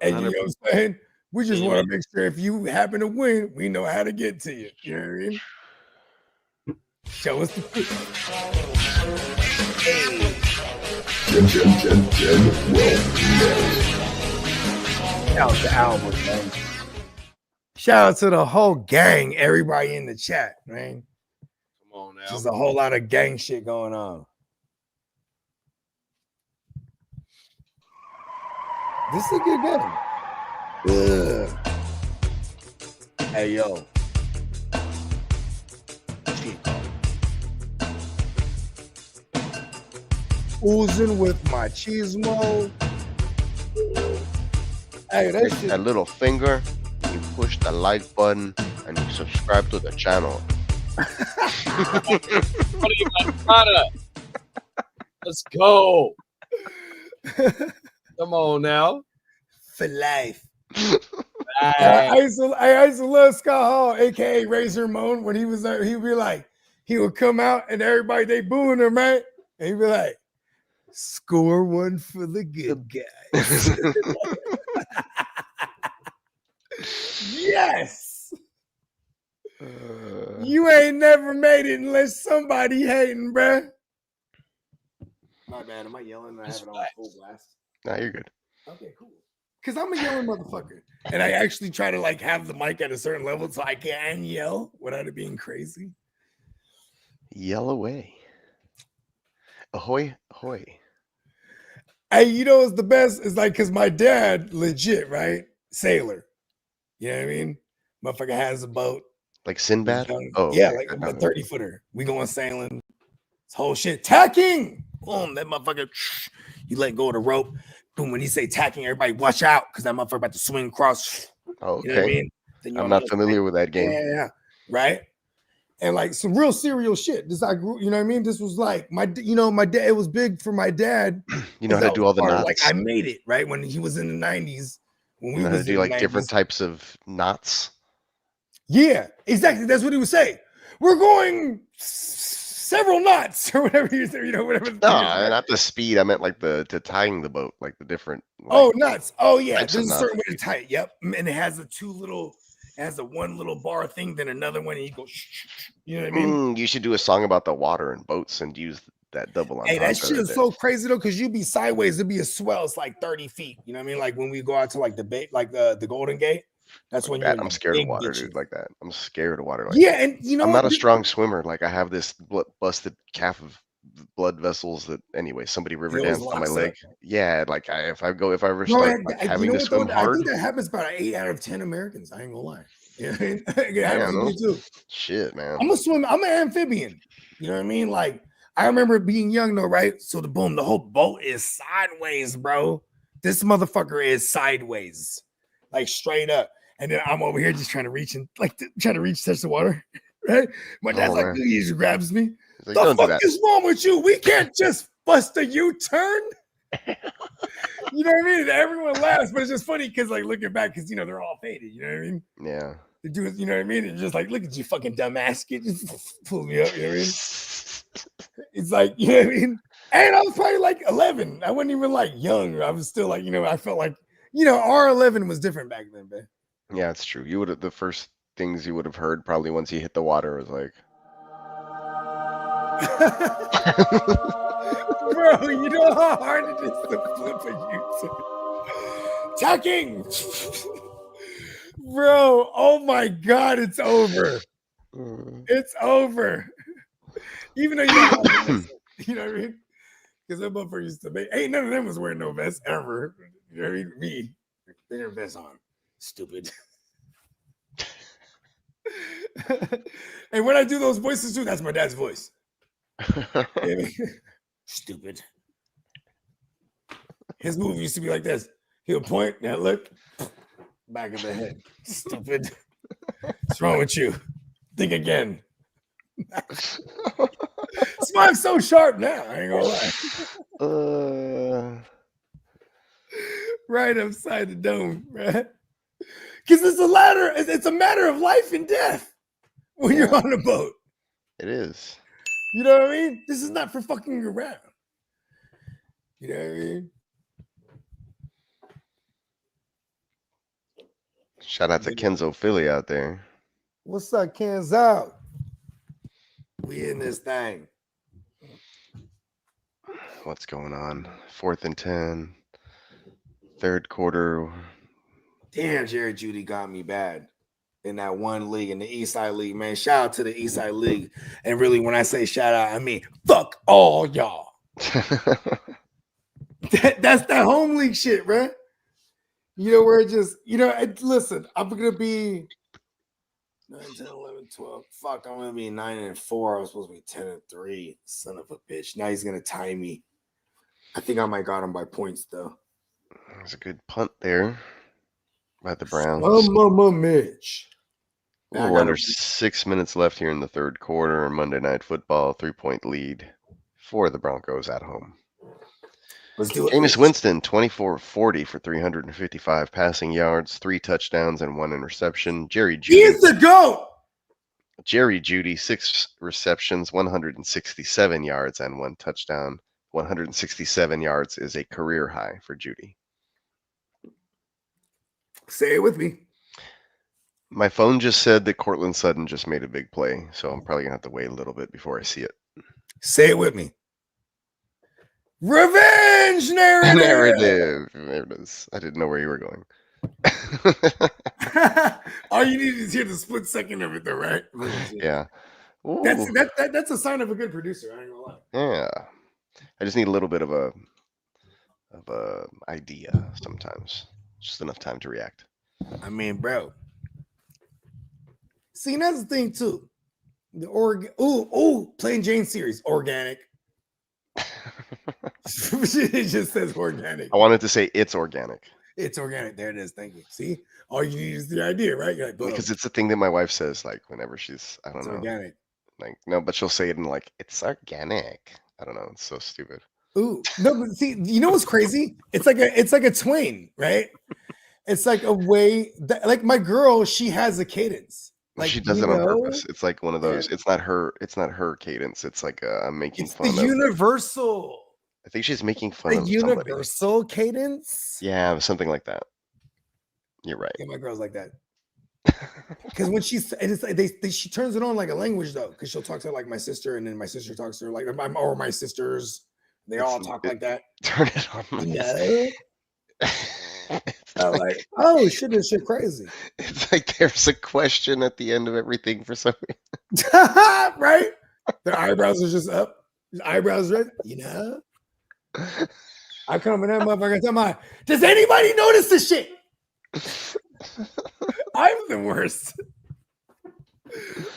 And you know what I'm saying? We just want to make sure if you happen to win, we know how to get to you. You know what I mean? Show us the food. Shout out to Albert, man. Shout out to the whole gang, everybody in the chat, man. Come on now. There's a whole lot of gang shit going on. This is a good game. Ugh. Hey, yo. Oozing with my cheesemo. Hey, Take that little finger, you push the like button, and you subscribe to the channel. Let's go. Come on now. For life. I used to love Scott Hall, aka Razor Moan, when he was there. He'd be like, he would come out and everybody they booing him, right? And he'd be like, score one for the good guys. Yes. You ain't never made it unless somebody hating, bruh. My bad. Am I yelling? I have it on full blast. Nah, you're good. Okay, cool. Because I'm a yelling motherfucker. And I actually try to like have the mic at a certain level so I can yell without it being crazy. Yell away. Ahoy, ahoy. Hey, you know what's the best? It's like, because my dad, legit, right? Sailor. You know what I mean? Motherfucker has a boat. Like Sinbad? Young, Oh, yeah, okay. like I a got it. 30-footer. We going sailing. This whole shit. Tacking. Boom. That motherfucker. You let go of the rope. Boom. When he say tacking, everybody watch out because that motherfucker about to swing across. Oh, You know what I okay. mean? Then you I'm on not the familiar with that game. yeah, right. And like some real serial shit. This I grew, you know what I mean? This was like my dad, it was big for my dad. You know how to do all the knots? Like I made it, right? When he was in the 90s, when You we know how to was do in the like different 90s. types of knots? Yeah, exactly. That's what he would say. We're going several knots or whatever you say, whatever. No, not the speed. I meant like the tying the boat, like the different Oh, nuts. Oh, yeah. types of There's a knots. certain way to tie it. Yep. And it has it has a one little bar thing, then another one, and you go, you know what I mean? You should do a song about the water and boats and use that double Hey, that shit entendre is there. so crazy though, because you be sideways, it'd be a swell. It's like 30 feet. You know what I mean? Like when we go out to like the bay, like the Golden Gate. That's when you're in I'm the scared of big water, ditches. dude. Like that. I'm scared of water. Like Yeah, and you know I'm what? not a strong swimmer. Like I have this busted calf of blood vessels that anyway somebody river It always danced on my locks leg. up. Yeah, like if I ever No, start like you having know to what swim though? I hard, think that happens about 8 out of 10 Americans. I ain't gonna lie. You know what I mean? It I happens don't to know. me too. Shit, man. I'm an amphibian. You know what I mean? Like I remember being young though, right? So the whole boat is sideways, bro. This motherfucker is sideways, like straight up. And then I'm over here just trying to reach and trying to touch the water, right? My dad's Oh, like, man. he just grabs me. He's like, The don't do fuck that. is wrong with you? We can't just bust a U-turn. You know what I mean? And everyone laughs, but it's just funny because like looking back, because they're all faded. You know what I mean? Yeah. The dude, you know what I mean? It's just like, look at you, fucking dumbass. Kid, just pull me up. You know what I mean? It's like, you know what I mean? And I was probably like 11. I wasn't even like young. I was still like, I felt like, R11 was different back then, man. Yeah, it's true. You would have the first things you would have heard probably once you hit the water was like, bro, you know how hard it is to flip a U-turn. Tacking, bro. Oh my god, it's over. It's over. Even though you know what I mean? Because that motherfucker used to make. Ain't none of them was wearing no vest ever. You know what I mean? Me, they never vest on. Stupid. And when I do those voices too, that's my dad's voice. Stupid. His move used to be like this. He'll point, now look, back of the head. Stupid. What's wrong with you? Think again. Smile's so sharp now. I ain't gonna lie. Right upside the dome, right? Because it's a ladder. It's a matter of life and death when you're on a boat. It is. You know what I mean? This is not for fucking around. You know what I mean? Shout out to Kenzo Philly out there. What's up, Kenzo? We in this thing. What's going on? 4th and 10. Third quarter. Damn, Jerry Judy got me bad in that one league, in the Eastside League, man. Shout out to the Eastside League. And really, when I say shout out, I mean fuck all y'all. That's that home league shit, bro. Where it just, listen, I'm going to be 9, 10, 11, 12. Fuck, I'm going to be 9-4. I was supposed to be 10-3. Son of a bitch. Now he's going to tie me. I think I might got him by points, though. There's a good punt there by the Browns. Mitch. A little under 6 minutes left here in the third quarter. Monday Night Football, 3-point lead for the Broncos at home. Let's do it. Jameis Winston, 24-40 for 355 passing yards, 3 touchdowns, and 1 interception. Jerry Jeudy. He's the GOAT. Jerry Jeudy, 6 receptions, 167 yards, and 1 touchdown. 167 yards is a career high for Jeudy. Say it with me. My phone just said that Cortland Sutton just made a big play, so I'm probably going to have to wait a little bit before I see it. Say it with me. Revenge narrative. Narrative. There it is. I didn't know where you were going. All you need is hear the split second of it, though, right? Yeah. Ooh. That's a sign of a good producer. I ain't gonna lie. Yeah. I just need a little bit of a idea sometimes. Just enough time to react. I mean, bro. See, that's the thing too. The Plain Jane series, organic. It just says organic. I wanted to say it's organic. It's organic. There it is. Thank you. See, all you need is the idea, right? You're like, boom. Because it's the thing that my wife says, like, whenever she's, I don't It's know. organic. Like, no, but she'll say it in like, it's organic. I don't know. It's so stupid. Ooh, no, but see, you know what's crazy? It's like a twang, right? It's like a way that, like, my girl, she has a cadence. Like, She does it on purpose. It's like one of those. It's not her cadence. It's like I'm making it's fun the of. universal. I think she's making fun The of somebody. universal cadence. Yeah, something like that. You're right. Yeah, my girl's like that. Because when she's, and it's like she turns it on like a language though, because she'll talk to like my sister, and then my sister talks to her like my sisters. They all talk like that. Turn it on. No. I'm like, oh shit, this shit crazy. It's like there's a question at the end of everything for some reason. Right? Their eyebrows are just up. His eyebrows red. You know? I come in that motherfucker tell my, does anybody notice this shit? I'm the worst.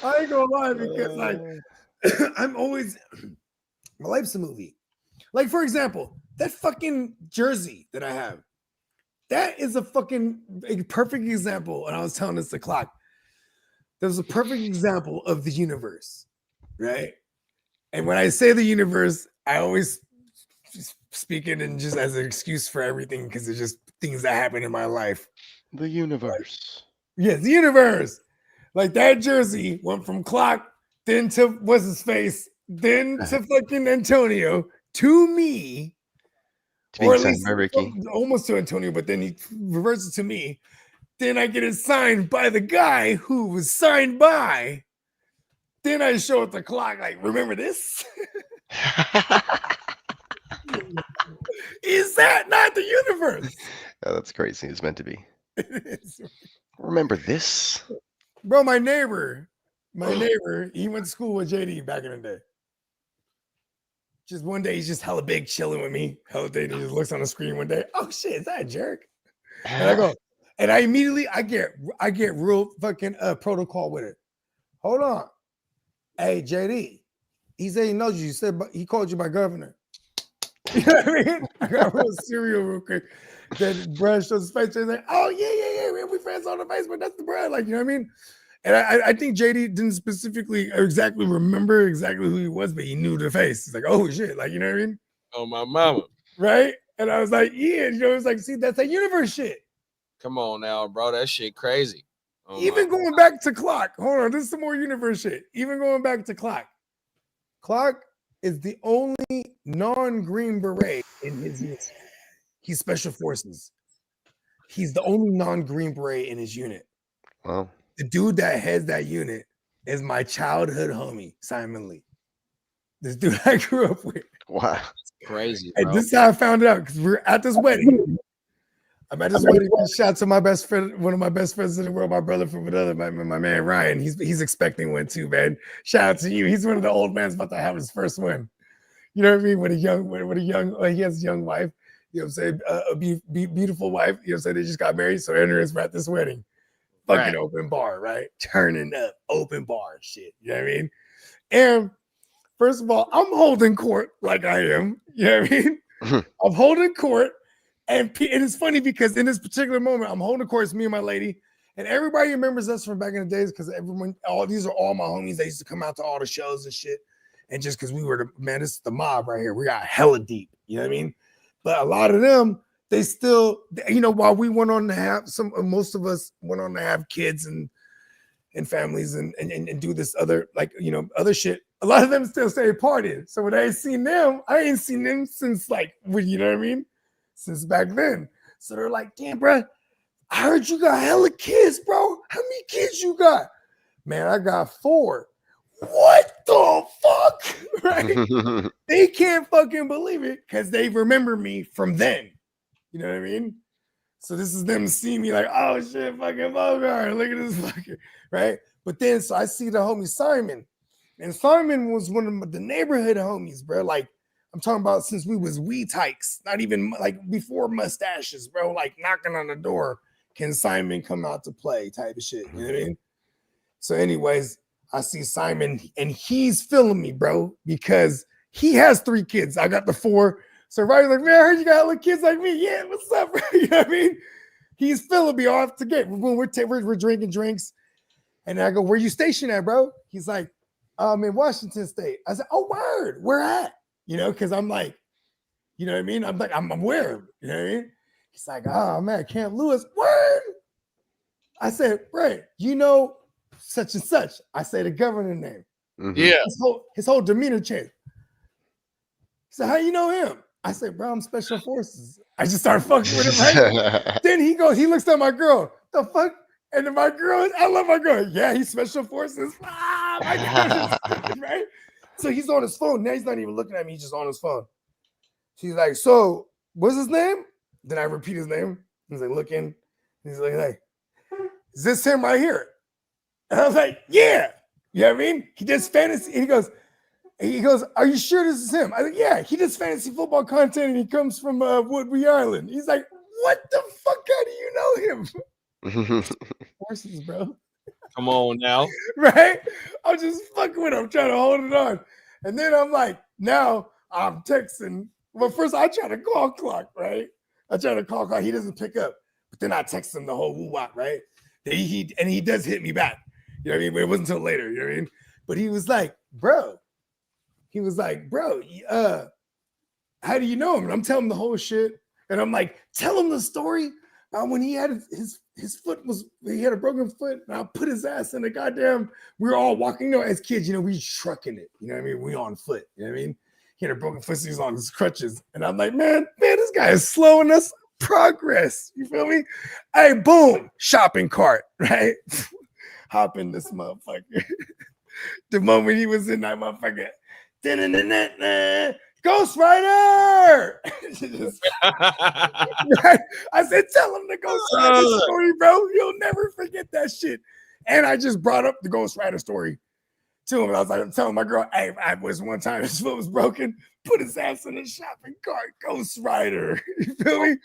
I ain't gonna lie, because like I'm always, my life's a movie. Like, for example, that fucking jersey that I have, that is a perfect example. And I was telling this to Clock. That was a perfect example of the universe, right? And when I say the universe, I always speak it and just as an excuse for everything, because it's just things that happen in my life. The universe. Yes, the universe. Like, that jersey went from Clock, then to what's his face, then to fucking Antonio, to me, or at least Ricky. almost to Antonio, but then he reverses to me. Then I get it signed by the guy who was signed by. Then I show it to Clock, like, remember this? Is that not the universe? Yeah, that's crazy. It's meant to be. Remember this? Bro, my neighbor, he went to school with JD back in the day. Just one day, he's just hella big, chilling with me. Hella day, he just looks on the screen one day. Oh shit, is that a jerk? And I go, and I immediately, I get real fucking protocol with it. Hold on, hey JD, he said he knows you. He said, but he called you my governor. You know what I mean? I got real serial real quick. Then bruh shows his face. He's like, oh yeah, we friends on the Facebook. That's the bruh, like, you know what I mean? And I think JD didn't specifically or exactly remember exactly who he was, but he knew the face. He's like, oh shit, like, you know what I mean? Oh, my mama. Right? And I was like, yeah, you know, it's like, see, that's that universe shit. Come on now, bro. That shit crazy. Oh, Even going back to Clock. Hold on, this is some more universe shit. Even going back to Clock. Clock is the only non-green beret in his unit. He's special forces. He's the only non-green beret in his unit. Well, the dude that heads that unit is my childhood homie, Simon Lee. This dude I grew up with. Wow. That's crazy, And bro. this is how I found it out, because we're at this wedding. I'm at this wedding. Shout out to my best friend, one of my best friends in the world, my brother from another, my man Ryan. He's expecting one too, man. Shout out to you. He's one of the old man's about to have his first one. You know what I mean? With a young, he has a young wife. You know what I'm saying? A beautiful wife. You know what I'm saying? They just got married, so Andrews were at this wedding. Fucking open bar, right? Turning up, open bar shit. You know what I mean? And first of all, I'm holding court like I am. You know what I mean? I'm holding court. And it's funny because in this particular moment, I'm holding court. It's me and my lady. And everybody remembers us from back in the days because these are all my homies. They used to come out to all the shows and shit. And just because we were this is the mob right here. We got hella deep. You know what I mean? But a lot of them, they still, you know, while we went on to have most of us went on to have kids and families and do this other, like, you know, other shit. A lot of them still stay partying. So when I ain't seen them since like, you know what I mean? Since back then. So they're like, damn, bro, I heard you got hella kids, bro. How many kids you got? Man, I got 4. What the fuck? Right? They can't fucking believe it because they remember me from then. You know what I mean? So this is them seeing me like, oh shit, fucking Bogart. Look at this fucking, right? But then, so I see the homie Simon. And Simon was one of the neighborhood homies, bro. Like, I'm talking about since we was wee tykes, not even like before mustaches, bro. Like knocking on the door, can Simon come out to play type of shit? You know what I mean? So, anyways, I see Simon and he's feeling me, bro, because he has 3 kids. I got the 4. So Riley's like, man, I heard you got little kids like me. Yeah, what's up, bro? You know what I mean? He's feeling me off to get. We're drinking drinks. And I go, where you stationed at, bro? He's like, in Washington State. I said, oh, word, where at? You know, because I'm like, you know what I mean? I'm like, I'm aware. You know what I mean? He's like, oh, man, Camp Lewis, word. I said, right, you know, such and such. I say the governor name. Mhm. Yeah. His whole demeanor changed. He said, how you know him? I said, bro, I'm special forces. I just started fucking with him, right? Then he looks at my girl. The fuck? And then my girl, I love my girl. Yeah, he's special forces. Ah, my girl, right? So he's on his phone. Now he's not even looking at me. He's just on his phone. She's like, so what's his name? Then I repeat his name. He's like, looking. He's like, is this him right here? And I was like, yeah. You know what I mean? He does fantasy. And he goes, are you sure this is him? I said, yeah, he does fantasy football content and he comes from Woodbury Island. He's like, what the fuck? How do you know him? Horses, bro. Come on now. Right? I'm just fucking with him, trying to hold it on. And then I'm like, now I'm texting. Well, first I try to call Clark, right? I try to call Clark. He doesn't pick up. But then I text him the whole woo-wop, right? He does hit me back. You know what I mean? But it wasn't until later, you know what I mean? But he was like, bro, how do you know him? And I'm telling him the whole shit. And I'm like, tell him the story when he had his foot he had a broken foot. And I put his ass in the goddamn, we were all walking, you know, as kids, you know, we trucking it. You know what I mean? We on foot, you know what I mean? He had a broken foot, so he was on his crutches. And I'm like, man, this guy is slowing us progress. You feel me? Hey, boom, shopping cart, right? Hop in this motherfucker. The moment he was in that motherfucker, Ghost Rider. Right? I said, tell him the Ghost Rider story, bro. You'll never forget that shit. And I just brought up the Ghost Rider story to him. I was like, I'm telling my girl, hey, I was one time his foot was broken, put his ass in the shopping cart, Ghost Rider. You feel me?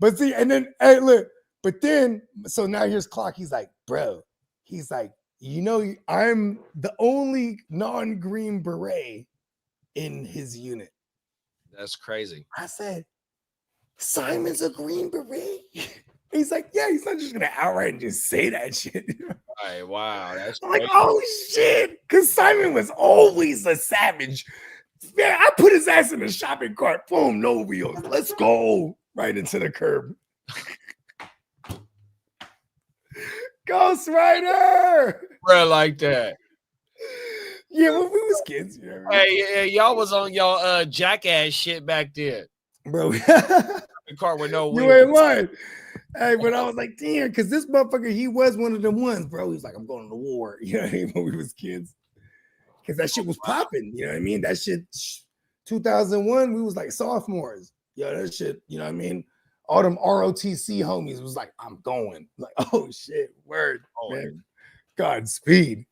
But see, and then, hey, look, but then, so now here's Clark. He's like, bro, he's like, you know, I'm the only non-green beret in his unit. That's crazy. I said, Simon's a green beret? He's like, yeah, he's not just gonna outright and just say that shit. Right, wow. That's I'm like, oh shit. Because Simon was always a savage. Man, I put his ass in the shopping cart. Boom, no wheels. Let's go. Right into the curb. Ghost Rider. Bro, like that. Yeah, when we was kids. You know, Hey, y'all was on y'all jackass shit back then. bro. The car with no You wheels. ain't lying. Hey, but I was like, damn, because this motherfucker, he was one of them ones, bro. He's like, I'm going to war. You know what I mean? When we was kids. Because that shit was popping. You know what I mean? That shit, 2001, we was like sophomores. Yo, that shit, you know what I mean? All them ROTC homies was like, I'm going. Like, oh shit, word, man. Godspeed.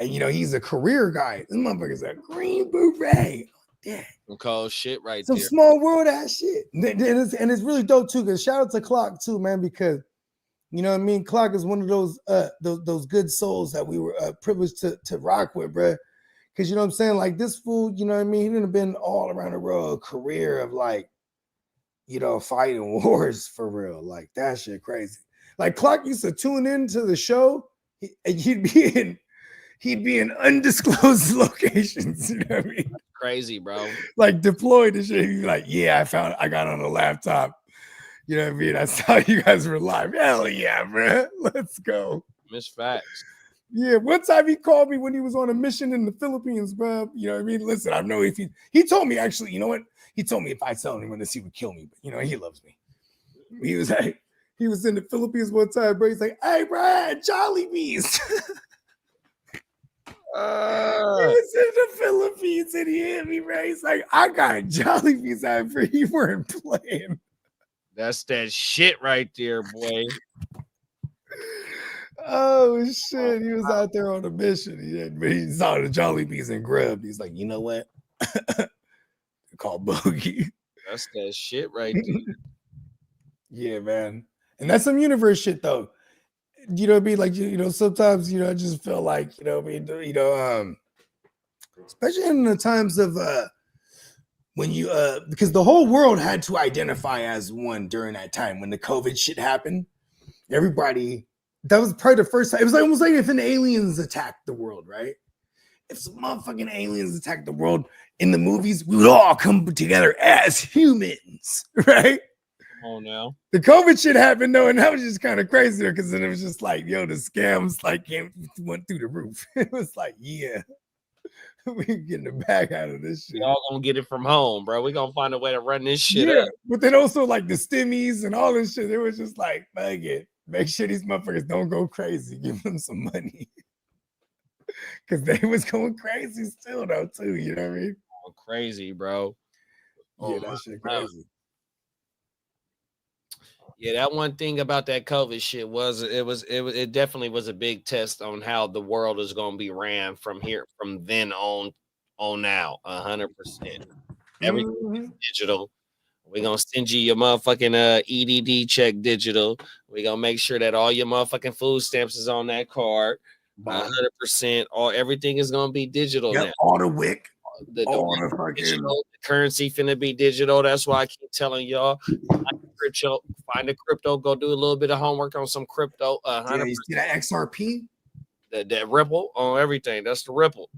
And you know, he's a career guy. This motherfucker's a green beret. Yeah. Some cold shit right Some there. small world ass shit. And it's really dope too. Because shout out to Clock too, man, because you know what I mean? Clock is one of those good souls that we were privileged to rock with, bro. Because you know what I'm saying? Like this fool, you know what I mean? He didn't have been all around the world, a career of like, you know, fighting wars for real. Like that shit crazy. Like Clark used to tune into the show and he'd be in undisclosed locations. You know what I mean? Crazy, bro. Like deployed and shit. He'd be like, yeah, I got on a laptop. You know what I mean? I saw you guys were live. Hell yeah, bro. Let's go. Miss facts. Yeah, one time he called me when he was on a mission in the Philippines, bro. You know what I mean? Listen, I know if he told me actually, you know what? He told me if I tell anyone this, he would kill me. But you know, he loves me. He was like, he was in the Philippines one time, bro. He's like, hey, bro, Jollibees. He was in the Philippines and he hit me, bro. He's like, I got Jollibees out for you weren't playing. That's that shit right there, boy. Oh shit, he was out there on a mission. He saw the Jollibees and grubbed. He's like, you know what? Called bogey. That's that shit right there. Yeah, man. And that's some universe shit though. you know what I mean? Like, you know, sometimes, you know, I just feel like, you know what I mean? You know, especially in the times of when you because the whole world had to identify as one during that time when the COVID shit happened. Everybody, that was probably the first time. It was almost like if an aliens attacked the world, right? If some motherfucking aliens attacked the world in the movies, we would all come together as humans, right? Oh no. The COVID shit happened though, and that was just kind of crazy because then it was just like, yo, the scams like went through the roof. It was like, yeah, we getting the bag out of this shit. We all gonna get it from home, bro. We gonna find a way to run this shit Yeah, up. but then also like the stimmies and all this shit, it was just like, fuck it. Make sure these motherfuckers don't go crazy. Give them some money. Because they was going crazy still though, too. You know what I mean? Oh, crazy, bro. Yeah, that shit crazy. Yeah, that one thing about that COVID shit was it definitely was a big test on how the world is gonna be ran from then on now. 100%. Everything is digital. We're gonna send you your motherfucking EDD check digital. We're gonna make sure that all your motherfucking food stamps is on that card. 100%. Everything is gonna be digital now. All the WIC. The digital, the currency finna be digital. That's why I keep telling y'all, find a crypto, go do a little bit of homework on some crypto. 100%. Yeah, you see that XRP? That Ripple on everything. That's the Ripple.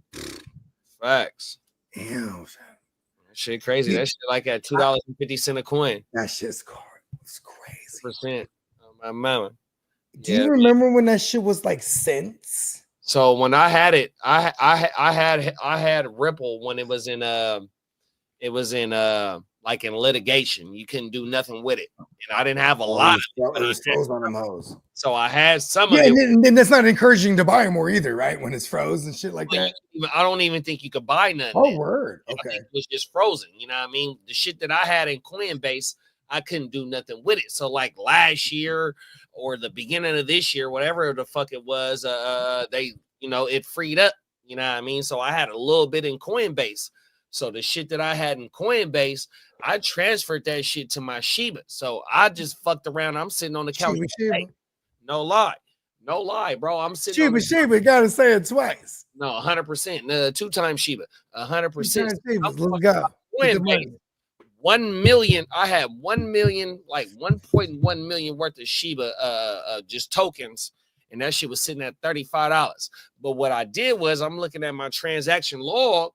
Facts. Damn. Shit crazy. That shit like at $2.50 a coin. That shit's crazy. Percent. My mama. Do you remember when that shit was like cents? So when I had it, I had Ripple when it was in like in litigation. You couldn't do nothing with it, and I didn't have a lot. It was froze on them hoes. So I had some of it. it. And that's not encouraging to buy more either, right? When it's froze and shit like that. I don't even think you could buy nothing. Oh, word. Okay. I think it was just frozen. You know what I mean? The shit that I had in Coinbase, I couldn't do nothing with it. So like last year or the beginning of this year, whatever the fuck it was, they, you know, it freed up. You know what I mean? So I had a little bit in Coinbase. So the shit that I had in Coinbase, I transferred that shit to my Shiba. So I just fucked around. I'm sitting on the couch. Shiba. No lie, bro. I'm sitting Shiba, gotta say it twice. No, 100%. 2 times Shiba. 100%. Let's go. 1 million. I had 1 million, like 1.1 million worth of Shiba just tokens. And that shit was sitting at $35. But what I did was I'm looking at my transaction log.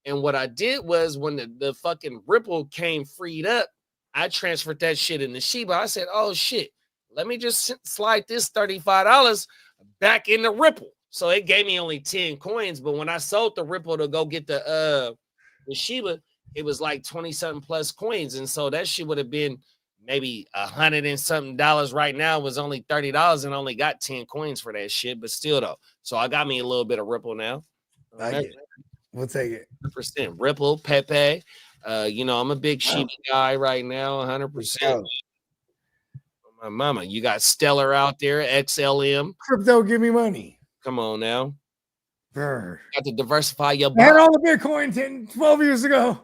And what I did was when the fucking Ripple came freed up, I transferred that shit into Shiba. I said, oh shit, let me just slide this $35 back into Ripple. So it gave me only 10 coins. But when I sold the Ripple to go get the Shiba, it was like 20-something plus coins. And so that shit would have been maybe $100 and something right now. It was only $30 and only got 10 coins for that shit. But still though. So I got me a little bit of Ripple now. We'll take it. 100%. Ripple, Pepe. You know, I'm a big Shiba guy right now, 100%. My mama, you got Stellar out there, XLM. Crypto, give me money. Come on now. Brr. You got to diversify your I had all the Bitcoin 10, 12 years ago.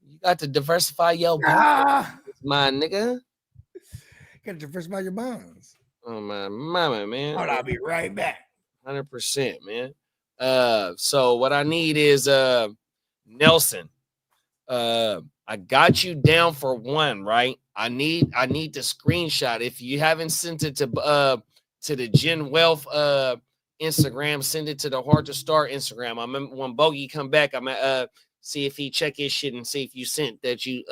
You got to diversify your bonds, my nigga. Got to diversify your bonds. Oh, my mama, man. I'll be right back. 100%, man. So what I need is Nelson. I got you down for one, right? I need the screenshot. If you haven't sent it to the Gen Wealth Instagram, send it to the Hard to Start Instagram. I'm when Bogey come back, I'm gonna see if he check his shit and see if you sent that you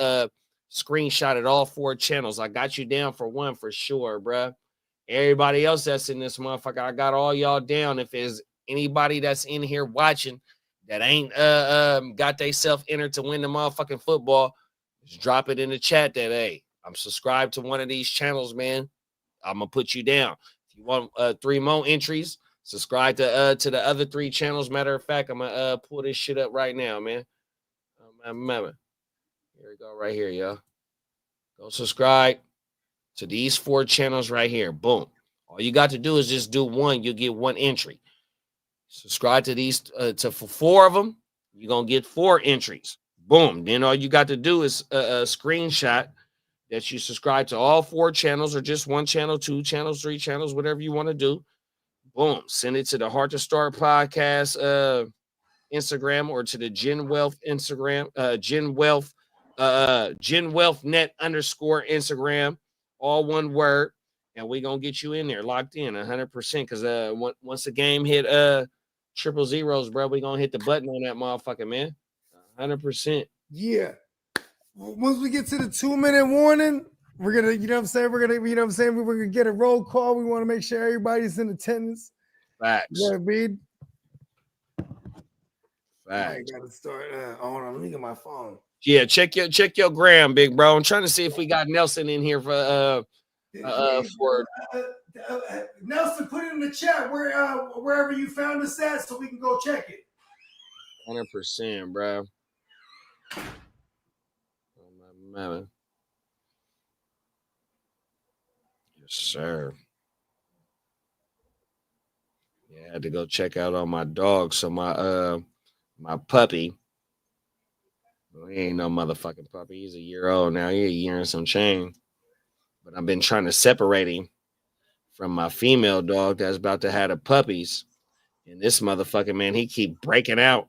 screenshotted all 4 channels. I got you down for one for sure, bruh. Everybody else that's in this motherfucker, I got all y'all down. If there's anybody that's in here watching that ain't got they self entered to win the motherfucking football, just drop it in the chat that, hey, I'm subscribed to one of these channels, man. I'm gonna put you down. If you want 3 more entries, subscribe to the other 3 channels. Matter of fact, I'm gonna pull this shit up right now, man. Here we go, right here, y'all. Go subscribe to these 4 channels right here. Boom. All you got to do is just do one. You'll get 1 entry. Subscribe to these for 4 of them. You're gonna get 4 entries. Boom. Then all you got to do is a screenshot that you subscribe to all 4 channels or just 1 channel, 2 channels, 3 channels, whatever you want to do. Boom. Send it to the Heart to Start podcast Instagram or to the Gen Wealth Instagram, Gen Wealth Net __ Instagram, all one word. And we're going to get you in there locked in 100%. Because once the game hit 000, bro, we're going to hit the button on that motherfucker, man. 100%. Yeah. Once we get to the 2-minute warning, we're gonna, you know what I'm saying? We're gonna get a roll call. We want to make sure everybody's in attendance. Facts. Yeah, Bede. Facts. I gotta start. Hold on, let me get my phone. Yeah, check your gram, big bro. I'm trying to see if we got Nelson in here for Nelson, put it in the chat wherever you found us at, so we can go check it. 100%, bro. Oh, yes, sir. Yeah, I had to go check out on my dog. So my puppy. Well, he ain't no motherfucking puppy. He's a year old now. He's a year and some change. But I've been trying to separate him from my female dog that's about to have the puppies. And this motherfucking man, he keep breaking out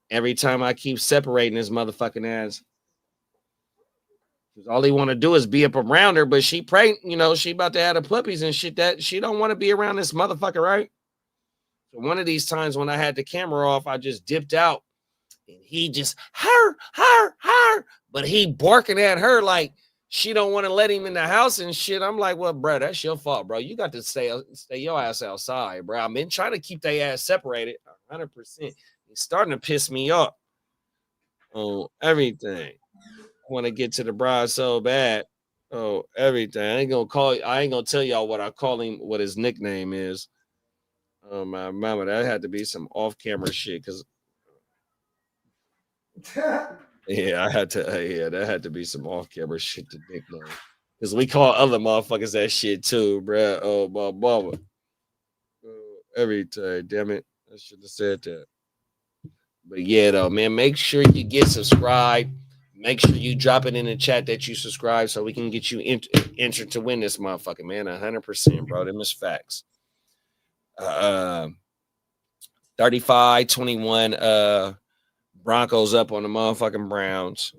every time I keep separating this motherfucking ass. All he want to do is be up around her, but she pregnant, she about to have the puppies and shit, that she don't want to be around this motherfucker, right? So one of these times when I had the camera off, I just dipped out and he just her, but he barking at her like she don't want to let him in the house and shit. I'm like, well, bro, that's your fault, bro. You got to stay your ass outside, bro. I've been trying to keep their ass separated 100%. It's starting to piss me off on everything. Want to get to the bride so bad. Oh, everything. I ain't gonna tell y'all what I call him, what his nickname is. Oh my mama, that had to be some off-camera shit. Cause yeah, that had to be some off-camera shit to nickname. Cause we call other motherfuckers that shit too, bruh. Oh my mama. Everything, damn it. I should have said that. But yeah, though, man, make sure you get subscribed. Make sure you drop it in the chat that you subscribe so we can get you entered to win this motherfucker, man. 100%, bro. Them is facts. 35-21 Broncos up on the motherfucking Browns.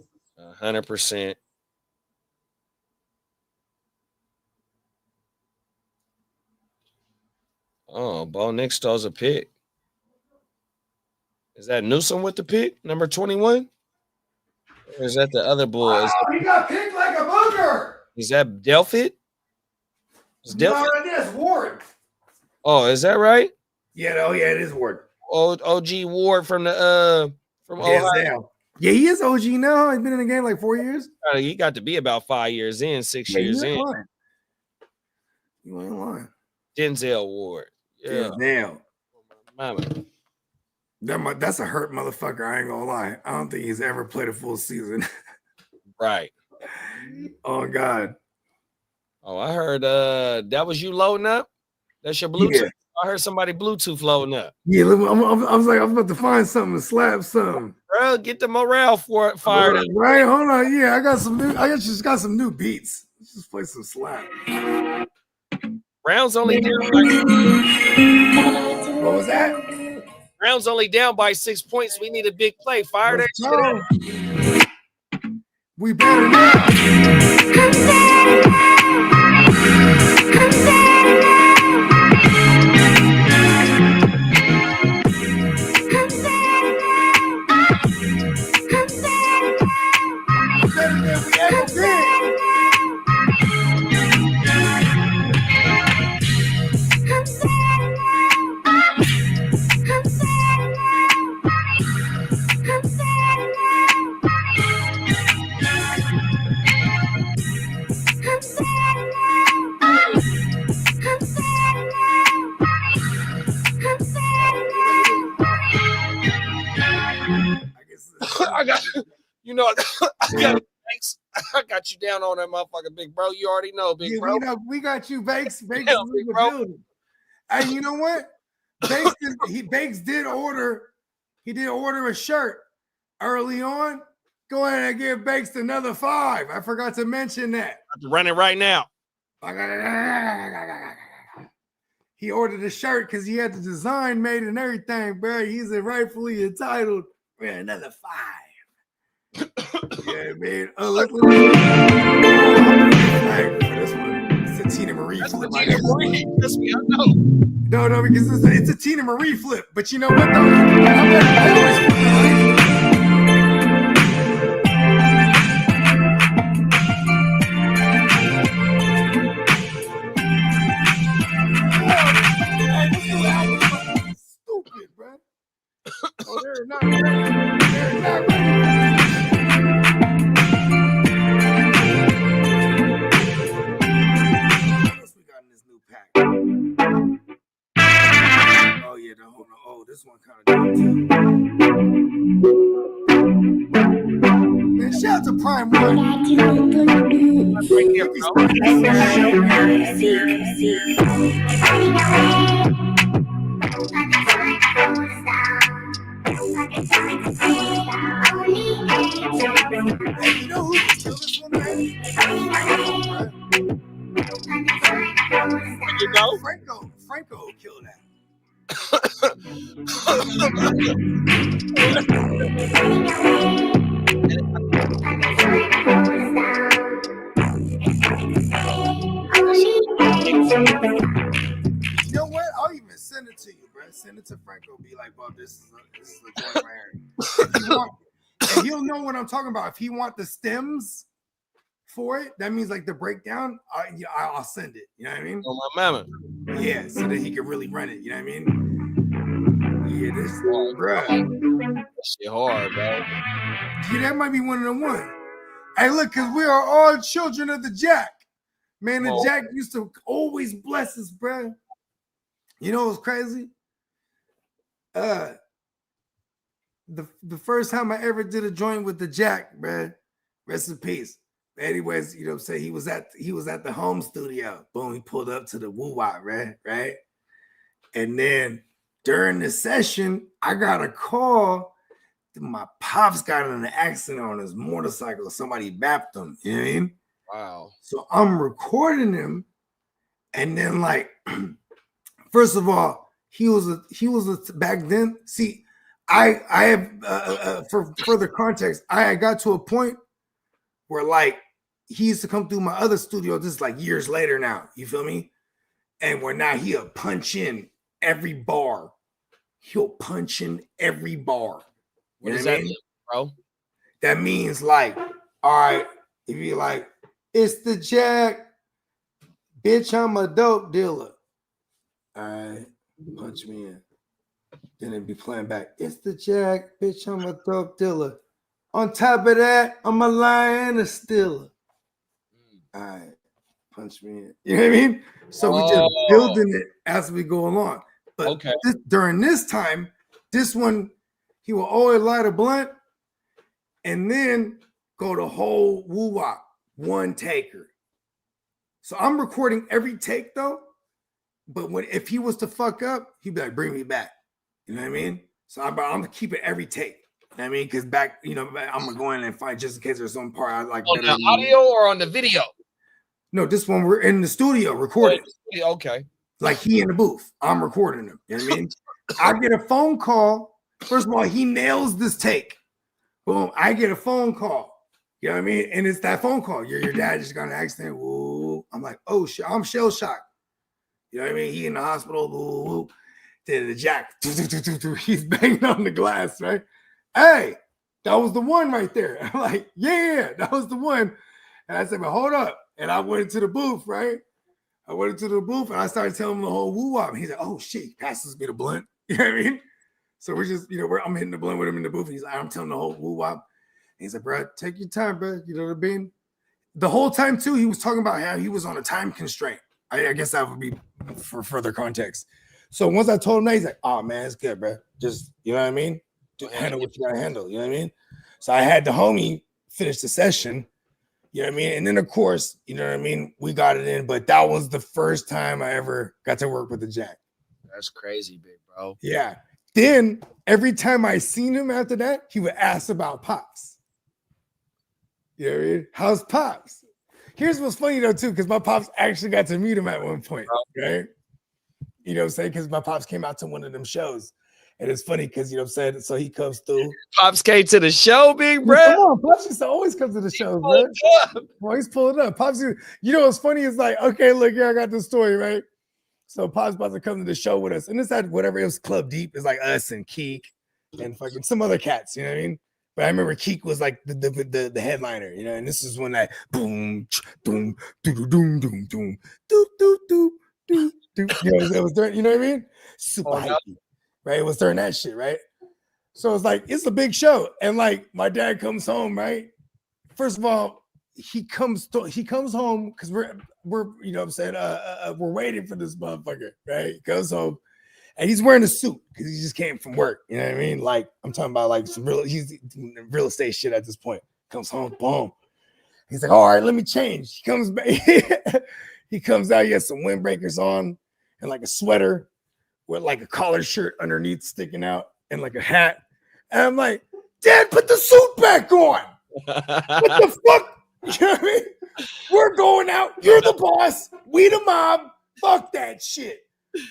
100%. Oh, Bo Nick stole a pick. Is that Newsom with the pick? Number 21? Or is that the other bull? Oh, he got picked like a booger. Is that Delpit? Is Delpit? No, that's Ward. Oh, is that right? Yeah, it is Ward. OG Ward from Ohio. Yeah, he is OG now. He's been in the game like 4 years. He got to be about 5 years in, 6 years in. You ain't lying. Denzel Ward. Yeah. Damn. Mama. That's a hurt motherfucker. I ain't gonna lie. I don't think he's ever played a full season. Right. Oh God. Oh, I heard that was you loading up. That's your Bluetooth. Yeah. I heard somebody Bluetooth loading up. Yeah, I was like, I was about to find something to slap something. Bro, get the morale for it fired up. Right, hold on. Yeah, I just got some new beats. Let's just play some slap. Browns only down What was that? Browns only down by 6 points. We need a big play. Fire that shit up. We better now. Better than we ever been. I got you down on that motherfucker, big bro. You already know, big bro. We got you, Bakes. Bakes Yeah, is in big the bro. building. And you know what? Bakes did order. He did order a shirt early on. Go ahead and give Bakes another 5. I forgot to mention that. Running right now. He ordered a shirt because he had the design made and everything, bro. He's rightfully entitled. Man, another 5. Yeah, man. Look. For this one. It's a Tina Marie flip. That's me, I know. No, because it's a Tina Marie flip. But you know what, though? I always flip it. Stupid, bro. Oh, they're not ready. They're not ready. What else we got in this new pack? Oh, yeah, hold on. Oh, this one kind of good, too. Man, shout out to Prime One. Right here, Hey, you know who can kill this one, man? You know? Franco will kill that. You know what? I'll even send it to you, bro. Send it to Franco. Be like, well, this is a joint right here. And he'll know what I'm talking about. If he want the stems for it, that means like the breakdown. I'll send it. You know what I mean? Oh my mama. Yeah, so that he can really run it. You know what I mean? Yeah, this bro. That shit hard, bro. Yeah, that might be one of the ones. Hey, look, because we are all children of the Jack. Man, the Jack used to always bless us, bro. You know what's crazy? The first time I ever did a joint with the Jack, bro. Rest in peace. Anyways, you know what I'm saying? He was at the home studio. Boom, he pulled up to the woo-wop, right? And then during the session, I got a call. My pops got in an accident on his motorcycle. Somebody bapped him. You know what I mean? Wow. So I'm recording him, and then like, first of all, he was back then. See, I have for further context, I got to a point where like he used to come through my other studio. This is like years later now. You feel me? And where now he'll punch in every bar. He'll punch in every bar. What does that mean, bro? That means like, all right, if you're like, it's the Jack, bitch, I'm a dope dealer. All right, punch me in. Then it'd be playing back. It's the Jack, bitch, I'm a dope dealer. On top of that, I'm a liar and a stealer. All right, punch me in. You know what I mean? So we just building it as we go along. But during this time, this one, he will always light a blunt and then go the whole woo-wop, one taker. So I'm recording every take though, but if he was to fuck up, he'd be like, bring me back. You know what I mean? So I'm gonna keep it every take. You know what I mean? Because back, you know, I'm gonna go in and find just in case there's some part I like. On the audio or on the video? No, this one we're in the studio recording. Okay. Like he in the booth. I'm recording him. You know what I mean? I get a phone call. First of all, he nails this take. Boom. I get a phone call. You know what I mean? And it's that phone call. Your dad just got in an accident. Woo. I'm like, oh shit. I'm shell shocked. You know what I mean? He in the hospital. Woo. Then the Jack. He's banging on the glass, right? Hey, that was the one right there. I'm like, yeah, that was the one. And I said, but hold up. And I went into the booth, right? I went into the booth and I started telling him the whole woo-wop. He's like, oh shit, he passes me the blunt. You know what I mean? So we're just, you know, I'm hitting the blunt with him in the booth. He's like, I'm telling the whole woo-wop. He's like, bro, take your time, bro. You know what I mean? The whole time, too, he was talking about how he was on a time constraint. I guess that would be for further context. So once I told him that, he's like, oh, man, it's good, bro. Just, you know what I mean? Just handle what you got to handle. You know what I mean? So I had the homie finish the session. You know what I mean? And then, of course, you know what I mean? We got it in, but that was the first time I ever got to work with the Jack. That's crazy, big bro. Yeah. Then every time I seen him after that, he would ask about Pops. You know what I mean? How's Pops? Here's what's funny though, too, because my Pops actually got to meet him at one point, right? You know what I'm saying? Because my Pops came out to one of them shows. And it's funny because, you know what I'm saying? So he comes through. Pops came to the show, big bro. Come on, Pops used to always come to the shows, bro. Well, he's pulling up. Pops, you know what's funny is like, okay, look here, I got this story, right? So Pops about to come to the show with us. And it's at whatever it was, Club Deep. It's like us and Keek and fucking some other cats, you know what I mean? But I remember Keek was like the headliner, you know, and this is when that boom, doom, doom, doom, doom, doom, doom, doom, doom, doom, doom. You know, it was during, you know what I mean? Super hypey, right? It was during that shit, right? So it's like, it's a big show. And like my dad comes home, right? First of all, he comes home because we're you know what I'm saying, we're waiting for this motherfucker, right? He goes home and he's wearing a suit because he just came from work. You know what I mean? Like I'm talking about like he's doing real estate shit at this point. Comes home, boom. He's like, all right, let me change. He comes back, he comes out, he has some windbreakers on and like a sweater with like a collar shirt underneath sticking out and like a hat. And I'm like, Dad, put the suit back on. What the fuck? You know what I mean? We're going out. You're the boss. We the mob. Fuck that shit.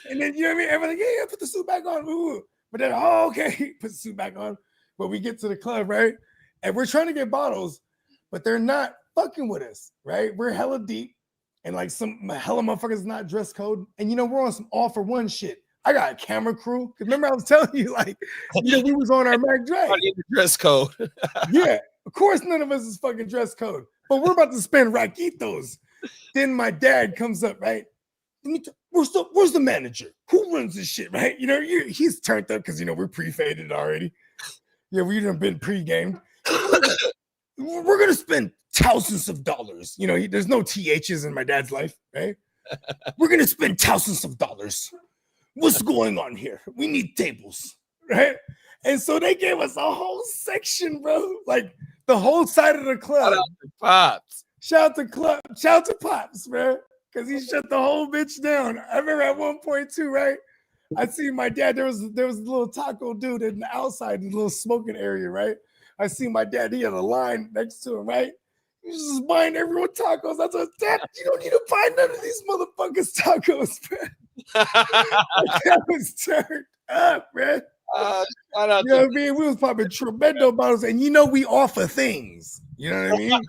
And then, you know what I mean? Everyone's like, yeah, put the suit back on. Ooh. But then, oh, okay, put the suit back on. But we get to the club, right? And we're trying to get bottles, but they're not fucking with us, right? We're hella deep. And like some hella motherfuckers not dress code. And, you know, we're on some all for one shit. I got a camera crew. Because remember I was telling you, like, you know, we was on our Mac Dre. Dress code. Yeah. Of course, none of us is fucking dress code. But we're about to spend raquitos. Then my dad comes up, right? Where's the manager? Who runs this shit, right? You know, he's turned up because, you know, we're pre-faded already. Yeah, we done been pre-gamed. We're going to spend thousands of dollars. You know, there's no THs in my dad's life, right? We're going to spend thousands of dollars. What's going on here? We need tables, right? And so they gave us a whole section, bro. Like the whole side of the club. Shout out to Pops. Shout out to Pops, man. Because he shut the whole bitch down. I remember at one point too, right? I see my dad. There was a little taco dude in the outside, the little smoking area, right? I see my dad. He had a line next to him, right? He was just buying everyone tacos. I said, Dad, you don't need to buy none of these motherfuckers tacos, man. That was turned up, man. You know what I mean? We was popping tremendo bottles, and you know we offer things. You know what I mean?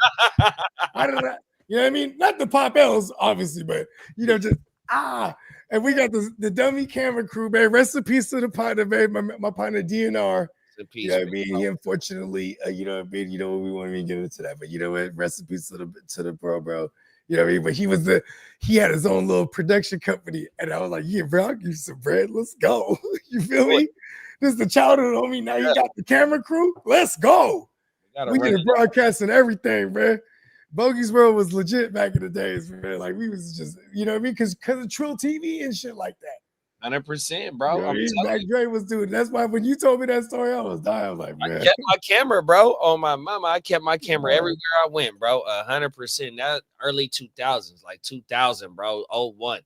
I don't know. You know what I mean? Not the pop L's, obviously, but you know, just and we got the dummy camera crew, man. Rest in peace to the partner, man. My partner DNR. You know what I mean? He unfortunately, you know what I mean? You know, we won't even get into that, but you know what? Rest in peace to the bro. You know what I mean? But he had his own little production company, and I was like, yeah, bro, I'll give you some bread. Let's go. You feel me? This is the childhood homie. Now you got the camera crew. Let's go. We did broadcast and everything, man. Bogey's World was legit back in the days, man. Like we was just, you know what I mean? Because of Trill TV and shit like that. 100%, bro. You know, Mac Dre was doing. That's why when you told me that story, I was dying. I was like, man. I kept my camera, bro. On my mama, I kept my camera everywhere I went, bro. 100%. That early 2000s, like 2000, bro. 01.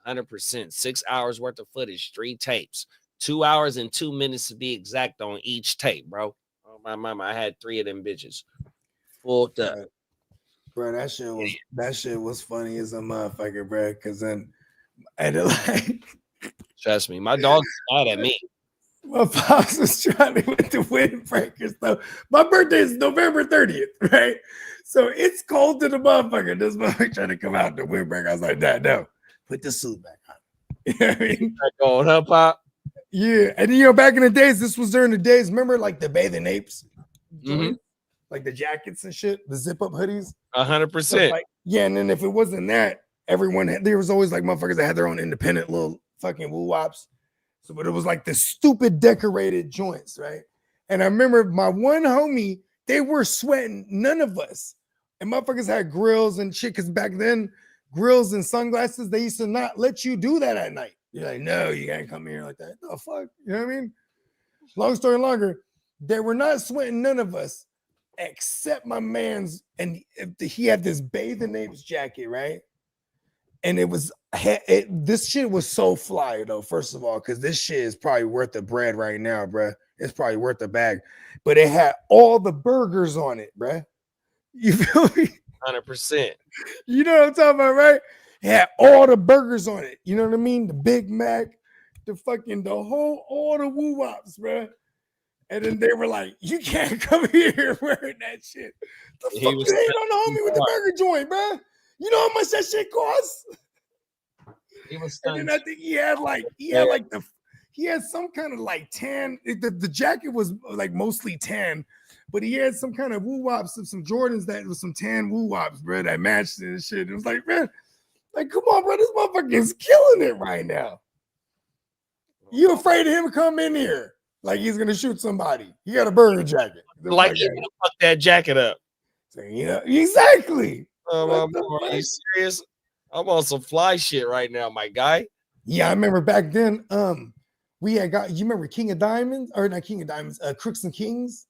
100%. 6 hours worth of footage, 3 tapes, 2 hours and 2 minutes to be exact on each tape, bro. Oh my mama, I had 3 of them bitches full up. Bro, that shit was funny as a motherfucker, bro. Cause then I had to like. Trust me, my dog's mad at me. My pops was trying to with the windbreakers. So my birthday is November 30th, right? So it's cold to the motherfucker. This motherfucker trying to come out in the windbreaker. I was like, Dad, no, put the suit back on. You know what I mean? Going up, Pop. Yeah, and you know, back in the days, this was during the days. Remember, like the bathing apes, like the jackets and shit, the zip up hoodies. 100%. Like, yeah, and then if it wasn't that, there was always like motherfuckers that had their own independent little fucking woo wops. So, but it was like the stupid decorated joints, right? And I remember my one homie, they were sweating, none of us. And motherfuckers had grills and shit, because back then, grills and sunglasses, they used to not let you do that at night. You're like, no, you can't come here like that. The fuck? You know what I mean? Long story longer, they were not sweating, none of us, except my man's, and he had this bathing apes jacket, right? And this shit was so fly, though, first of all, because this shit is probably worth the bread right now, bruh. It's probably worth the bag. But it had all the burgers on it, bruh. You feel me? 100%. You know what I'm talking about, right? It had all the burgers on it. You know what I mean? The Big Mac, all the woo wops, bro. And then they were like, "You can't come here wearing that shit." The He fuck was you ain't on the homie with the burger joint, bro? You know how much that shit costs? He was And then I think he had some kind of like tan. The jacket was like mostly tan, but he had some kind of woo wops of some Jordans that was some tan woo wops, bro, that matched it and shit. It was like, man, like, come on, bro, this motherfucker is killing it right now. You afraid of him to come in here like he's gonna shoot somebody? He got a burger jacket. like he gonna fuck that jacket up. So, exactly. Are you serious? I'm on some fly shit right now, my guy. Yeah, I remember back then. We had got, you remember King of Diamonds, or not King of Diamonds, Crooks and Kings.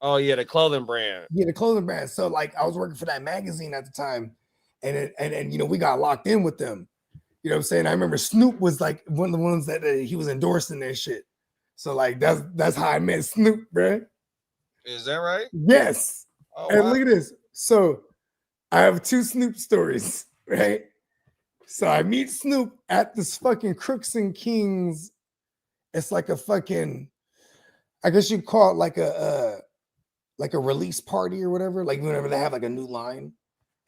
Oh yeah, the clothing brand. Yeah, the clothing brand. So like, I was working for that magazine at the time, and we got locked in with them. You know what I'm saying? I remember Snoop was like one of the ones that he was endorsing their shit. So like, that's how I met Snoop, bro. Is that right? Yes. Oh, and wow. look at this. So I have 2 Snoop stories, right? So I meet Snoop at this fucking Crooks and Kings. It's like a fucking, I guess you'd call it like a release party or whatever. Like whenever they have like a new line.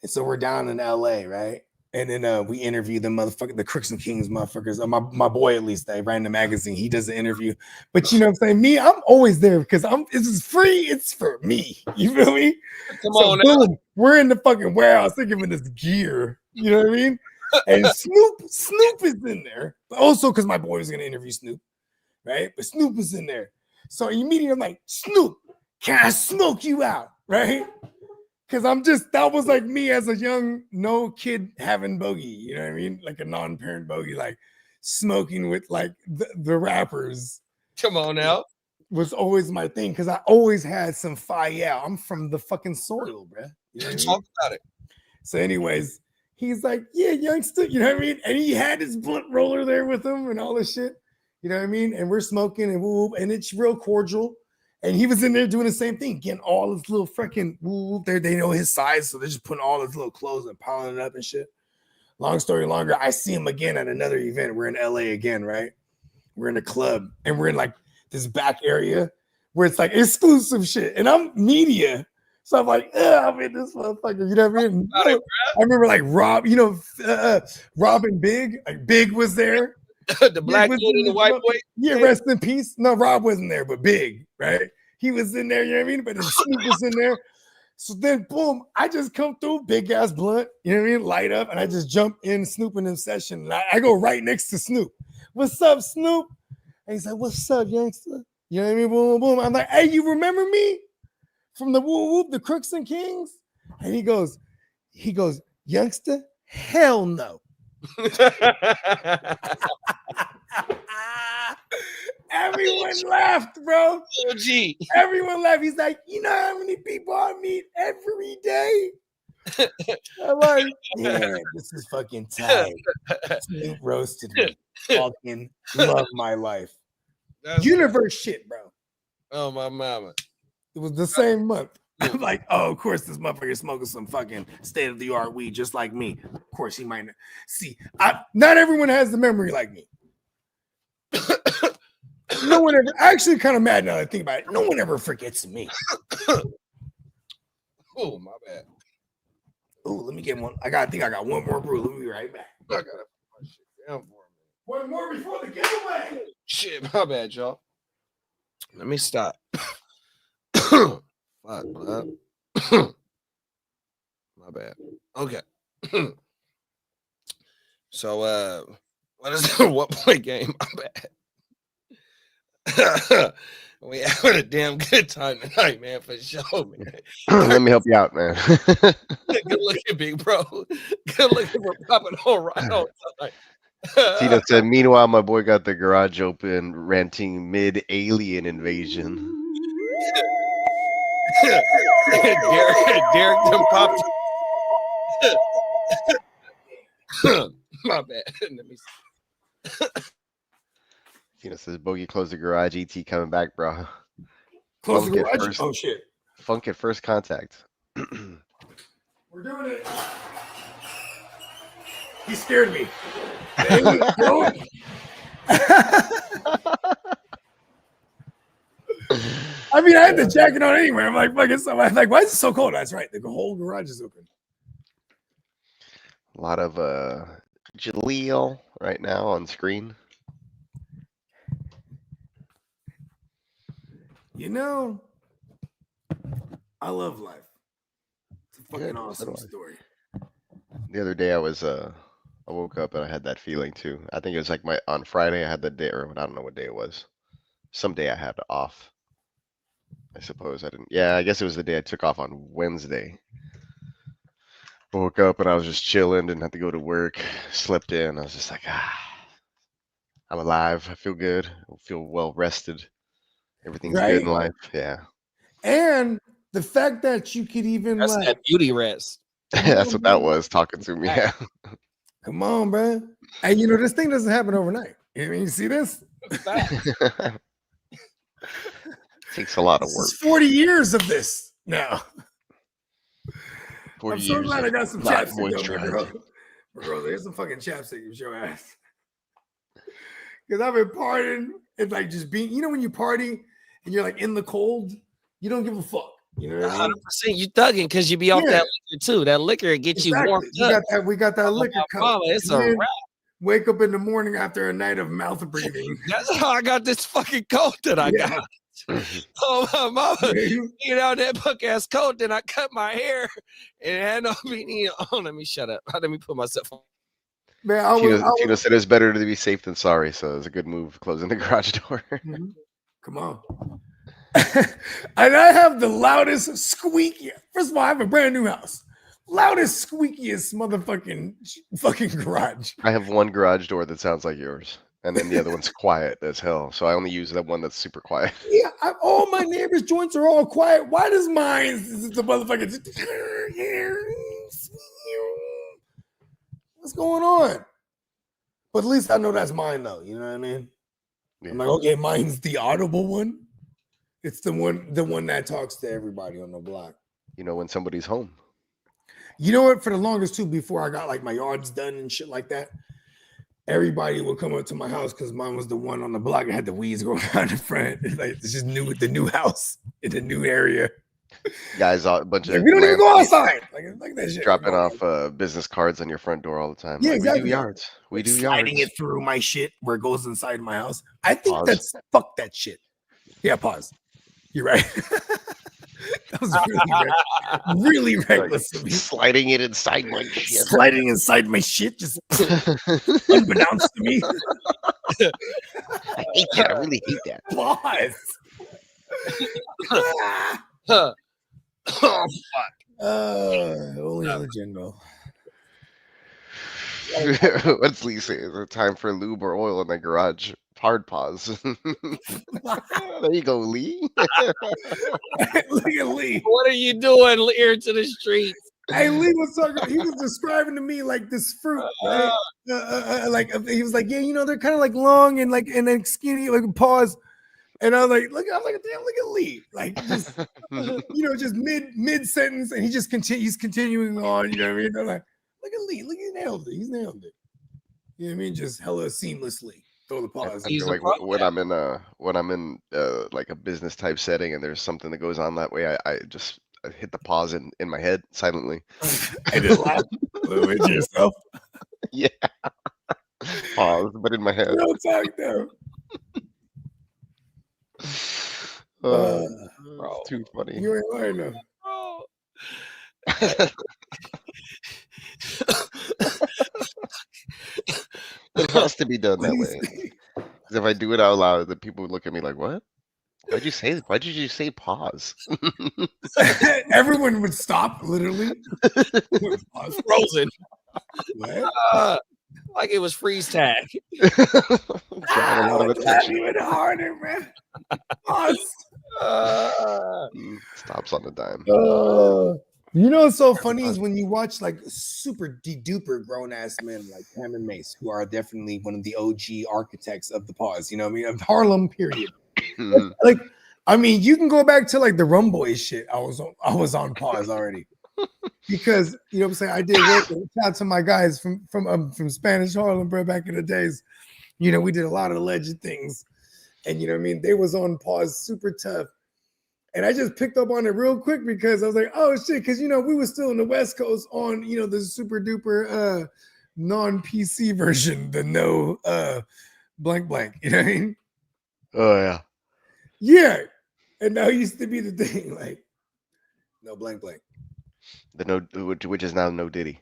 And so we're down in LA, right? And then we interview the Crooks and Kings motherfuckers. My boy, at least, that ran the magazine. He does the interview. But you know what I'm saying? I'm always there because this is free. It's for me. You feel me? Come on now. Boom, we're in the fucking warehouse. They're giving us gear. You know what I mean? And Snoop is in there. But also because my boy was going to interview Snoop, right? But Snoop is in there. So immediately I'm like, Snoop, can I smoke you out? Right? Because that was like me as a young, no kid having bogey, you know what I mean? Like a non-parent bogey, like smoking with like the rappers. Come on now. Was always my thing because I always had some fire. I'm from the fucking soil, bro. You know what I mean? Talk about it. So anyways, he's like, yeah, youngster, you know what I mean? And he had his blunt roller there with him and all this shit, you know what I mean? And we're smoking and whoop, and it's real cordial. And he was in there doing the same thing, getting all his little freaking whoop there. They know his size, so they're just putting all his little clothes and piling it up and shit. Long story longer, I see him again at another event. We're in LA again, right? We're in a club and we're in like this back area where it's like exclusive shit. And I'm media. So I'm like, I'm in this motherfucker. You know what I mean? I remember like Rob, Rob and Big. Like Big was there. The black dude and the white boy. Yeah, rest in peace. No, Rob wasn't there, but Big, right? He was in there, you know what I mean? But the Snoop was in there. So then, boom, I just come through, big ass blunt, you know what I mean? Light up, and I just jump in Snoop in this session. And I go right next to Snoop. What's up, Snoop? And he's like, what's up, youngster? You know what I mean? Boom, boom, boom. I'm like, hey, you remember me from the whoop whoop, the Crooks and Kings? And he goes, youngster, hell no. Everyone laughed, bro. Oh, gee. Everyone laughed. He's like, you know how many people I meet every day? I'm like, yeah, this is fucking tight. Snoop roasted me. Fucking love my life. That's Universe shit, bro. Oh, my mama. It was the same month. I'm like, oh, of course, this motherfucker smoking some fucking state-of-the-art weed just like me. Of course, he might not. See, not everyone has the memory like me. No one ever, actually kind of mad now that I think about it. No one ever forgets me. Oh, my bad. Oh, let me get one. I think I got one more brew. Let me be right back. I gotta put my shit down for me. One more before the giveaway. Shit, my bad, y'all. Let me stop. Fuck, blood. My bad. Okay. So, what is the what point game? My bad. We having a damn good time tonight, man, for sure, man. Let me help you out, man. Good looking, big bro. Good looking for popping on right on time. Tina said, meanwhile, my boy got the garage open, ranting mid-alien invasion. Derek done popped. My bad. Let me see. Tina says, Bogey closed the garage. ET coming back, bro. Close the garage? Oh, shit. Funk at first contact. We're doing it. He scared me. There you go. I mean, I had the jacket on anyway. I'm like, fucking so. I'm like, why is it so cold? That's right. The whole garage is open. A lot of Jaleel right now on screen. You know, I love life. It's a fucking Good, so awesome do I. story. The other day I woke up and I had that feeling too. I think it was like on Friday I had that day, or I don't know what day it was. Some day I had off. I suppose I didn't. Yeah, I guess it was the day I took off on Wednesday. Woke up and I was just chilling, didn't have to go to work, slept in. I was just like, I'm alive. I feel good. I feel well rested. Everything's good in life. Yeah. And the fact that you could even That's like, that beauty rest. That's what that was talking to me. Yeah. come on, bro. And you know, this thing doesn't happen overnight. You know what I mean? You see this? Takes a lot of This work. is 40 years of this now. 40 I'm so years glad I of got some not chapstick on me, bro. moisturizing. Bro, there's some fucking chapstick in your ass. Because I've been partying and like just being, you know, when you party and you're like in the cold, you don't give a fuck. You know what I mean? 100%. You thugging because you be off that liquor too. That liquor gets you warmed up. We got that liquor cup. Mama, it's a Then wrap. wake up in the morning after a night of mouth breathing. That's how I got this fucking coat that I got. Oh my mama, you know that punk ass coat. Then I cut my hair and it had no beanie on. Let me shut up. Let me put myself on. Man, Tino said it's better to be safe than sorry, so it's a good move closing the garage door. Come on. And I have the loudest, squeaky. First of all, I have a brand new house. Loudest, squeakiest motherfucking fucking garage. I have one garage door that sounds like yours, and then the other one's quiet as hell. So I only use that one that's super quiet. Yeah, all my neighbors' joints are all quiet. Why does mine? The motherfucker. What's going on? But at least I know that's mine, though. You know what I mean? Yeah. I'm like, okay, mine's the audible one. It's the one that talks to everybody on the block. You know when somebody's home. You know what? For the longest too, before I got like my yards done and shit like that, everybody would come up to my house because mine was the one on the block that had the weeds going on in front. Like it's just new with the new house in the new area. Guys, a bunch of we don't even go outside. Like that shit. Dropping off business cards on your front door all the time. Yeah, like, exactly. We do yards. We do sliding yards. it through my shit where it goes inside my house. I think that's fuck that shit. Yeah, pause. You're right. That was really reckless of me. Sliding it inside my shit. Sliding inside my shit, just unbeknownst to me. I hate that. I really hate that. Pause. Oh fuck. Only on the jingle. What's Lee say? Is it time for lube or oil in the garage? Hard pause. There you go, Lee. Look at Lee. What are you doing here to the streets? Hey, Lee was talking. He was describing to me like this fruit, right? Like he was like, yeah, you know, they're kind of like long and then skinny, like pause. And I was like, damn, look at Lee, like just you know, just mid sentence, and he's continuing on. You know what I mean? I'm like, look at Lee, look, he nailed it. He's nailed it. You know what I mean? Just hella seamlessly. Throw the pause. I feel like when I'm in like a business type setting and there's something that goes on that way, I hit the pause in my head silently. And then laugh a little bit to yourself. Yeah. Pause, but in my head. No talk though. It's too funny. You ain't lying though. It has to be done that way. Because if I do it out loud, then people would look at me like, "What? Why did you say pause?" Everyone would stop, literally. Frozen. What? Like it was freeze tag. Drawing a lot of attention. Even harder, man. Pause. Stops on the dime. You know what's so funny is when you watch like super duper grown ass men like Ham and Mace, who are definitely one of the OG architects of the pause, you know what I mean? Of Harlem, period. Like, I mean, you can go back to like the Rum Boys shit. I was on pause already. because you know what I'm saying. I did work. Shout out to my guys from Spanish Harlem, bro. Back in the days, you know, we did a lot of alleged things, and you know what I mean. They was on pause, super tough. And I just picked up on it real quick because I was like, oh shit, because you know, we were still in the West Coast on, you know, the super duper non-PC version, the no blank blank. You know what I mean? Oh yeah. Yeah. And now it used to be the thing, like no blank blank. The no, which is now no Diddy.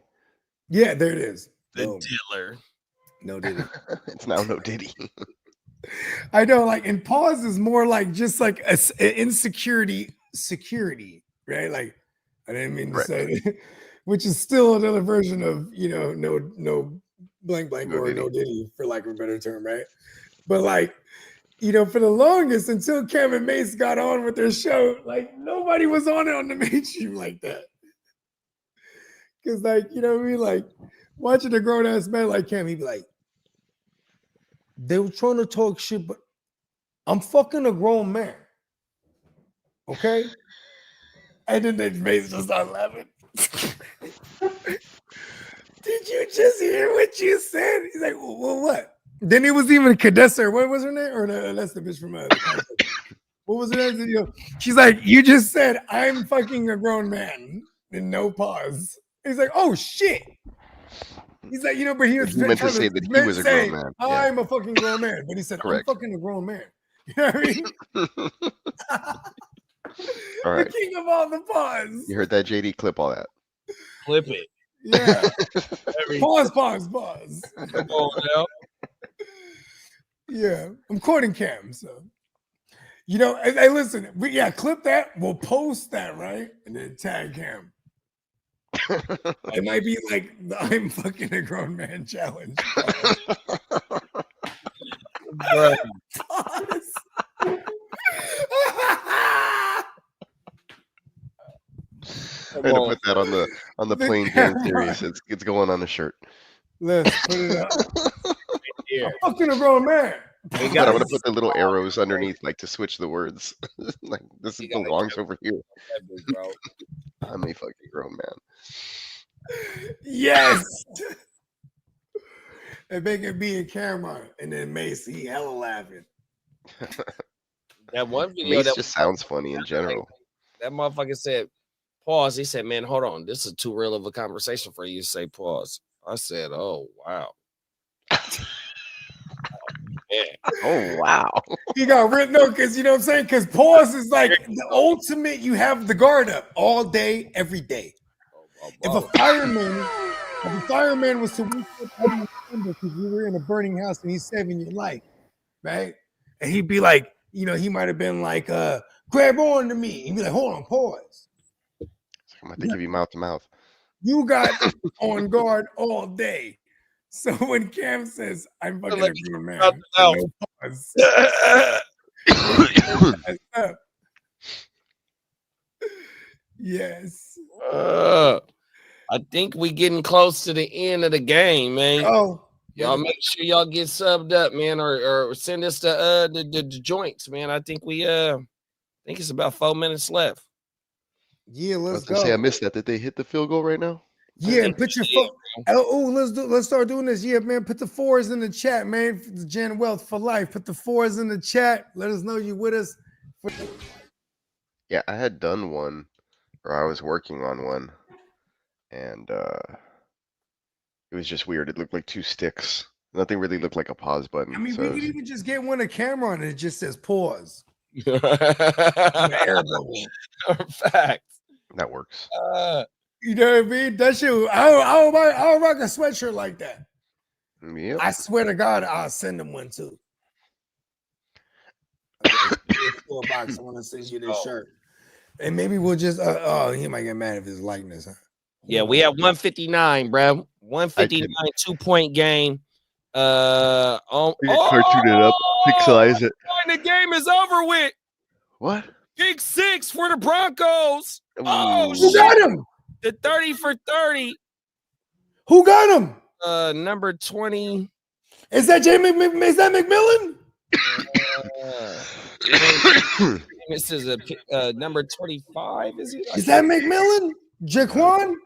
Yeah, there it is. The Boom. dealer. No Diddy. It's now no Diddy. I know, like, and pause is more like just like a insecurity, security, right? Like, I didn't mean to Right. say it, which is still another version of, you know, no blank blank No or Diddy. no Diddy, for lack of a better term, right? But like, you know, for the longest until Cam and Mace got on with their show, like nobody was on it on the mainstream like that. Because, like, you know what I mean? Like, watching a grown ass man like Cam, he'd be like, they were trying to talk shit, but I'm fucking a grown man. Okay? And then they Mace just start laughing. Did you just hear what you said? He's like, well, what? Then it was even Cadessa. What was her name? Or no, that's the bitch from the concert. What was her name? Video? She's like, you just said I'm fucking a grown man. And no pause. He's like, oh shit. He's like, you know, but he was He meant to say that he was a grown man. Yeah. I'm a fucking grown man. But he said, Correct. I'm fucking a grown man. You know what I mean? All right. The king of all the pause. You heard that, JD? Clip all that. Clip it. Yeah. Pause. Come on now. Yeah. I'm quoting Cam, so. You know, hey, listen, clip that. We'll post that, right? And then tag Cam. It might be like the I'm fucking a grown man challenge. Bro. I had to put that on the plain Jane series. It's going on a shirt. Let's put it up. Yeah. I'm fucking a grown man. But I'm gonna put the little arrows underneath, like to switch the words. Like this belongs over here. I'm a fucking grown man. Yes. And make it be a camera, and then Mace, he hella laughing. That one video Mace that just sounds funny in general. that motherfucker said, pause. He said, man, hold on. This is too real of a conversation for you to say pause. I said, oh, wow. Oh wow. He got written up because you know what I'm saying? Because pause is like the ultimate, you have the guard up all day, every day. If a fireman was to wake up every December because you were in a burning house and he's saving your life, right? And he'd be like, you know, he might have been like, grab on to me. He'd be like, hold on, pause. I'm going to give you mouth to mouth. You got on guard all day. So when Cam says, I'm fucking a grown man, no pause. Yes. I think we getting close to the end of the game, man. Oh, y'all make sure y'all get subbed up, man, or send us the joints, man. I think it's about 4 minutes left. Yeah, let's go. Say I missed that. Did they hit the field goal right now? Yeah, and put your phone. Oh, let's start doing this. Yeah, man. Put the 4s in the chat, man. The Gen Wealth for life. Put the 4s in the chat. Let us know you with us. Yeah, I had done one, or I was working on one, and it was just weird. It looked like 2 sticks. Nothing really looked like a pause button. I mean, so we could even just get one a camera on it. It just says pause. Fact. That works. You know what I mean? That shit. I'll rock a sweatshirt like that. Yep. I swear to God, I'll send them one too. Box. I want to send you this shirt, and maybe we'll just. He might get mad if his likeness. Huh? Yeah, we have 159, bro. 159, 2-point game. Cartoon it up, pixelize it. The game is over with. What? Big 6 for the Broncos. Oh, who got him? The 30 for 30. Who got him? Number 20. Is that Is that McMillan? This is a number 25. Is it? Is that McMillan? Jaquan?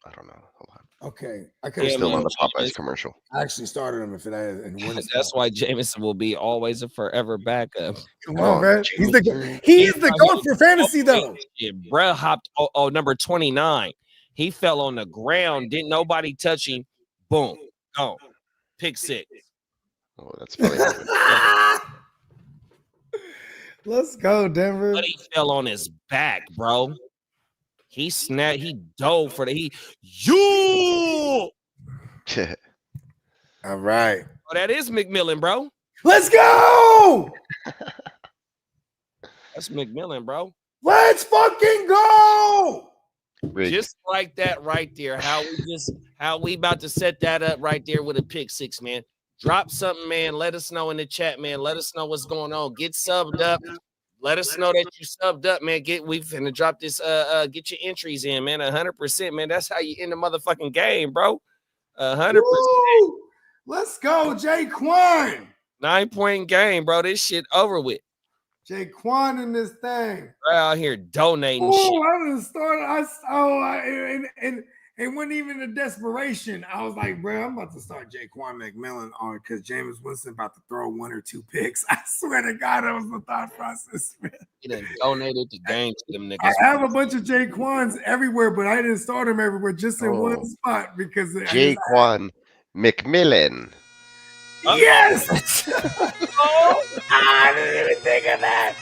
I don't know. Hold on. Okay, I I'm could still man, on the Popeyes Jameis. commercial. I actually started him if it had in one That's spot. why Jameson will be always a forever backup. Come Come on, on, man. He's the Jameson. he's the goat for fantasy though. Bruh hopped number 29. He fell on the ground. Didn't nobody touch him. Boom. Gone. Pick 6. Oh, that's funny. Let's go, Denver. But he fell on his back, bro. He snapped. He dove for the you. All right. Oh, that is McMillan, bro. Let's go. That's McMillan, bro. Let's fucking go. Rigged. Just like that right there. How we about to set that up right there with a pick 6, man. Drop something, man. Let us know in the chat, man. Let us know what's going on. Get subbed up. Let us know that you subbed up, man. We finna drop this. Get your entries in, man. 100%, man. That's how you end the motherfucking game, bro. 100%. Let's go, Jaquan. 9-point game, bro. This shit over with. Jaquan in this thing. We're out here donating shit. Oh, I done started. It wasn't even a desperation. I was like, bro, I'm about to start Jaquan McMillan on because Jameis Winston about to throw 1 or 2 picks. I swear to God, that was the thought process, man. He done donated the game to them niggas. I have a bunch of Jaquans everywhere, but I didn't start them everywhere, just in one spot because Jaquan McMillan. Yes. Oh, I didn't even think of that.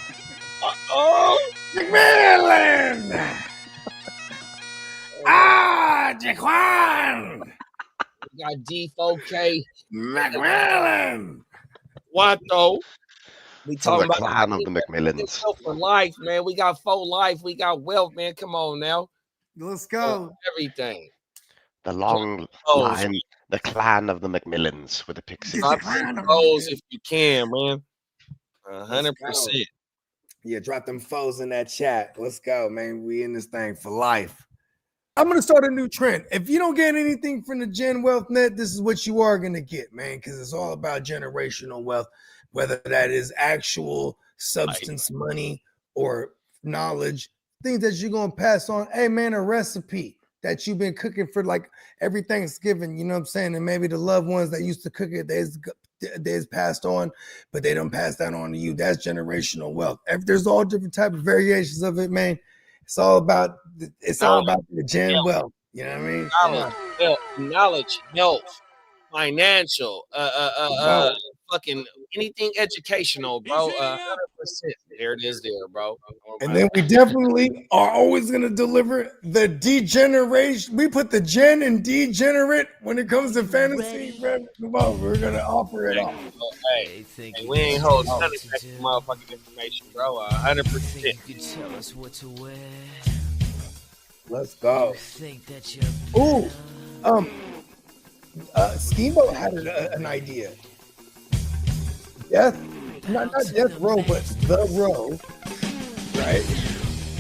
oh. McMillan. Jaquan. We got D4K. McMillan. What though? We From talking the about clan of the McMillans. for life, man. We got 4 life. We got wealth, man. Come on now. Let's go. Everything. The long line, the clan of the McMillans with the pick 6. Drop some goals if you can, man. 100%. Yeah, drop them foes in that chat. Let's go, man. We in this thing for life. I'm going to start a new trend. If you don't get anything from the Gen Wealth Net, this is what you are going to get, man, because it's all about generational wealth, whether that is actual substance money or knowledge, things that you're going to pass on. Hey, man, a recipe that you've been cooking for like every Thanksgiving, you know what I'm saying? And maybe the loved ones that used to cook it, they's passed on, but they don't pass that on to you. That's generational wealth. There's all different type of variations of it, man. It's all about the gen wealth. You know what I mean? Knowledge, health, financial, fucking anything educational, bro. 100%. There it is, there, bro. And then we definitely are always going to deliver the degeneration. We put the gen and degenerate when it comes to fantasy. Come on, we're going to offer it all. Hey, we ain't holding none of that motherfucking information, bro. 100%. Tell us what to wear. Let's go. Think that Ooh, Steamboat had an idea. Not Death Row, but The Row, right?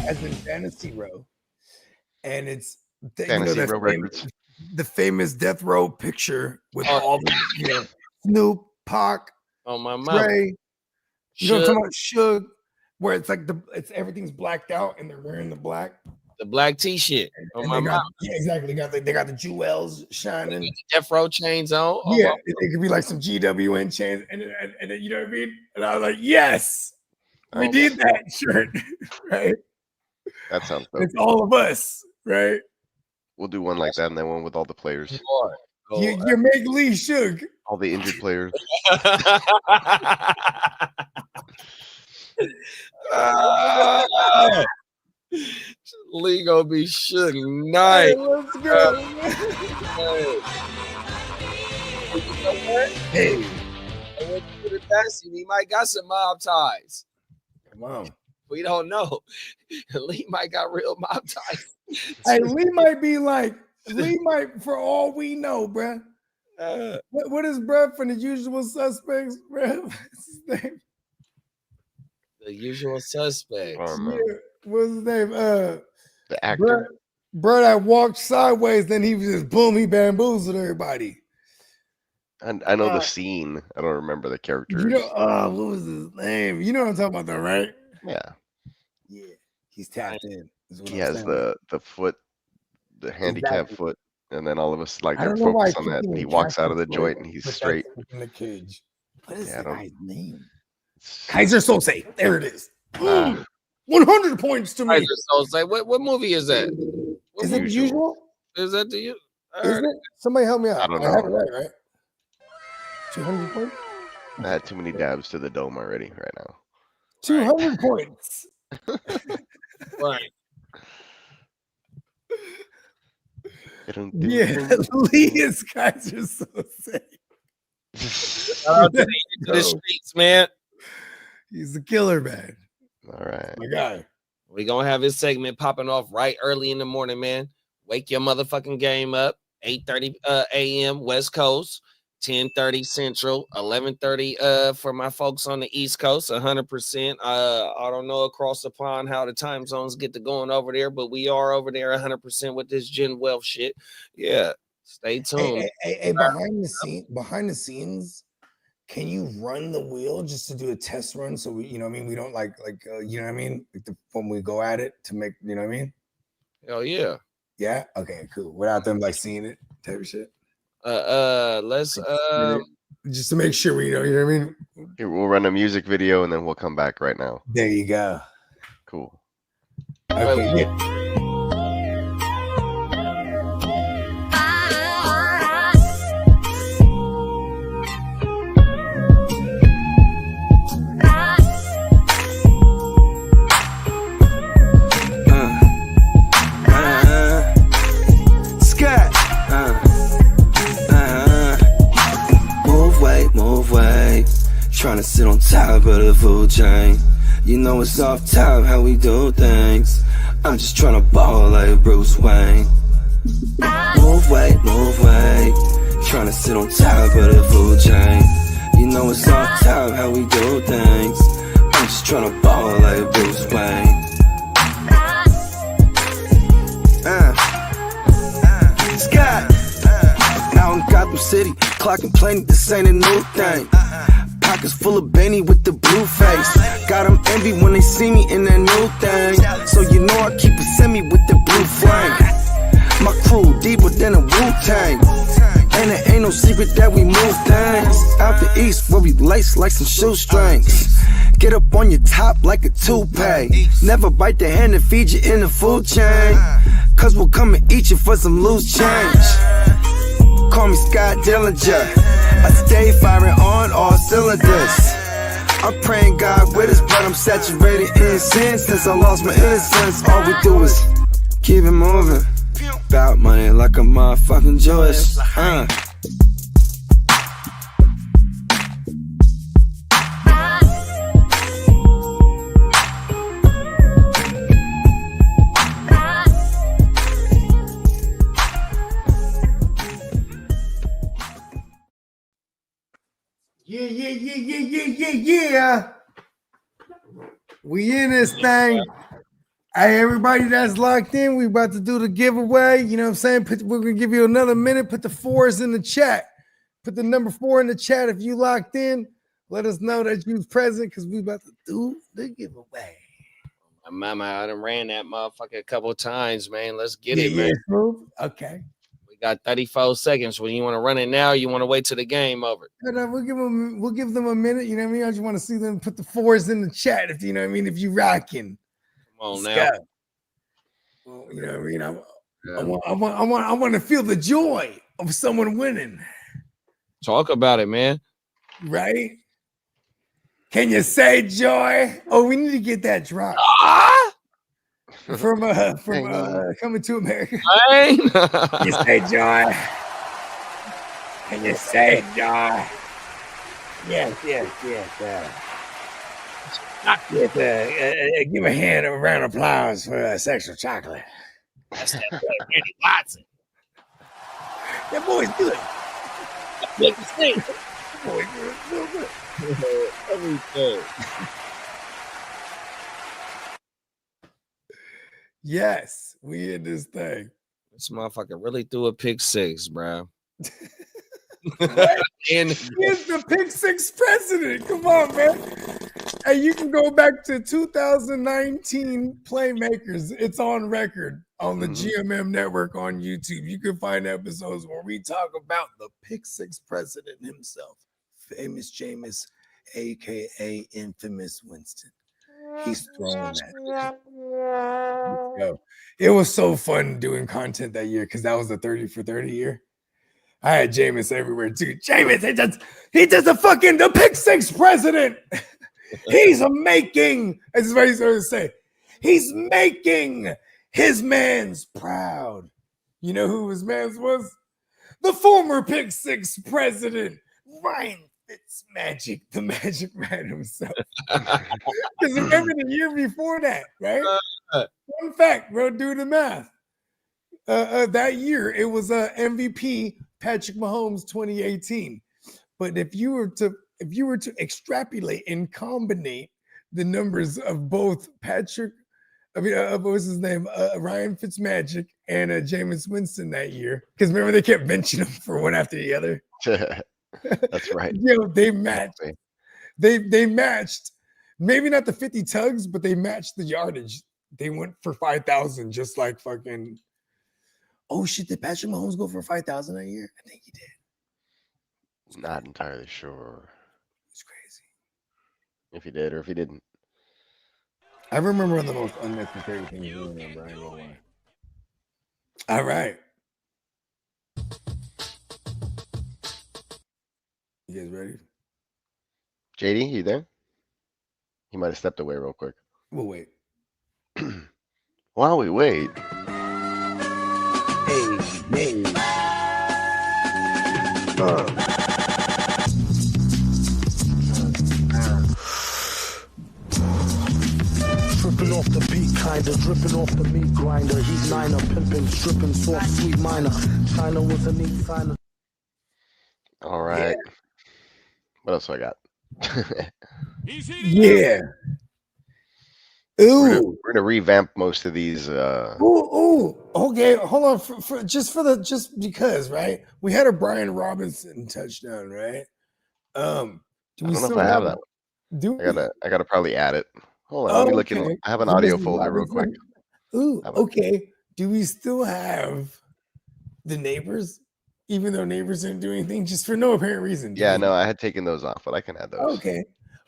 As in Fantasy Row. And it's the famous Death Row picture with all the Snoop, Pac, my Dre. You know what I'm talking about? Suge, where it's like everything's blacked out and they're wearing the black. The black T-shirt on my mouth. Yeah, exactly. They got the jewels shining. Death Row chains on. Yeah, it could be like some GWN chains, and you know what I mean. And I was like, yes, we need that shirt, right? That sounds dope. It's all of us, right? We'll do one like that, and then one with all the players. You're Meg Lee Suge. All the injured players. Lee gonna be shook night. Hey, let's go. Hey, I went to the passing. He might got some mob ties. come on. We don't know. Lee might got real mob ties. Hey, Lee might, for all we know, bruh. What is bruh from The Usual Suspects, bruh? What's his name? The Usual Suspects. Yeah, what's his name? The actor. Bruh that walked sideways, then he was just boom, he bamboozled everybody. And I know the scene. I don't remember the characters. You know, what was his name? You know what I'm talking about, though, right? Yeah. Yeah, he's tapped in. He has the foot the handicap foot, and then all of us like I they're don't know why I focused on keep that. thinking He walks out of the Cactus Boy, joint and he's but straight. that's in the cage. What is Yeah, I the don't- guy's name? It's- Kaiser Sose. There it is. Ah. 100 points to I me. just don't say what movie is that? What Is it movie the usual? is that to you? Is it? Somebody help me out. I don't have it know. right? 200 points? I had too many dabs to the dome already right now. 200 points. Right. Yeah, Lee is Kaiser Sose. Shout out to the streets, man. He's the killer, man. All right. My guy. We gonna have his segment popping off right early in the morning, man. Wake your motherfucking game up. 8:30 a.m. West Coast, 10:30 Central, 11:30 for my folks on the East Coast, 100%. I don't know across the pond how the time zones get to going over there, but we are over there 100% with this Gen Wealth shit. Yeah, stay tuned. Hey, behind the scenes, can you run the wheel just to do a test run? So we, you know what I mean? We don't you know what I mean? Like when we go at it to make, you know what I mean? Hell yeah. Yeah. Okay, cool. Without them like seeing it type of shit. Let's just to make sure we know, you know what I mean? Here, we'll run a music video and then we'll come back right now. There you go. Cool. Okay, yeah. Trying to sit on top of the food chain. You know it's off top how we do things. I'm just trying to ball like Bruce Wayne. Move weight, trying to sit on top of the food chain. You know it's off top how we do things. I'm just trying to ball like Bruce Wayne. Scott, out in Gotham City, clocking plenty, this ain't a new thing. Pockets full of Benny with the blue face. Got them envy when they see me in that new thing. So you know I keep a semi with the blue flame. My crew deeper than a Wu-Tang. And it ain't no secret that we move things. Out the east where we lace like some shoestrings. Get up on your top like a toupee. Never bite the hand that feed you in the food chain. Cause we'll come and eat you for some loose change. Call me Scott Dillinger. I stay firing on all cylinders. I'm praying God with us, but I'm saturated in sin. Since I lost my innocence, all we do is keep it moving. About money like a motherfucking Jewish. Yeah. We in this thing. Hey, everybody that's locked in, we about to do the giveaway. You know what I'm saying? We're going to give you another minute. Put the 4s in the chat. Put the number 4 in the chat if you locked in. Let us know that you was present because we about to do the giveaway. Mama, I done ran that motherfucker a couple of times, man. Let's get it, man. Okay. We got 34 seconds. When you want to run it now, you want to wait till the game over. We'll give them a minute. You know what I mean? I just want to see them put the 4s in the chat. If you know what I mean, if you rocking. Come on now. Well, you know what I mean? I want to feel the joy of someone winning. Talk about it, man. Right? Can you say joy? Oh, we need to get that drop. From Coming to America. You say joy. Can you say joy? Yes. Give a hand of a round of applause for Sexual Chocolate. That's that boy, Randy Watson. That boy's good. Look, see. That boy's good. Real good. Everything. Yes, we in this thing. This motherfucker really threw a pick 6, bro. And he's the pick 6 president. Come on, man. Hey, you can go back to 2019 Playmakers. It's on record. on the GMM network on YouTube. You can find episodes where we talk about the Pick Six president himself, famous Jameis, aka infamous Winston. He's throwing that. Yo, it was so fun doing content that year because that was the 30 for 30 year. I had Jameis everywhere too. Jameis, he just the Pick Six president. He's making, this is what he's going to say. He's making his man's proud. You know who his man's was? The former Pick Six president, Ryan Fitzmagic, the Magic Man himself. Because remember the year before that, right? Fun fact, bro, do the math. That year, it was MVP Patrick Mahomes 2018. But if you were to extrapolate and combine the numbers of both what was his name? Ryan Fitzmagic and Jameis Winston that year. Because remember, they kept benching them for one after the other. That's right. They matched. They matched, maybe not the 50 tugs, but they matched the yardage. They went for 5,000, just like fucking. Oh shit! Did Patrick Mahomes go for 5,000 that year? I think he did. Not entirely sure. It's crazy. If he did or if he didn't. I remember one of the most unnecessary things doing that, Brian. All right. You guys ready? JD, you there? He might have stepped away real quick. We'll wait. While we wait. Hey. Tripping off the beat, kinda dripping off the meat grinder. He's niner, pimping, stripping, soft, sweet minor. China was a neat signer. All right. Yeah. What else do I got? Yeah. Ooh. We're gonna revamp most of these. Okay. Hold on. Just because, right? We had a Brian Robinson touchdown, right? I don't know if I have that one. I gotta probably add it. Hold on, let me look in. I have an audio folder real quick. Ooh, okay. Do we still have the neighbors? Even though neighbors didn't do anything, just for no apparent reason. Yeah, no, I had taken those off, but I can add those. Okay.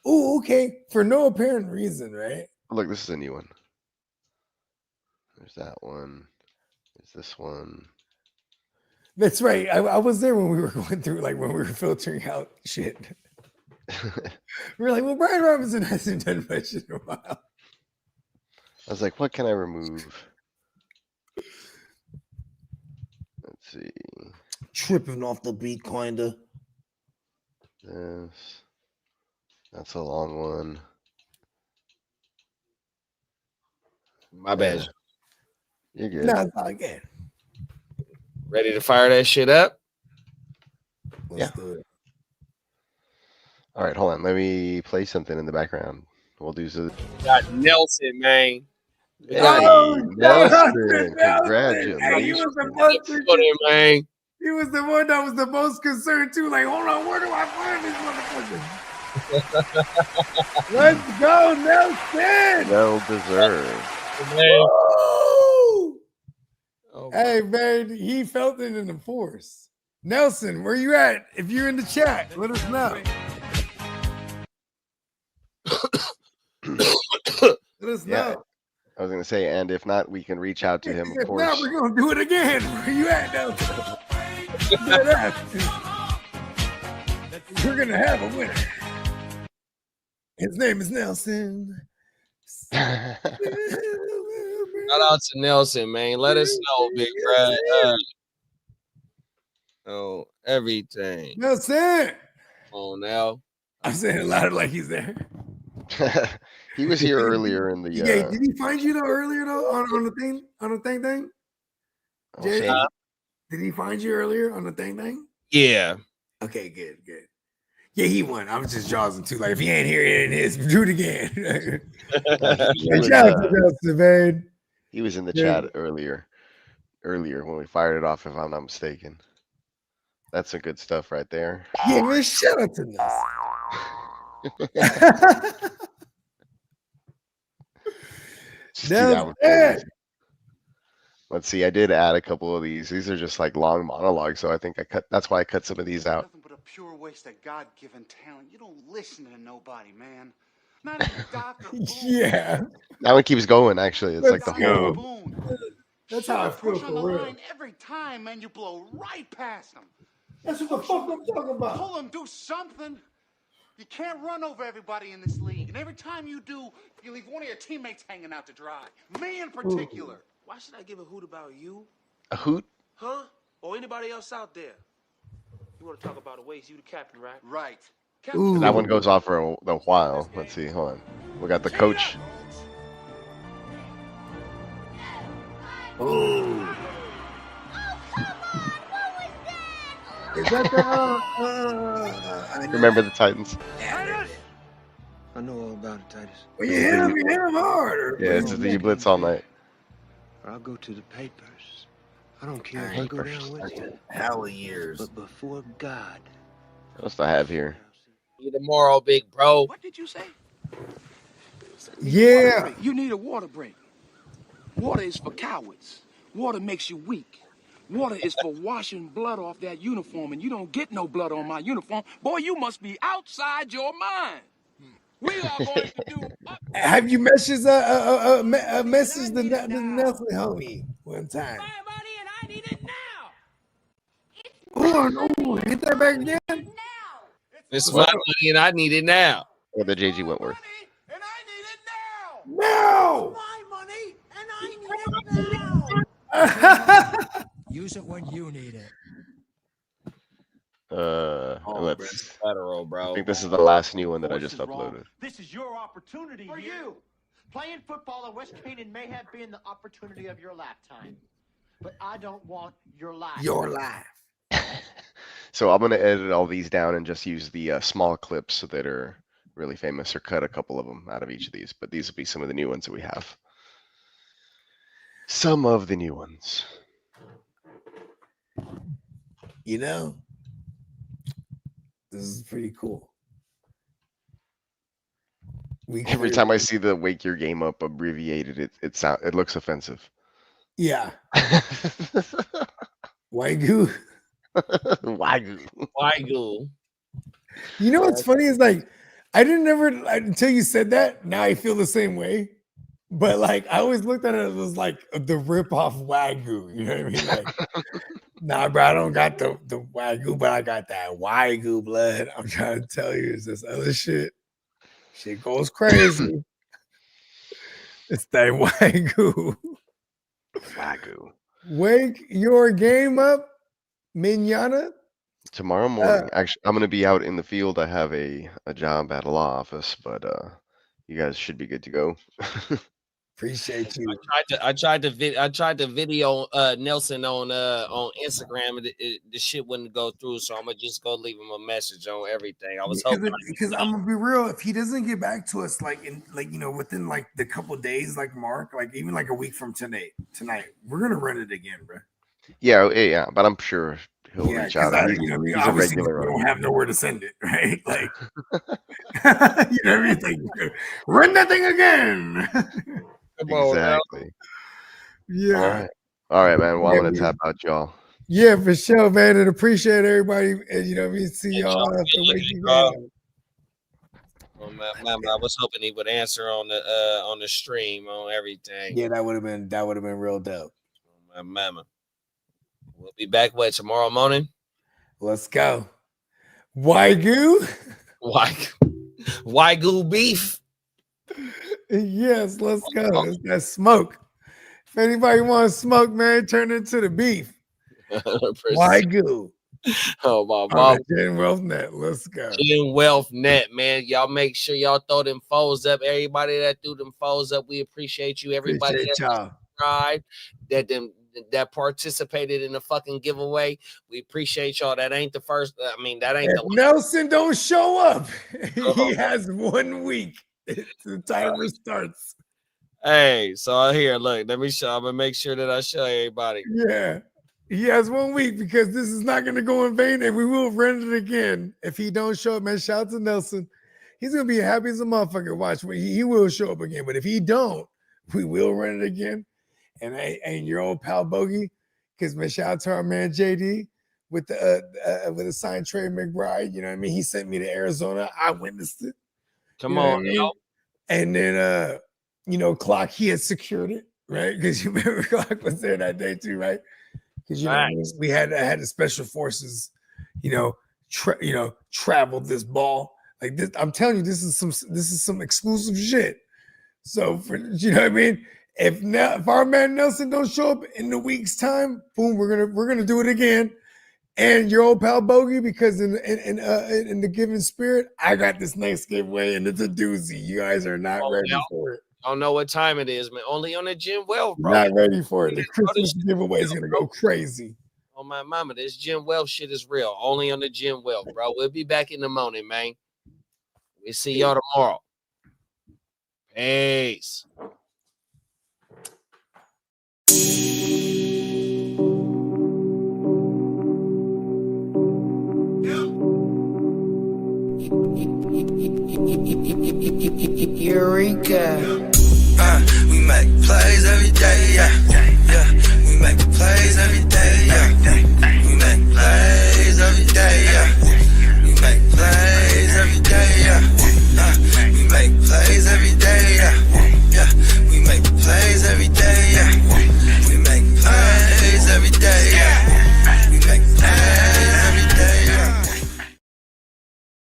Oh, okay. For no apparent reason, right? Look, this is a new one. There's that one. There's this one. That's right. I was there when we were going through, like when we were filtering out shit. We were like, well, Brian Robinson hasn't done much in a while. I was like, what can I remove? Let's see. Tripping off the beat, kinda. This. That's a long one. My bad. You're good. No, it's not good. Ready to fire that shit up? Let's do it. All right, hold on. Let me play something in the background. We'll do so. Got Nelson, man. Nelson, congratulations. Hey, he was the most man. He was the one that was the most concerned too. Like, hold on, where do I find this motherfucker? Let's go, Nelson. Well deserved. Oh, hey, man, he felt it in the force. Nelson, where you at? If you're in the chat, let us know. Let us know. I was going to say, and if not, we can reach out to him, of course. Now we're going to do it again. Where you at, Nelson? We're going to have a winner. His name is Nelson. Shout out to Nelson, man. Let us know, Big Brad. Everything. Nelson. Oh, now. I'm saying it louder like he's there. He was here earlier in the. Yeah, did he find you though earlier though on the thing Jay, did he find you earlier on the thing? Yeah. Okay, good. Yeah, he won. I was just jawsing too. Like if he ain't here, it is. Do it again. Shout out to Nelson, man. He was in the chat earlier when we fired it off, if I'm not mistaken. That's some good stuff right there. Yeah, man. Shout out to Nelson. Let's see. I did add a couple of these. These are just like long monologues, so I think that's why I cut some of these out. Nothing but a pure waste of God-given talent. You don't listen to nobody, man. Not even Dr. Boone. Yeah. That one keeps going. Actually, it's like the Let's whole. go. That's how I feel Push on the for real. line every time, man. You blow right past them. That's what the fuck I'm talking about. Pull them, do something. You can't run over everybody in this league. And every time you do, you leave one of your teammates hanging out to dry. Me in particular. Why should I give a hoot about you? A hoot? Huh? Or anybody else out there? You want to talk about a waste? You the captain, right? Right. That one goes off for a while. Let's see. Hold on. We got the coach. Oh. Is that the Remember the Titans? I know all about it, Titus. Well, you hit him hard. Yeah, it's the blitz all night. I'll go to the papers. I don't care if I go down with you. Hell of years. But before God. What else do I have here? See you tomorrow, big bro. What did you say? Yeah. You need a water break. Water is for cowards. Water makes you weak. Water is for washing blood off that uniform, and you don't get no blood on my uniform. Boy, you must be outside your mind. We are going to do. Have you messaged message the Nelson homie one time? My money, and I need it now. Oh, hit that back again. This is my money, and I need it now. Or the JG Wentworth. And I need it now. No. My money, and I need it now. Use it when you need it. Let's. Federal, bro. I think this is the last new one that I just uploaded. This is your opportunity for you. Playing football at West Canaan may have been the opportunity of your lifetime, but I don't want your life. Your life. So I'm gonna edit all these down and just use the small clips that are really famous, or cut a couple of them out of each of these. But these will be some of the new ones that we have. Some of the new ones. You know, this is pretty cool. Every time I see the "wake your game up" abbreviated, it looks offensive. Yeah. Wagyu. Wagyu. You know what's funny is like I didn't ever until you said that. Now I feel the same way. But like I always looked at it as like the rip-off Wagyu. You know what I mean? Like, nah, bro, I don't got the Wagyu, but I got that Wagyu blood. I'm trying to tell you, it's this other shit. Shit goes crazy. It's that Wagyu. Wagyu. Wake your game up, Mignana. Tomorrow morning. Actually, I'm gonna be out in the field. I have a job at a law office, but you guys should be good to go. Appreciate you. I tried to video Nelson on Instagram, and the shit wouldn't go through. So I'm gonna just go leave him a message on everything. I was hoping because I'm gonna be real. If he doesn't get back to us within like the couple days, like Mark, like even like a week from tonight, we're gonna run it again, bro. Yeah, but I'm sure he'll reach out. He's a regular. We don't have nowhere to send it, right? Like, you know everything. Run that thing again. Exactly. Yeah. All right, man. Well, I'm gonna tap out y'all. Yeah, for sure, man. And appreciate everybody. And you know, we see y'all after waking up. I was hoping he would answer on the stream on everything. Yeah, that would have been real dope. My mama. We'll be back tomorrow morning. Let's go. Wagyu. Wagyu beef. Yes, let's go. That's smoke. If anybody wants smoke, man, turn it to the beef. Wagyu. Oh my mom. Gen Wealth Net. Let's go. Gen Wealth Net, man. Y'all make sure y'all throw them foes up. Everybody that threw them foes up, we appreciate you. Everybody that subscribed, that participated in the fucking giveaway, we appreciate y'all. That ain't the first. I mean, that ain't the Nelson don't show up. He has 1 week. The timer starts. Hey, so here, look, let me show. I'm gonna make sure that I show everybody. Yeah, he has 1 week because this is not gonna go in vain, and we will run it again if he don't show up. Man, shout out to Nelson. He's gonna be happy as a motherfucker. Watch, he will show up again, but if he don't, we will run it again. and your old pal Bogey, because man, shout out to our man JD with the signed Trey McBride. You know what I mean? He sent me to Arizona. I witnessed it. Come on, yo. And then Clock, he had secured it, right? Because you remember Clock was there that day too, right? Because we had the special forces, traveled this ball like this. I'm telling you, this is some exclusive shit. So for you know what I mean. If our man Nelson don't show up in a week's time, boom, we're gonna do it again. And your old pal Bogey, because in the given spirit, I got this next giveaway, and it's a doozy. You guys are not ready for it. I don't know what time it is, man. Only on the Gym Wealth, bro. Not ready for it. The Christmas giveaway is gonna go crazy. Oh my mama, this Gym Wealth shit is real. Only on the Gym Wealth, bro. We'll be back in the morning, man. We'll see y'all tomorrow. Peace. Eureka. We make plays every day, yeah.